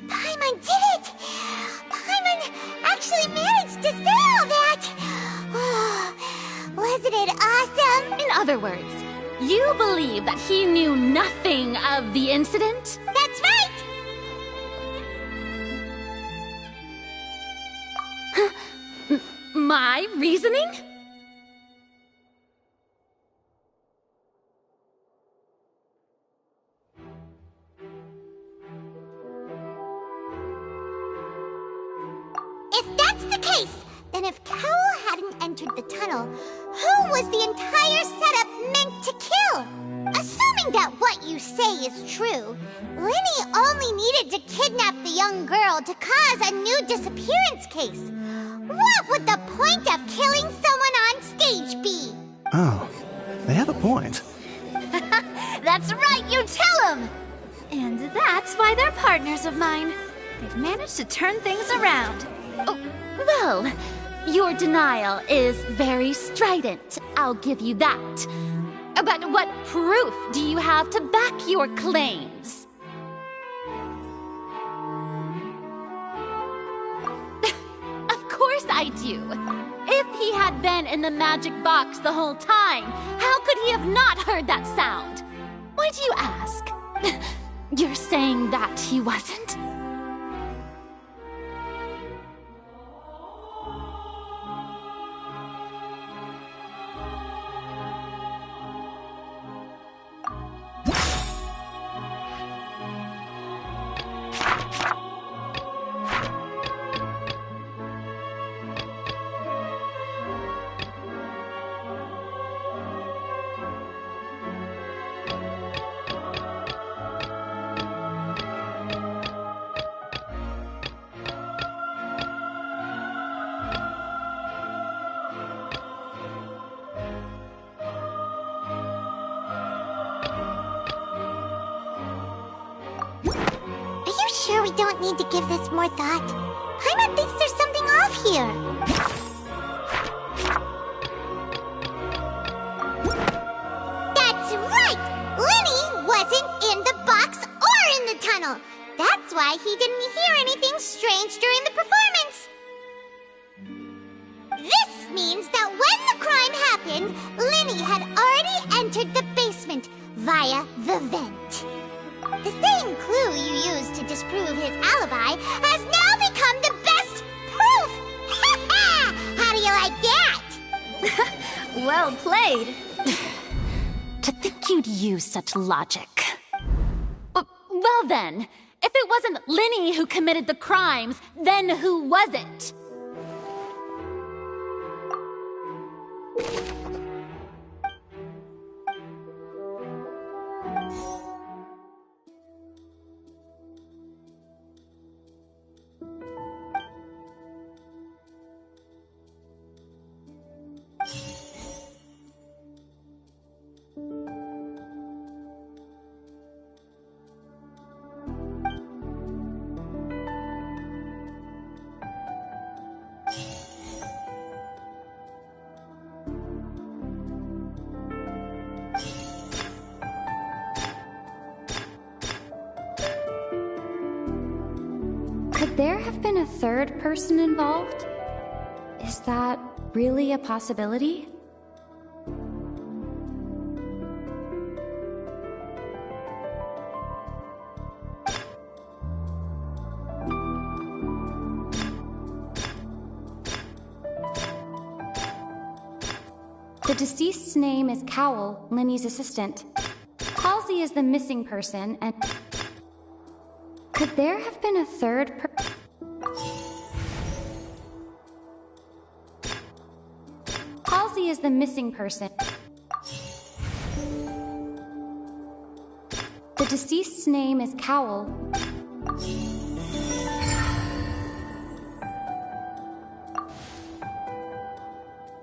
Paimon did it! Paimon actually managed to say all that! Wasn't it awesome? In other words, you believe that he knew nothing of the incident? That's right! My reasoning? If that's the case, then if Cowell hadn't entered the tunnel, who was the entire setup meant to kill? Assuming that what you say is true, Linny only needed to kidnap the young girl to cause a new disappearance case. What would the point of killing someone on stage be? Oh, they have a point. That's right, you tell them! And that's why they're partners of mine. They've managed to turn things around. Oh, well, your denial is very strident, I'll give you that. But what proof do you have to back your claims? Of course I do. If he had been in the magic box the whole time, how could he have not heard that sound? Why do you ask? You're saying that he wasn't? Sure we don't need to give this more thought? Paimon thinks there's something off here. That's right! Lenny wasn't in the box or in the tunnel. That's why he didn't hear anything strange during the performance. This means that when the crime happened, Lenny had already entered the basement via the vent. The same clue you used to disprove his alibi has now become the best proof! How do you like that? Well played. To think you'd use such logic. Well then, if it wasn't Lenny who committed the crimes, then who was it? Could there have been a third person involved? Is that really a possibility? The deceased's name is Cowell, Lenny's assistant. Halsey is the missing person, and... Could there have been a third Halsey is the missing person. The deceased's name is Cowell.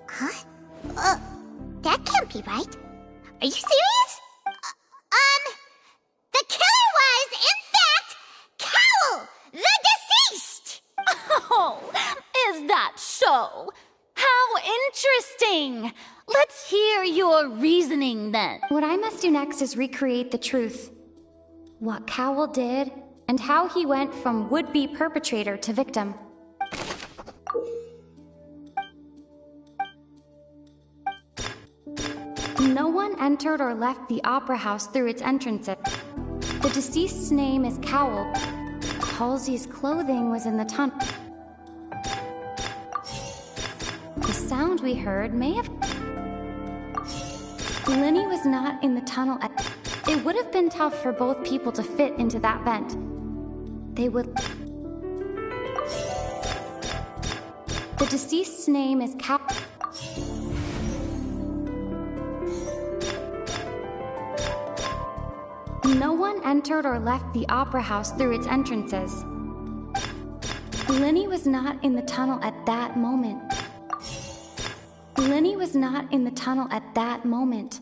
Huh? That can't be right. Are you serious? The killer was, in fact, Cowell, the deceased! Oh, is that so? How interesting! Let's hear your reasoning then. What I must do next is recreate the truth. What Cowell did, and how he went from would-be perpetrator to victim. No one entered or left the opera house through its entrances. The deceased's name is Cowell. Halsey's clothing was in the tunnel. The sound we heard may have... Lenny was not in the tunnel at... It would have been tough for both people to fit into that vent. They would... The deceased's name is Cowell. No one entered or left the opera house through its entrances. Lenny was not in the tunnel at that moment. Lenny was not in the tunnel at that moment.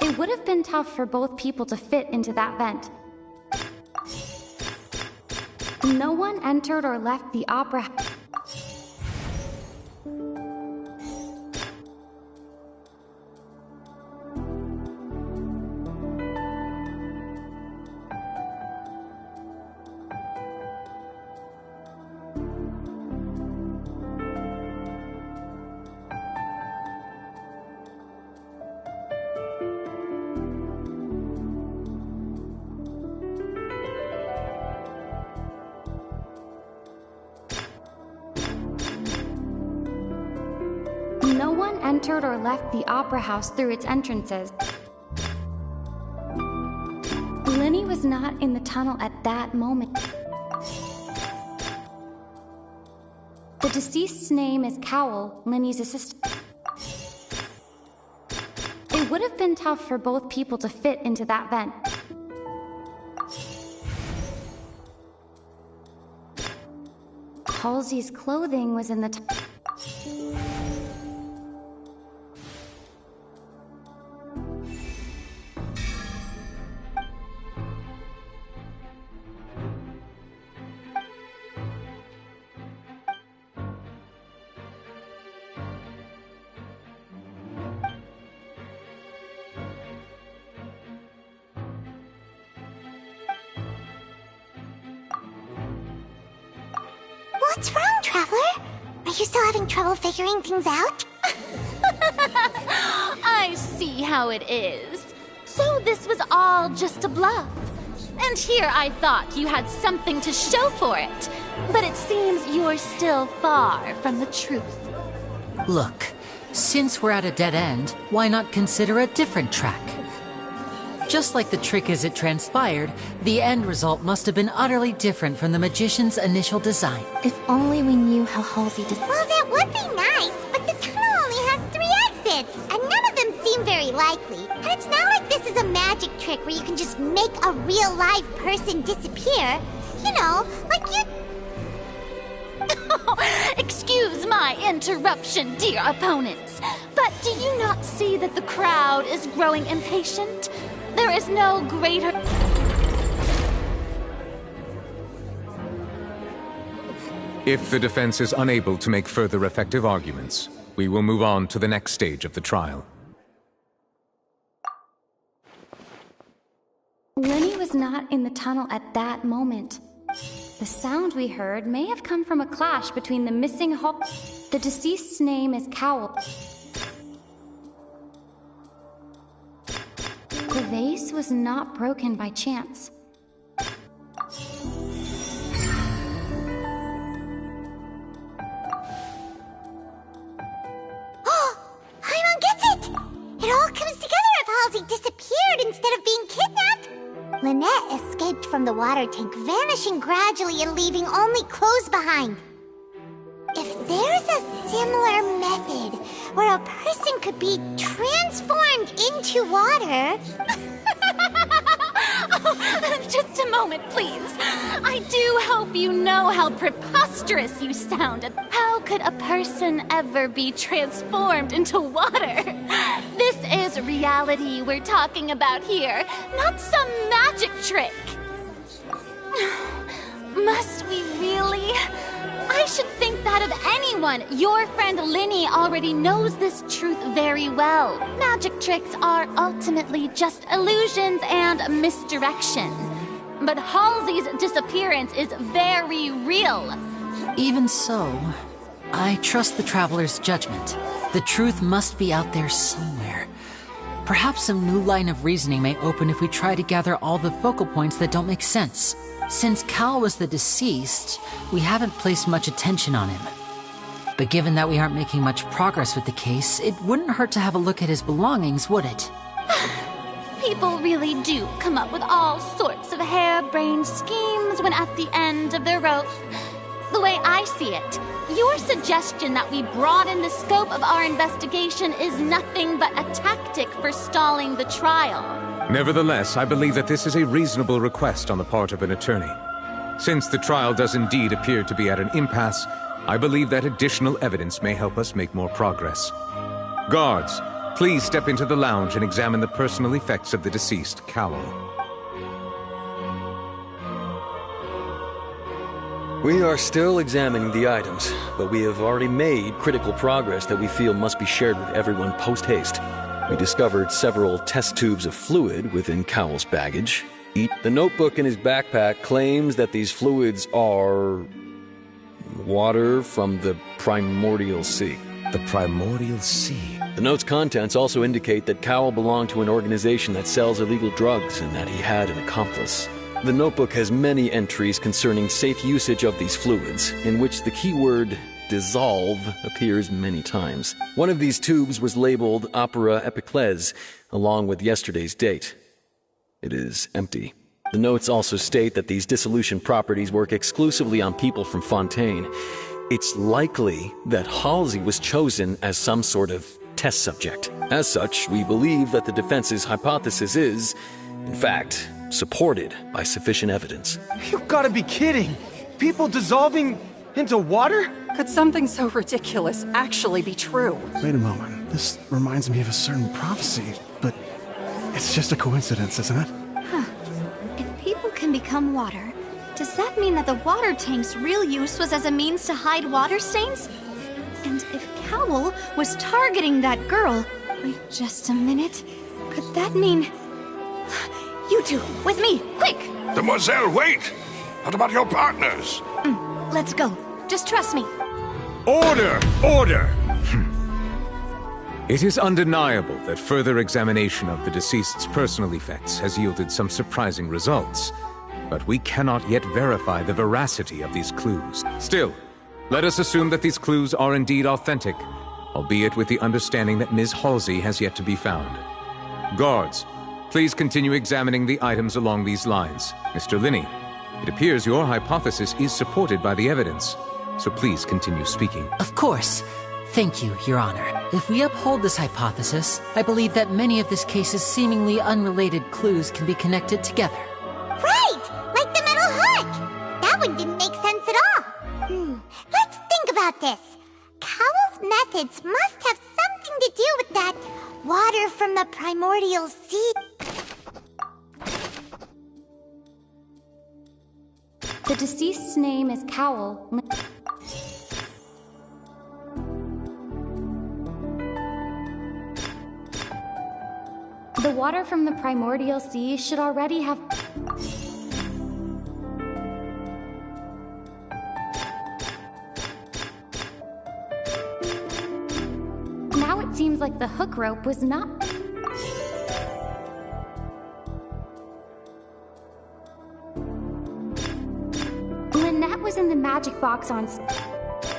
It would have been tough for both people to fit into that vent. No one entered or left the opera house. one entered or left the Opera House through its entrances. Lenny was not in the tunnel at that moment. The deceased's name is Cowell, Lenny's assistant. It would have been tough for both people to fit into that vent. Halsey's clothing was in the What's wrong, Traveler? Are you still having trouble figuring things out? I see how it is. So this was all just a bluff. And here I thought you had something to show for it. But it seems you're still far from the truth. Look, since we're at a dead end, why not consider a different track? Just like the trick as it transpired, the end result must have been utterly different from the magician's initial design. If only we knew how Halsey did. Well, that would be nice, but the tunnel only has 3 exits, and none of them seem very likely. And it's not like this is a magic trick where you can just make a real live person disappear. You know, like you... Excuse my interruption, dear opponents, but do you not see that the crowd is growing impatient? There is no greater... If the defense is unable to make further effective arguments, we will move on to the next stage of the trial. Lenny was not in the tunnel at that moment. The sound we heard may have come from a clash between the missing Hulk. The deceased's name is Cowell. The vase was not broken by chance. Paimon gets it! It all comes together if Halsey disappeared instead of being kidnapped. Lynette escaped from the water tank, vanishing gradually and leaving only clothes behind. If there's a similar method where a person could be transformed into water... Oh, just a moment, please. I do hope you know how preposterous you sounded. How could a person ever be transformed into water? This is reality we're talking about here, not some magic trick. Must we really? I should think that of anyone. Your friend Linny already knows this truth very well. Magic tricks are ultimately just illusions and misdirection. But Halsey's disappearance is very real. Even so, I trust the Traveler's judgment. The truth must be out there somewhere. Perhaps some new line of reasoning may open if we try to gather all the focal points that don't make sense. Since Cal was the deceased, we haven't placed much attention on him. But given that we aren't making much progress with the case, it wouldn't hurt to have a look at his belongings, would it? People really do come up with all sorts of harebrained schemes when at the end of their rope. The way I see it, your suggestion that we broaden the scope of our investigation is nothing but a tactic for stalling the trial. Nevertheless, I believe that this is a reasonable request on the part of an attorney. Since the trial does indeed appear to be at an impasse, I believe that additional evidence may help us make more progress. Guards, please step into the lounge and examine the personal effects of the deceased, Cowell. We are still examining the items, but we have already made critical progress that we feel must be shared with everyone post-haste. We discovered several test tubes of fluid within Cowell's baggage. The notebook in his backpack claims that these fluids are... water from the primordial sea. The primordial sea? The note's contents also indicate that Cowell belonged to an organization that sells illegal drugs and that he had an accomplice. The notebook has many entries concerning safe usage of these fluids, in which the keyword dissolve appears many times. One of these tubes was labeled Opera Epiclese, along with yesterday's date. It is empty. The notes also state that these dissolution properties work exclusively on people from Fontaine. It's likely that Halsey was chosen as some sort of test subject. As such, we believe that the defense's hypothesis is, in fact, supported by sufficient evidence. You gotta be kidding! People dissolving into water? Could something so ridiculous actually be true? Wait a moment. This reminds me of a certain prophecy, but it's just a coincidence, isn't it? Huh. If people can become water, does that mean that the water tank's real use was as a means to hide water stains? And if Cowl was targeting that girl... Wait just a minute. Could that mean... You two, with me, quick! Demoiselle, wait! What about your partners? Let's go. Just trust me. Order! Order! It is undeniable that further examination of the deceased's personal effects has yielded some surprising results. But we cannot yet verify the veracity of these clues. Still, let us assume that these clues are indeed authentic, albeit with the understanding that Ms. Halsey has yet to be found. Guards, please continue examining the items along these lines. Mr. Linney, it appears your hypothesis is supported by the evidence, so please continue speaking. Of course. Thank you, Your Honor. If we uphold this hypothesis, I believe that many of this case's seemingly unrelated clues can be connected together. Right! Like the metal hook! That one didn't make sense at all. Let's think about this. Cowell's methods must have something to do with that water from the primordial sea. The deceased's name is Cowl. The water from the primordial sea should already have... Now it seems like the hook rope was not... Lynette was in the magic box on...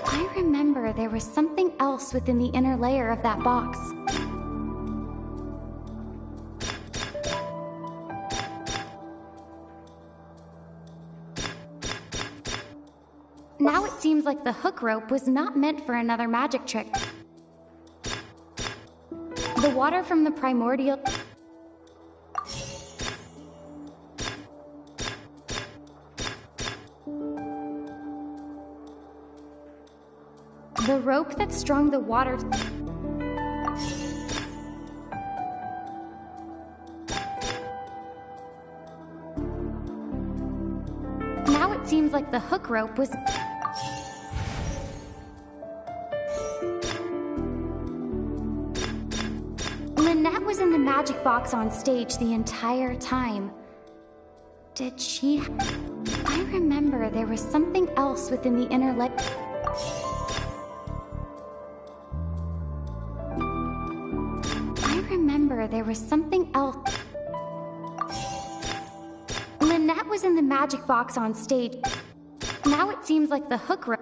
I remember there was something else within the inner layer of that box. Now it seems like the hook rope was not meant for another magic trick. The water from the primordial... The rope that strung the water... Now it seems like the hook rope was... Lynette was in the magic box on stage the entire time. Did she... I remember there was something else within the inner layer... There was something else. Lynette was in the magic box on stage. Now it seems like the hook rope...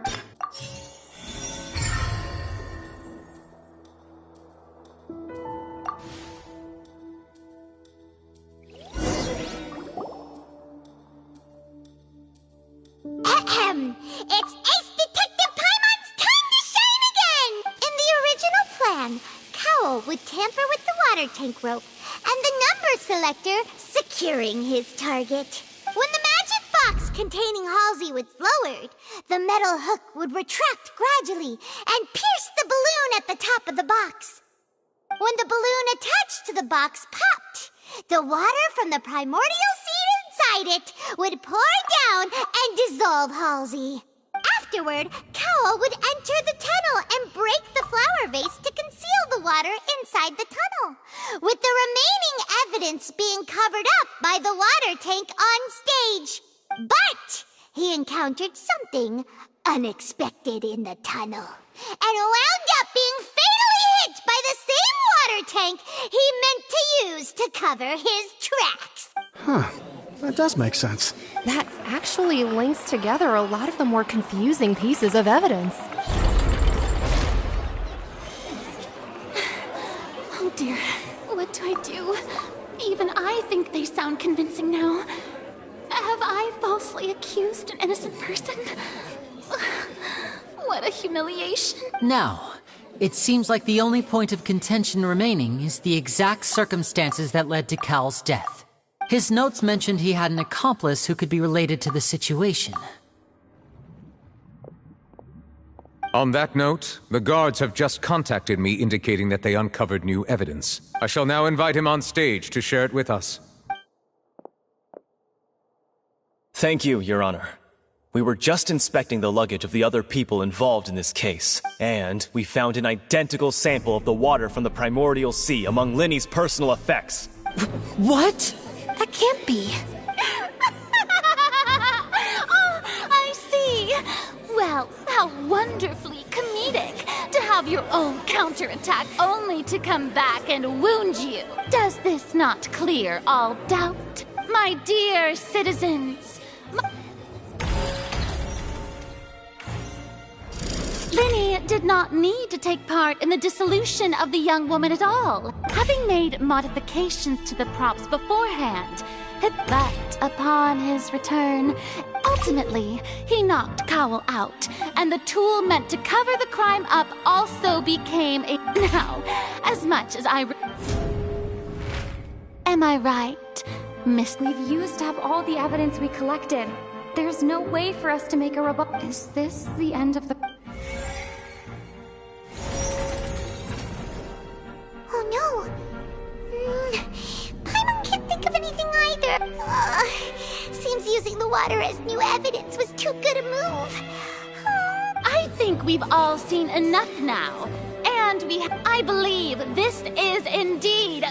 It's Ace Detective Paimon's time to shine again! In the original plan, Cowl would tamper with the water tank rope and the number selector securing his target. When the magic box containing Halsey was lowered, the metal hook would retract gradually and pierce the balloon at the top of the box. When the balloon attached to the box popped, the water from the primordial seed inside it would pour down and dissolve Halsey. Afterward, Cowl would enter the tunnel and break the flower vase to conceal the water inside the tunnel, with the remaining evidence being covered up by the water tank on stage. But he encountered something unexpected in the tunnel, and wound up being fatally hit by the same water tank he meant to use to cover his tracks. Huh. That does make sense. That actually links together a lot of the more confusing pieces of evidence. dear, what do I do? Even I think they sound convincing now. Have I falsely accused an innocent person? What a humiliation. Now, it seems like the only point of contention remaining is the exact circumstances that led to Cal's death. His notes mentioned he had an accomplice who could be related to the situation. On that note, the guards have just contacted me indicating that they uncovered new evidence. I shall now invite him on stage to share it with us. Thank you, Your Honor. We were just inspecting the luggage of the other people involved in this case, and we found an identical sample of the water from the primordial sea among Linny's personal effects. What? That can't be. Oh, I see. Well, how wonderfully comedic to have your own counterattack only to come back and wound you. Does this not clear all doubt? My dear citizens, Linny did not need to take part in the dissolution of the young woman at all, having made modifications to the props beforehand. But upon his return, ultimately, he knocked Cowell out, and the tool meant to cover the crime up also became a... Now, as much as I... Am I right, Miss... We've used up all the evidence we collected. There's no way for us to make a rebuttal. Is this the end of the... Oh no! Paimon can't think of anything either. Seems using the water as new evidence was too good a move. I think we've all seen enough now. And I believe this is indeed...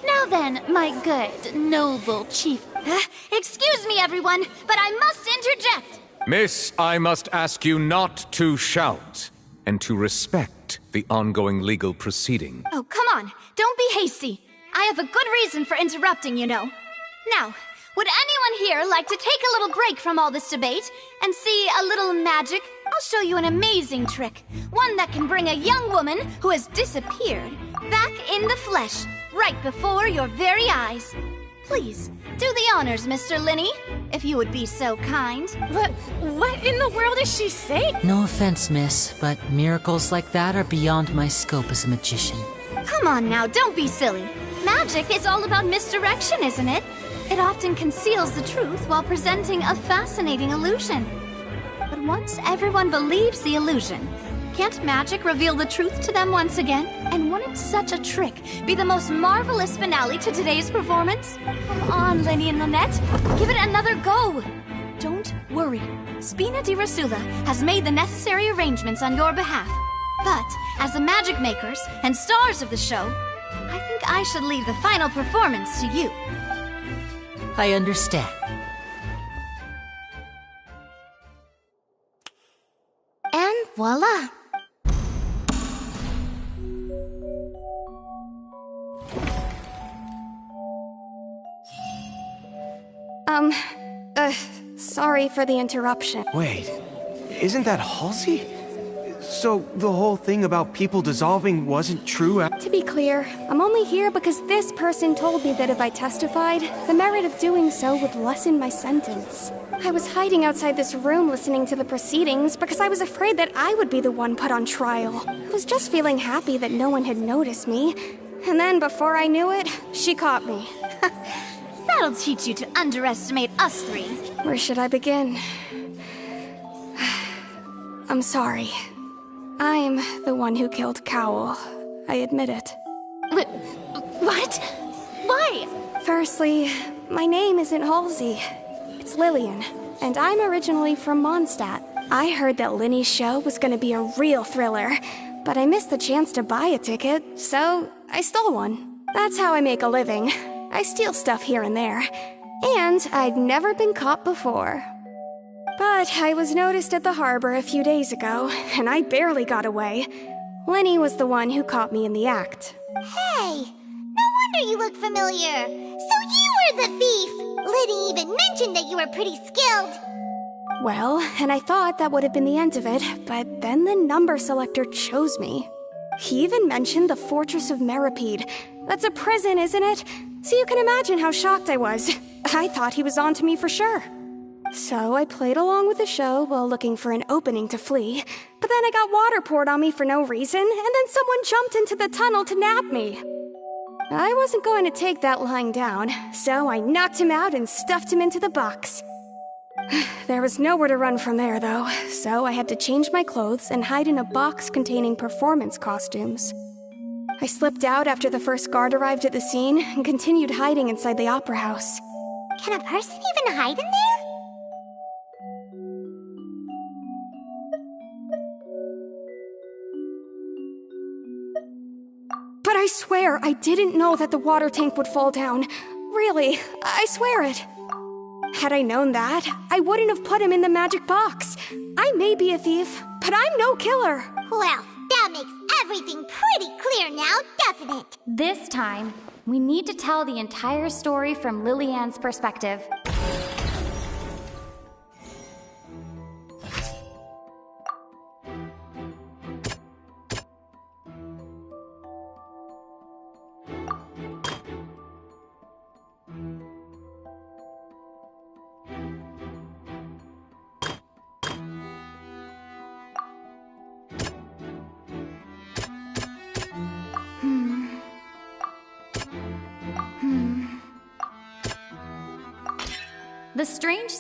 Now then, my good, noble chief... Excuse me, everyone, but I must interject. Miss, I must ask you not to shout, and to respect the ongoing legal proceeding. Oh, come on. Don't be hasty. I have a good reason for interrupting, you know. Now, would anyone here like to take a little break from all this debate and see a little magic? I'll show you an amazing trick. One that can bring a young woman who has disappeared back in the flesh, right before your very eyes. Please, do the honors, Mr. Linny, if you would be so kind. What in the world is she saying? No offense, miss, but miracles like that are beyond my scope as a magician. Come on now, don't be silly. Magic is all about misdirection, isn't it? It often conceals the truth while presenting a fascinating illusion. But once everyone believes the illusion, can't magic reveal the truth to them once again? And wouldn't such a trick be the most marvelous finale to today's performance? Come on, Linny and Lynette, give it another go. Don't worry, Spina di Rasula has made the necessary arrangements on your behalf. But as the magic makers and stars of the show, I think I should leave the final performance to you. I understand. And voila! Sorry for the interruption. Wait, isn't that Halsey? So the whole thing about people dissolving wasn't true? To be clear, I'm only here because this person told me that if I testified, the merit of doing so would lessen my sentence. I was hiding outside this room listening to the proceedings because I was afraid that I would be the one put on trial. I was just feeling happy that no one had noticed me. And then before I knew it, she caught me. That'll teach you to underestimate us three. Where should I begin? I'm sorry. I'm the one who killed Cowell. I admit it. What? Why? Firstly, my name isn't Halsey. It's Lillian, and I'm originally from Mondstadt. I heard that Linny's show was gonna be a real thriller, but I missed the chance to buy a ticket, so I stole one. That's how I make a living. I steal stuff here and there. And I'd never been caught before. But I was noticed at the harbor a few days ago, and I barely got away. Linny was the one who caught me in the act. Hey, no wonder you look familiar. So you were the thief. Liddy even mentioned that you were pretty skilled. Well, and I thought that would have been the end of it, but then the number selector chose me. He even mentioned the Fortress of Meripede. That's a prison, isn't it? So you can imagine how shocked I was. I thought he was on to me for sure. So I played along with the show while looking for an opening to flee, but then I got water poured on me for no reason, and then someone jumped into the tunnel to nab me. I wasn't going to take that lying down, so I knocked him out and stuffed him into the box. There was nowhere to run from there, though, so I had to change my clothes and hide in a box containing performance costumes. I slipped out after the first guard arrived at the scene and continued hiding inside the opera house. Can a person even hide in there? But I swear I didn't know that the water tank would fall down. Really, I swear it. Had I known that, I wouldn't have put him in the magic box. I may be a thief, but I'm no killer. Well, that makes everything pretty clear now, doesn't it? This time, we need to tell the entire story from Lillian's perspective. The strange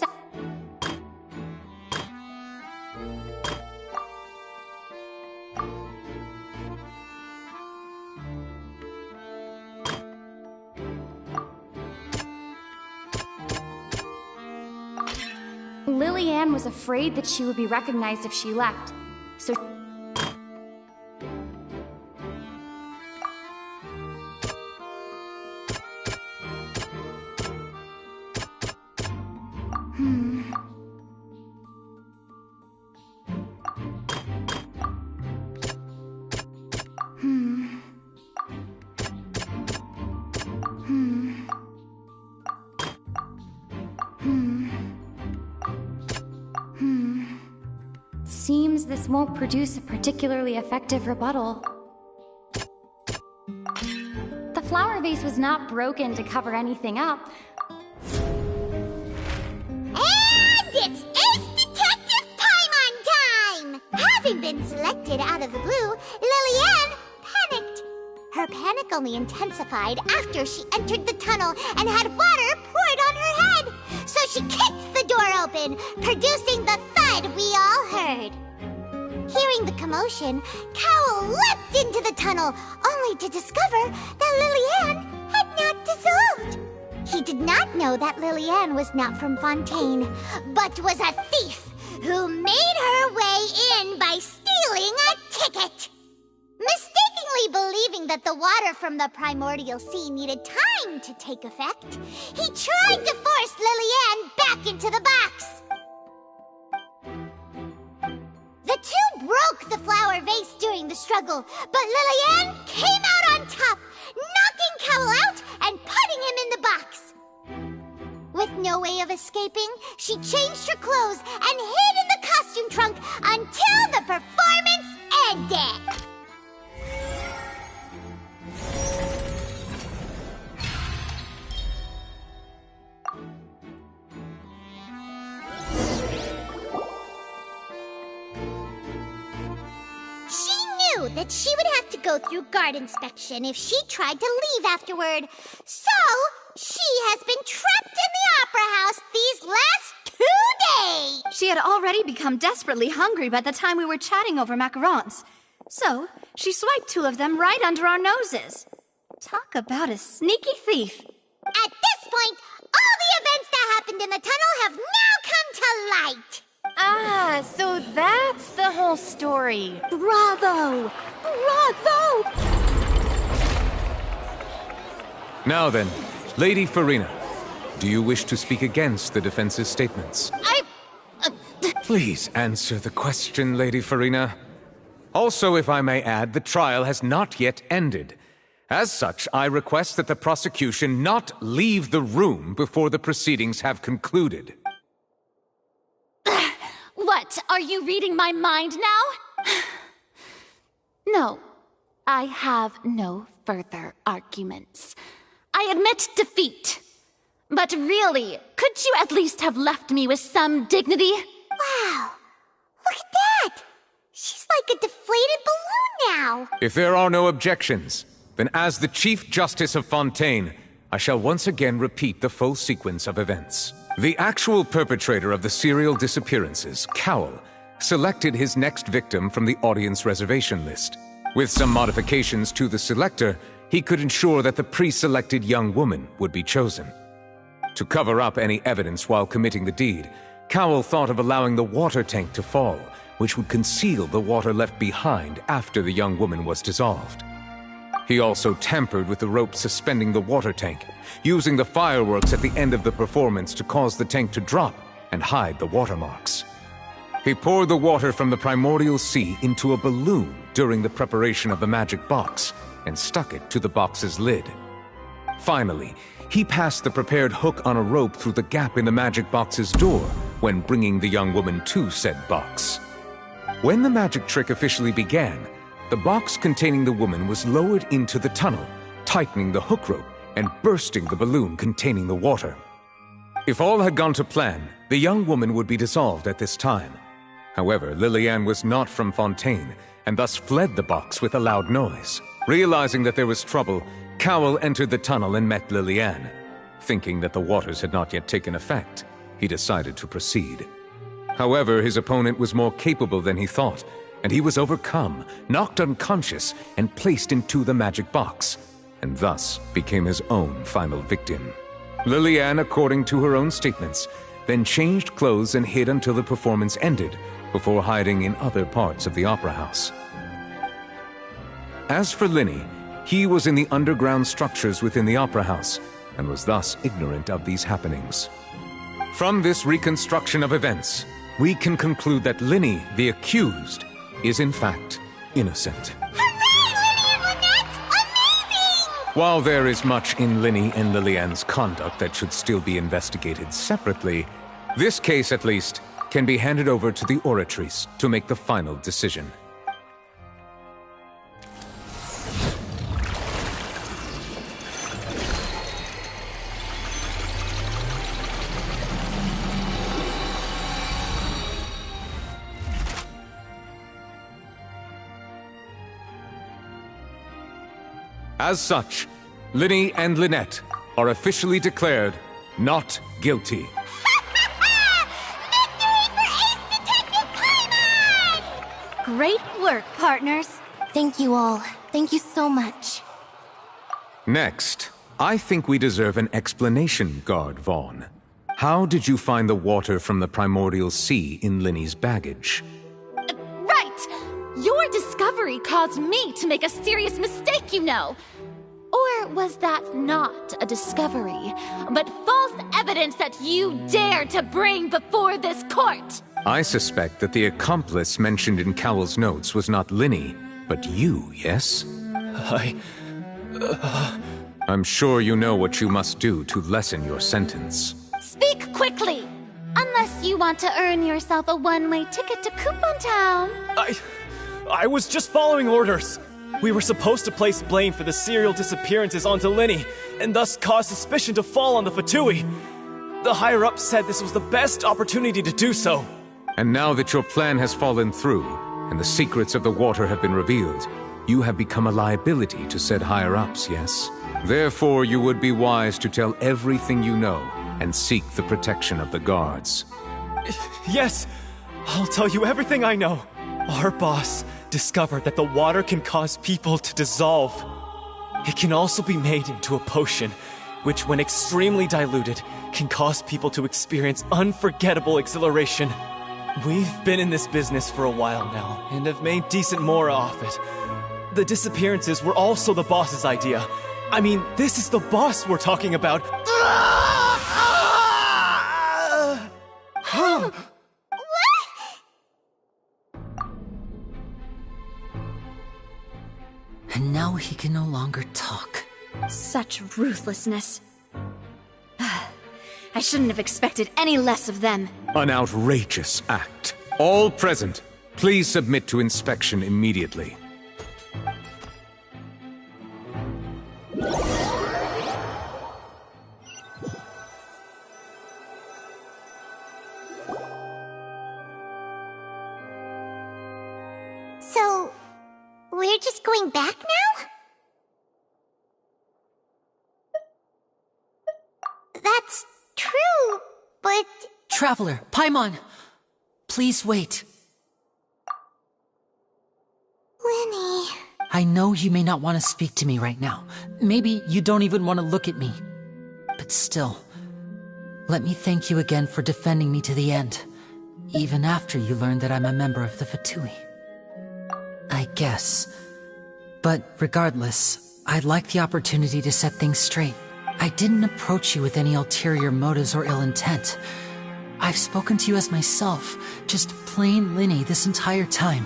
Lillian was afraid that she would be recognized if she left, so seems this won't produce a particularly effective rebuttal. The flower vase was not broken to cover anything up. And it's Ace Detective Paimon time! Having been selected out of the blue, Lillian panicked. Her panic only intensified after she entered the tunnel and had water poured on her head. So she kicked the door open, producing the thud we all heard. Hearing the commotion, Cowell leapt into the tunnel, only to discover that Lillian had not dissolved. He did not know that Lillian was not from Fontaine, but was a thief who made her way in by stealing a ticket. Mistakenly believing that the water from the primordial sea needed time to take effect, he tried to force Lillian back into the box. The two broke the flower vase during the struggle, but Lillian came out on top, knocking Cowell out and putting him in the box. With no way of escaping, she changed her clothes and hid in the costume trunk until the performance ended. That she would have to go through guard inspection if she tried to leave afterward. So, she has been trapped in the opera house these last 2 days. She had already become desperately hungry by the time we were chatting over macarons. So, she swiped 2 of them right under our noses. Talk about a sneaky thief. At this point, all the events that happened in the tunnel have now come to light. Ah, so that's the whole story. Bravo! Bravo! Now then, Lady Farina, do you wish to speak against the defense's statements? Please answer the question, Lady Farina. Also, if I may add, the trial has not yet ended. As such, I request that the prosecution not leave the room before the proceedings have concluded. What, are you reading my mind now? No, I have no further arguments. I admit defeat. But really, could you at least have left me with some dignity? Wow, look at that! She's like a deflated balloon now! If there are no objections, then as the Chief Justice of Fontaine, I shall once again repeat the full sequence of events. The actual perpetrator of the serial disappearances, Cowell, selected his next victim from the audience reservation list. With some modifications to the selector, he could ensure that the pre-selected young woman would be chosen. To cover up any evidence while committing the deed, Cowell thought of allowing the water tank to fall, which would conceal the water left behind after the young woman was dissolved. He also tampered with the rope suspending the water tank, using the fireworks at the end of the performance to cause the tank to drop and hide the watermarks. He poured the water from the primordial sea into a balloon during the preparation of the magic box and stuck it to the box's lid. Finally, he passed the prepared hook on a rope through the gap in the magic box's door when bringing the young woman to said box. When the magic trick officially began, the box containing the woman was lowered into the tunnel, tightening the hook rope and bursting the balloon containing the water. If all had gone to plan, the young woman would be dissolved at this time. However, Lillian was not from Fontaine, and thus fled the box with a loud noise. Realizing that there was trouble, Cowell entered the tunnel and met Lillian. Thinking that the waters had not yet taken effect, he decided to proceed. However, his opponent was more capable than he thought, and he was overcome, knocked unconscious, and placed into the magic box, and thus became his own final victim. Lillian, according to her own statements, then changed clothes and hid until the performance ended, before hiding in other parts of the opera house. As for Linny, he was in the underground structures within the opera house, and was thus ignorant of these happenings. From this reconstruction of events, we can conclude that Linny, the accused, is in fact innocent. While there is much in Linny and Lillian's conduct that should still be investigated separately, this case, at least, can be handed over to the Oratrice to make the final decision. As such, Linny and Lynette are officially declared not guilty. Great work, partners. Thank you all. Thank you so much. Next, I think we deserve an explanation, Guard Vaughn. How did you find the water from the primordial sea in Linny's baggage? Right! Your discovery caused me to make a serious mistake, you know. Or was that not a discovery, but false evidence that you dared to bring before this court? I suspect that the accomplice mentioned in Cowell's notes was not Linny, but you, yes? I'm sure you know what you must do to lessen your sentence. Speak quickly! Unless you want to earn yourself a one-way ticket to Coupon Town. I was just following orders. We were supposed to place blame for the serial disappearances onto Linny, and thus cause suspicion to fall on the Fatui. The higher-ups said this was the best opportunity to do so. And now that your plan has fallen through, and the secrets of the water have been revealed, you have become a liability to said higher-ups, yes? Therefore, you would be wise to tell everything you know, and seek the protection of the guards. Yes, I'll tell you everything I know. Our boss discovered that the water can cause people to dissolve. It can also be made into a potion, which when extremely diluted, can cause people to experience unforgettable exhilaration. We've been in this business for a while now, and have made decent more off it. The disappearances were also the boss's idea. I mean, this is the boss we're talking about. And now he can no longer talk. Such ruthlessness. I shouldn't have expected any less of them. An outrageous act. All present, please submit to inspection immediately. So, we're just going back now? That's true, but... Traveler, Paimon! Please wait. Lenny... I know you may not want to speak to me right now. Maybe you don't even want to look at me. But still, let me thank you again for defending me to the end, even after you learned that I'm a member of the Fatui. I guess. But regardless, I'd like the opportunity to set things straight. I didn't approach you with any ulterior motives or ill intent. I've spoken to you as myself, just plain Linny this entire time.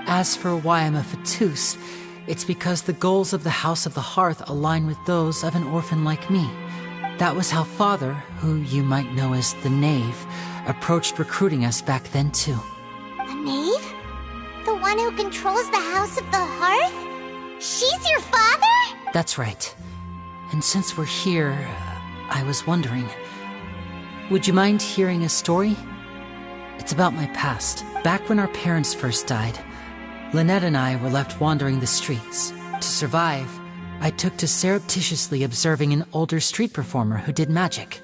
As for why I'm a Fatus, it's because the goals of the House of the Hearth align with those of an orphan like me. That was how Father, who you might know as the Knave, approached recruiting us back then too. A knave? The one who controls the House of the Hearth? She's your father? That's right. And since we're here, I was wondering, would you mind hearing a story? It's about my past. Back when our parents first died, Lynette and I were left wandering the streets. To survive, I took to surreptitiously observing an older street performer who did magic.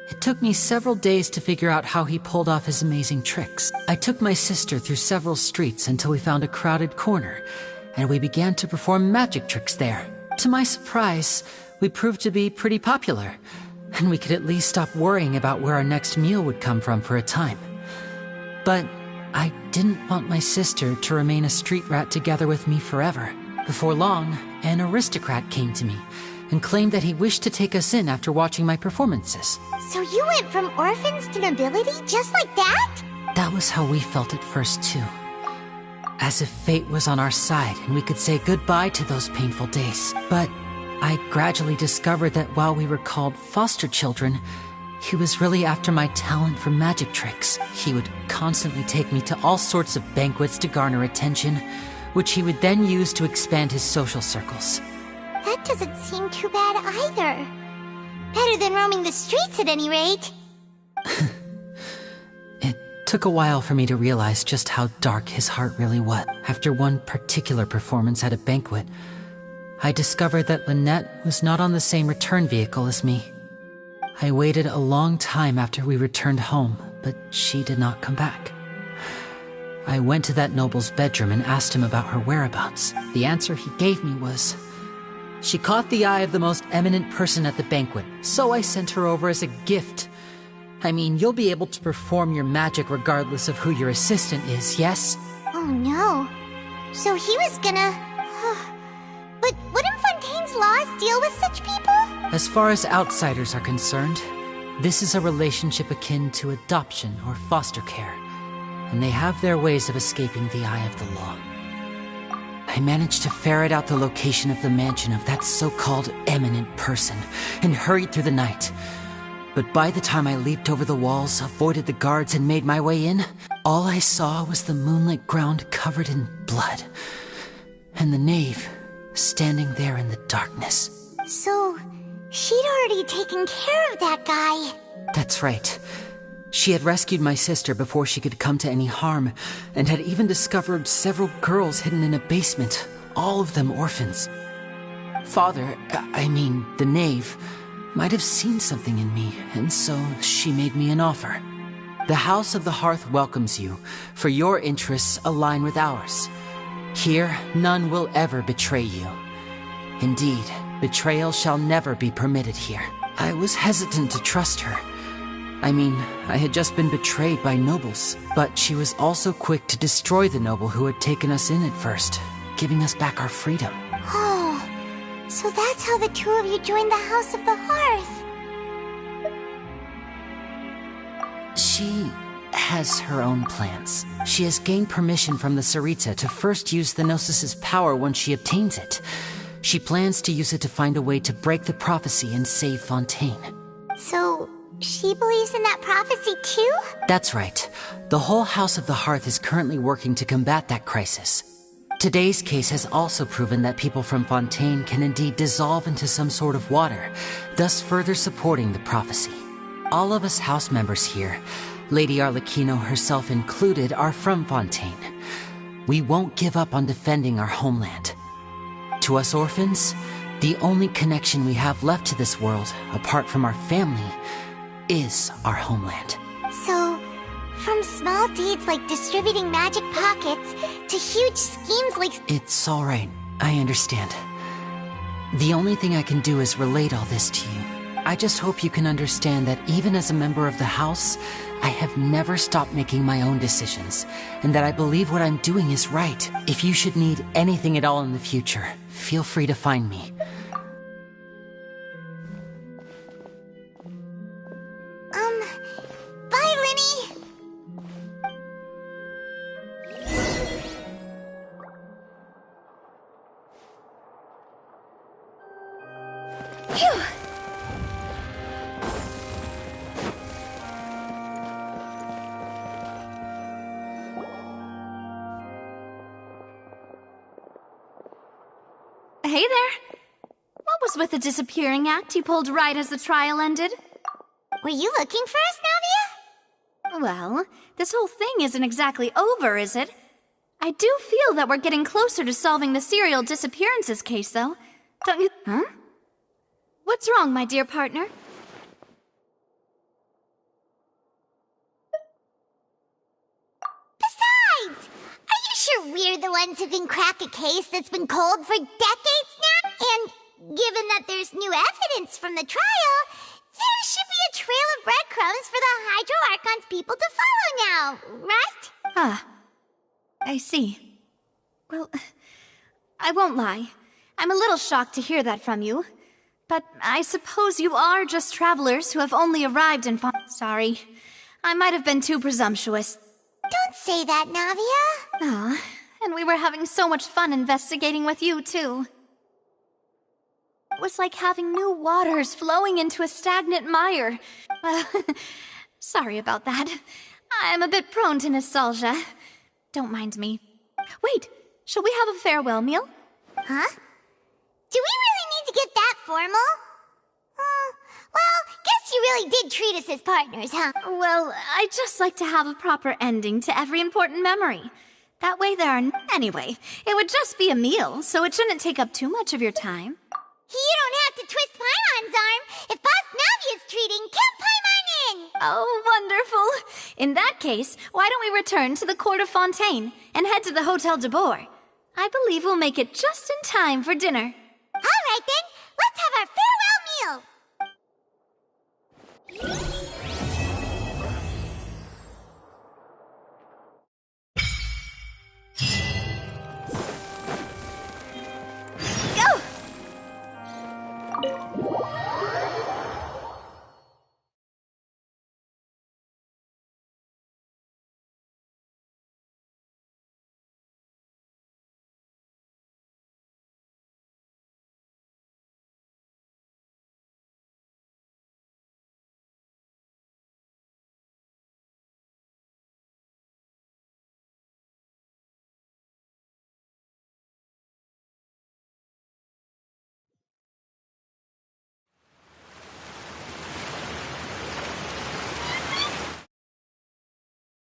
It took me several days to figure out how he pulled off his amazing tricks. I took my sister through several streets until we found a crowded corner, and we began to perform magic tricks there. To my surprise, we proved to be pretty popular, and we could at least stop worrying about where our next meal would come from for a time. But I didn't want my sister to remain a street rat together with me forever. Before long, an aristocrat came to me and claimed that he wished to take us in after watching my performances. So you went from orphans to nobility just like that? That was how we felt at first too. As if fate was on our side and we could say goodbye to those painful days. But I gradually discovered that while we were called foster children, he was really after my talent for magic tricks. He would constantly take me to all sorts of banquets to garner attention, which he would then use to expand his social circles. That doesn't seem too bad either. Better than roaming the streets at any rate. It took a while for me to realize just how dark his heart really was. After one particular performance at a banquet, I discovered that Lynette was not on the same return vehicle as me. I waited a long time after we returned home, but she did not come back. I went to that noble's bedroom and asked him about her whereabouts. The answer he gave me was, she caught the eye of the most eminent person at the banquet, so I sent her over as a gift. I mean, you'll be able to perform your magic regardless of who your assistant is, yes? Oh no. So he was gonna... But wouldn't Fontaine's laws deal with such people? As far as outsiders are concerned, this is a relationship akin to adoption or foster care, and they have their ways of escaping the eye of the law. I managed to ferret out the location of the mansion of that so-called eminent person and hurried through the night. But by the time I leaped over the walls, avoided the guards, and made my way in, all I saw was the moonlit ground covered in blood, and the knave standing there in the darkness. So, she'd already taken care of that guy. That's right. She had rescued my sister before she could come to any harm, and had even discovered several girls hidden in a basement, all of them orphans. Father, the knave, might have seen something in me, and so she made me an offer. The House of the Hearth welcomes you, for your interests align with ours. Here, none will ever betray you. Indeed, betrayal shall never be permitted here. I was hesitant to trust her. I had just been betrayed by nobles, but she was also quick to destroy the noble who had taken us in at first, giving us back our freedom. Oh, so that's how the two of you joined the House of the Hearth. She has her own plans. She has gained permission from the Sarita to first use the Gnosis's power once she obtains it. She plans to use it to find a way to break the prophecy and save Fontaine. So, She believes in that prophecy too? That's right. The whole House of the Hearth is currently working to combat that crisis. Today's case has also proven that people from Fontaine can indeed dissolve into some sort of water, thus further supporting the prophecy. All of us house members here, Lady Arlecchino herself included, are from Fontaine. We won't give up on defending our homeland. To us orphans, the only connection we have left to this world, apart from our family, is our homeland. So, from small deeds like distributing magic pockets to huge schemes like... It's all right. I understand. The only thing I can do is relate all this to you. I just hope you can understand that even as a member of the House, I have never stopped making my own decisions, and that I believe what I'm doing is right. If you should need anything at all in the future, feel free to find me. Bye, Linny! Phew! Hey there. What was with the disappearing act you pulled right as the trial ended? Were you looking for us, Navia? Well, this whole thing isn't exactly over, is it? I do feel that we're getting closer to solving the serial disappearances case, though. Don't you... Huh? What's wrong, my dear partner? Besides, are you sure we're the ones who can crack a case that's been cold for decades now? And given that there's new evidence from the trial, there should be a trail of breadcrumbs for the Hydro Archon's people to follow now, right? Ah, I see. Well, I won't lie. I'm a little shocked to hear that from you. But I suppose you are just travelers who have only arrived in Sorry, I might have been too presumptuous. Don't say that, Navia. Ah, and we were having so much fun investigating with you, too. It was like having new waters flowing into a stagnant mire. Sorry about that. I'm a bit prone to nostalgia. Don't mind me. Wait, shall we have a farewell meal? Huh? Do we really need to get that formal? Well, guess you really did treat us as partners, huh? Well, I'd just like to have a proper ending to every important memory. That way there are... Anyway, it would just be a meal, so it shouldn't take up too much of your time. You don't have to twist Paimon's arm. If Boss Navia's treating, count Paimon in! Oh, wonderful. In that case, why don't we return to the Court of Fontaine and head to the Hotel de Boer? I believe we'll make it just in time for dinner. All right, then. Let's have our farewell meal.